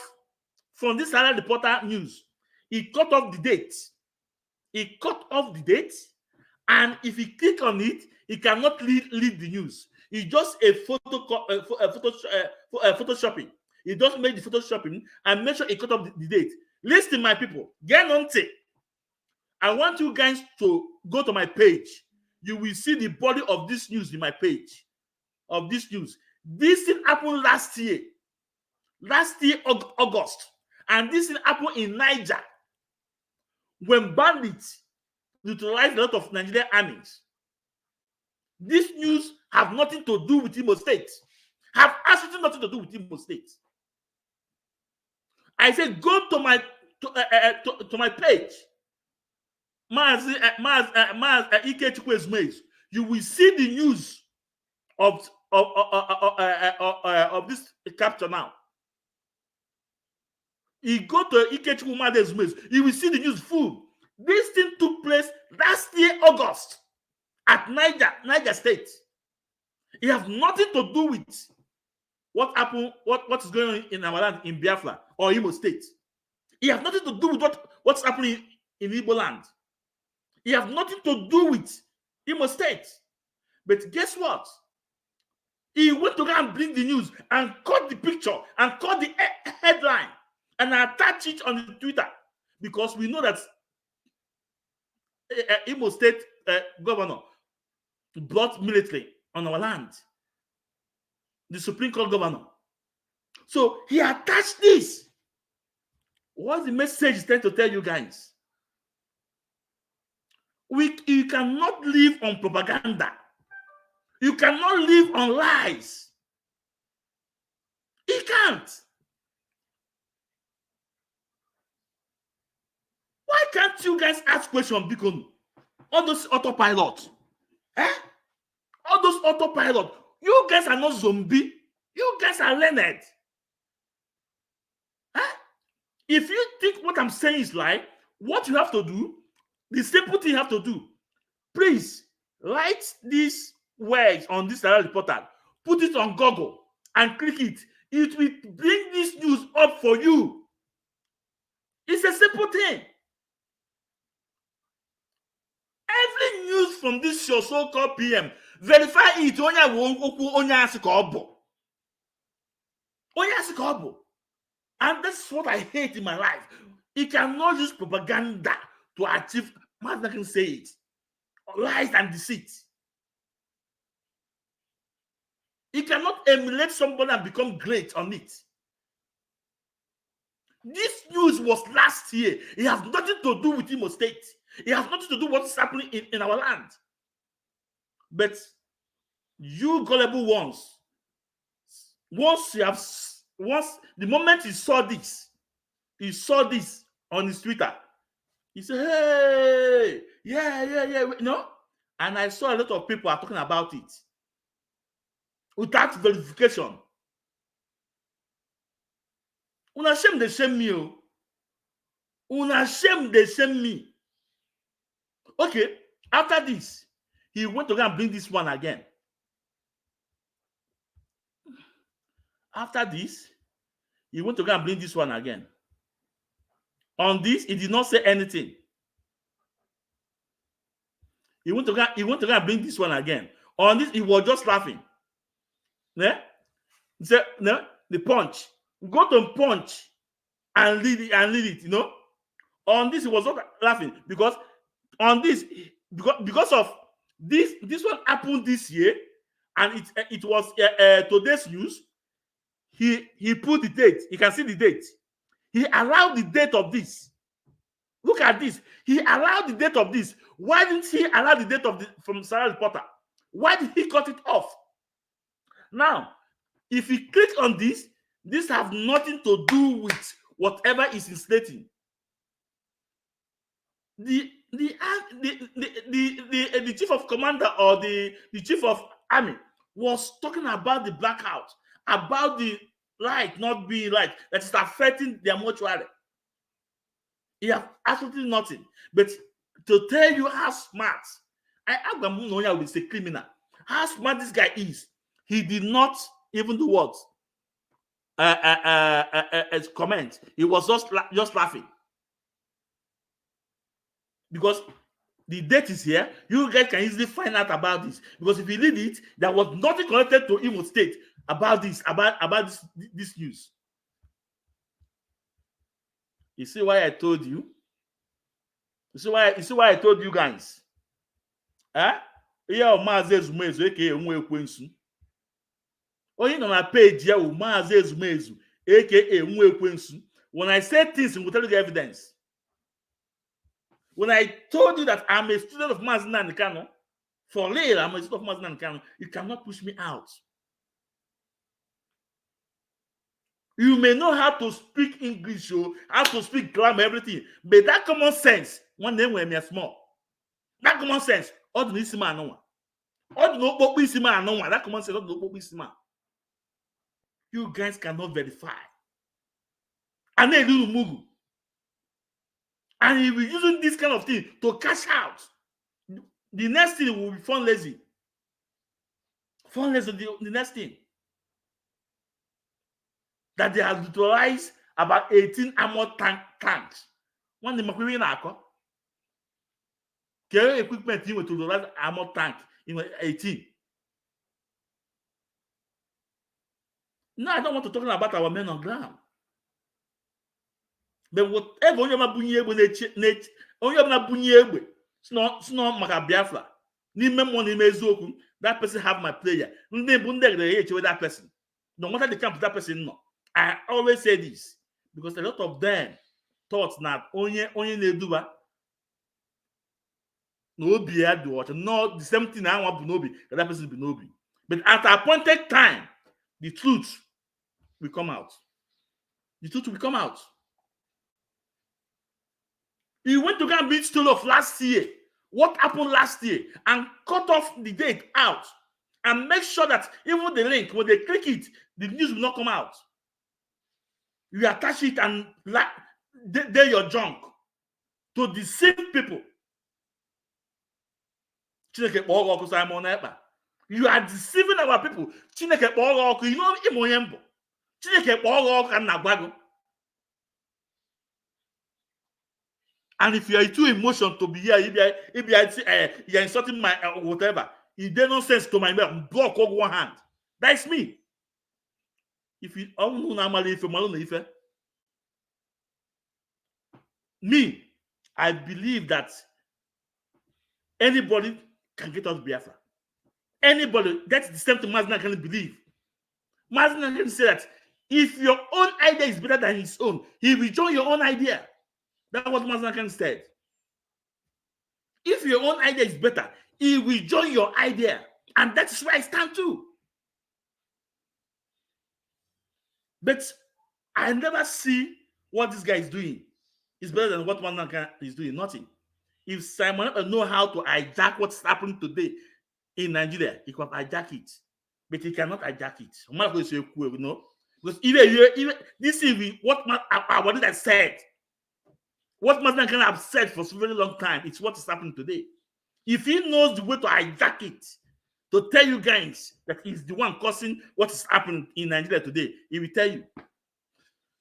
from this Saturday Reporter news. He cut off the date. He cut off the date, and if he click on it, he cannot read the news. It's just a photoshopping. He just made the photoshopping and make sure he cut off the date. Listen, my people, get on to. I want you guys to go to my page. You will see the body of this news in my page. Of this news. This thing happened last year. Last year, August. And this thing happened in Niger. When bandits neutralized a lot of Nigerian armies. This news have nothing to do with Imo State. Have absolutely nothing to do with Imo State. I said, go to my page. Mazi Ikechukwe's Maze. You will see the news of this capture now. You go to Ikechukwe's Maze. You will see the news full. This thing took place last year, August, at Niger State. It has nothing to do with what happened, what is going on in our land in Biafra or Imo State. It has nothing to do with what's happening in Igbo land. It has nothing to do with Imo State. But guess what? He went to go and bring the news and cut the picture and cut the headline and attach it on the Twitter, because we know that Imo State governor brought military on our land. The Supreme Court governor. So he attached this. What's the message he's trying to tell you guys? You cannot live on propaganda. You cannot live on lies. You can't. Why can't you guys ask questions, because all those autopilot? All those autopilot. You guys are not zombie. You guys are learned. If you think what I'm saying is lie, what you have to do, the simple thing you have to do, please write these words on this portal, put it on Google and click it. It will bring this news up for you. It's a simple thing. Every news from this show, so-called PM, verify it. And that's what I hate in my life. You cannot use propaganda to achieve, Mazi can say it, lies and deceit. You cannot emulate somebody and become great on it. This news was last year. It has nothing to do with Imo State. It has nothing to do with what's happening in our land. But you gullible ones, once the moment he saw this on his Twitter, he said, hey, yeah, no? And I saw a lot of people are talking about it without verification. Una shame they shame me. Una shame they shame me. Okay, after this, he went to go and bring this one again. After this, he went to go and bring this one again. On this, he did not say anything. He went to go and bring this one again. On this, he was just laughing. Yeah? He said, no, the punch. Go to punch and lead it, you know. On this, he was not laughing because on this, because of this one happened this year, and it was today's news. He put the date. You can see the date. He allowed the date of this. Look at this. He allowed the date of this. Why didn't he allow the date of from Sarah Reporter? Why did he cut it off? Now, if you click on this has nothing to do with whatever is instating. The chief of commander or the chief of army was talking about the blackout, about the light not being light, that is affecting their mortuary. He have absolutely nothing. But to tell you how smart, I will say criminal, how smart this guy is, he did not even do what? As comment. He was just laughing. Because the date is here, you guys can easily find out about this. Because if you read it, there was nothing connected to Imo State about this, about this news. You see why I told you? You see why I told you guys? Yeah, Mazi Ezumezu, aka Nwa Ekwensu. Only on our page here, Mazi Ezumezu, aka Nwa Ekwensu. When I say things, I will tell you the evidence. When I told you that I'm a student of Mazi Nnamdi Kanu, for real, I'm a student of Mazi Nnamdi Kanu, you cannot push me out. You may know how to speak English, how to speak grammar, everything, but that common sense, one day when you're small, that common sense, all the Nisima no one. All the no Nisima no one. That common sense, all the no Nisima. You guys cannot verify. And then you move. And he will be using this kind of thing to cash out. The next thing will be fundraising. Fundraising, the next thing. That they have utilized about 18 armored tanks. One the Makwiri Nako. Carry equipment to utilize armored tank in 18. Now I don't want to talk about our men on ground. But whatever onye ma bunye egbe It's not maka Biafra. That person have my prayer. That person. No matter the camp that person, no. I always say this because a lot of them thought that only Neduba no be had to watch. No, the same thing I want to know that person be no be. But at the appointed time, the truth will come out. The truth will come out. He went to go and beat story of last year. What happened last year? And cut off the date out. And make sure that even the link, when they click it, the news will not come out. You attach it and they're your junk to deceive people. You are deceiving our people. You know, and if you are too emotional to be here, if you're insulting my whatever, it does no sense to my block one hand. That's me. If you normally if me, I believe that anybody can get out Biafra. Anybody, that's the same thing Mazina can believe. Mazina can say that if your own idea is better than his own, he will join your own idea. That's what Mazina can said. If your own idea is better, he will join your idea. And that's where I stand too. But I never see what this guy is doing. It's better than what Mazina is doing. Nothing. If Simon know how to hijack what's happening today in Nigeria, he can hijack it. But he cannot hijack it. You know? Because even this is what I said. What Mazina can have said for a very long time, it's what is happening today. If he knows the way to hijack it, to tell you guys that he's the one causing what is happening in Nigeria today, he will tell you.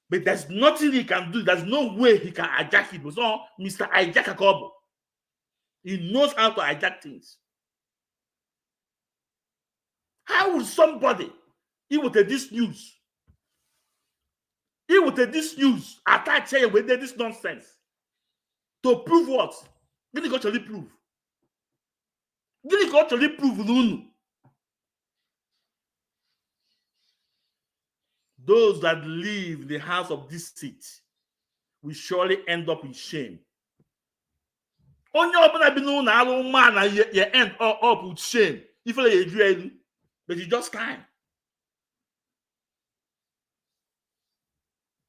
But there's nothing he can do. There's no way he can hijack it. So, Mr. Hijack Akobo, he knows how to hijack things. How would somebody, he would take this news, attach here with this nonsense, to prove what? Did he actually prove? Did he actually prove Lunu? Those that leave the house of this seat will surely end up in shame. Only open up known how man you end up with shame. If you but you just can't.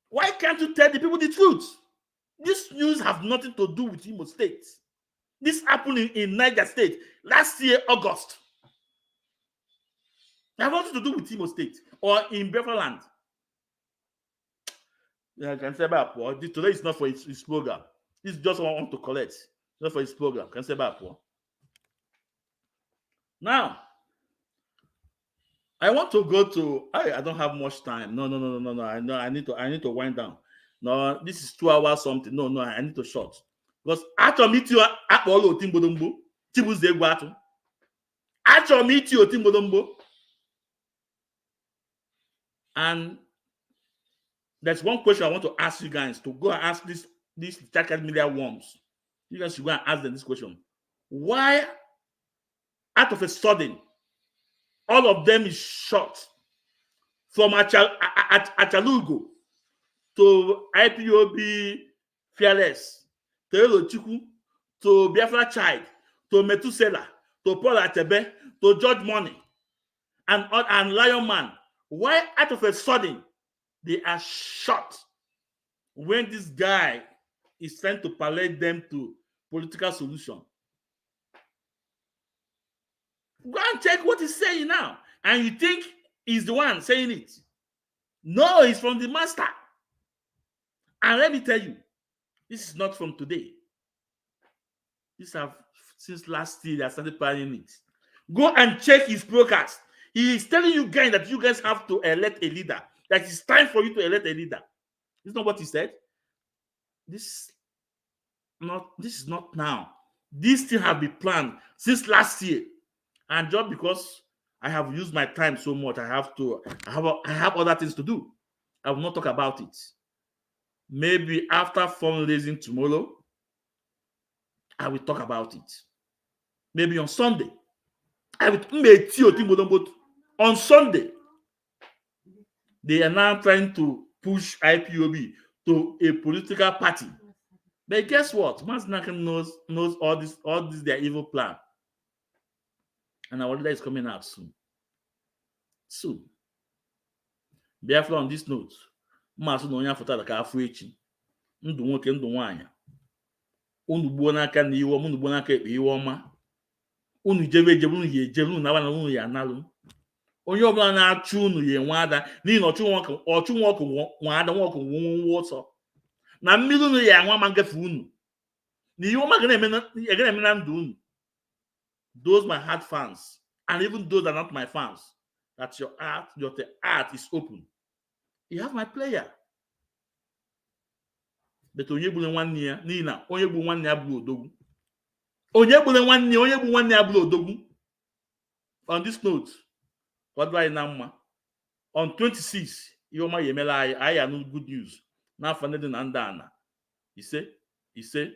Why can't you tell the people the truth? This news have nothing to do with Imo State. This happened in Niger State last year, August. It have nothing to do with Imo State or in Biafra land. Yeah, I can say about today is not for his program. This is just what I want to collect. Not for his program. Can say about now. I want to go to. I don't have much time. No. I know. I need to wind down. No, this is 2 hours something. No. I need to short because after meet you at Polo Timbodombo, Tibus de Guato. After meet you Timbodombo, and there's one question I want to ask you guys to go and ask these jacket media worms. You guys should go and ask them this question: why, out of a sudden, all of them is shot from Achalugo to IPOB Fearless, to Elochiku, to Biafra Child, to Metusela, to Paul Atebe, to George Money, and Lion Man. Why, out of a sudden, they are shot when this guy is trying to parade them to political solution? Go and check what he's saying now. And you think he's the one saying it. No, it's from the master. And let me tell you, this is not from today. This have since last year they started planning it. Go and check his broadcast. He is telling you guys that you guys have to elect a leader. That it's time for you to elect a leader. This is not what he said. This is not now. These things have been planned since last year. And just because I have used my time so much, I have other things to do. I will not talk about it. Maybe after fundraising tomorrow, I will talk about it. Maybe on Sunday. I will on Sunday. They are now trying to push IPOB to a political party. But guess what? Mazi knows all this their evil plan. And our leader is coming out soon. Soon. Therefore, on this note, Mazi no nya fotara ka afu echi. Ndu nwoke ndu nwanya. Unu gbuo n'aka na iwe ọma, unu gbuo n'aka ekpe iwe ọma. Unu jebe ejebe, unu ya ejebe, unu na unu ya analụ. Onye ọbụla na-achụ unu ya enwe ada n'ihi na ọchụ nwa ọkụ nwa ada nwa ọkụ nwa ọsọ. Na mmiri unu ya anwa ma ngafe unu. Na ihe ọma ga na-eme na ndụ unu. Those my heart fans, and even those that are not my fans, that your heart is open. You have my player. But onye gbule nwanne ya n'ihi na onye gbu nwanne ya bụrụ odogwu. Onye gbule nwanne ya bụrụ odogwu. On this note, what do I know? On 26, Yoma Yemela, I know good news. Now for na ndana. He say.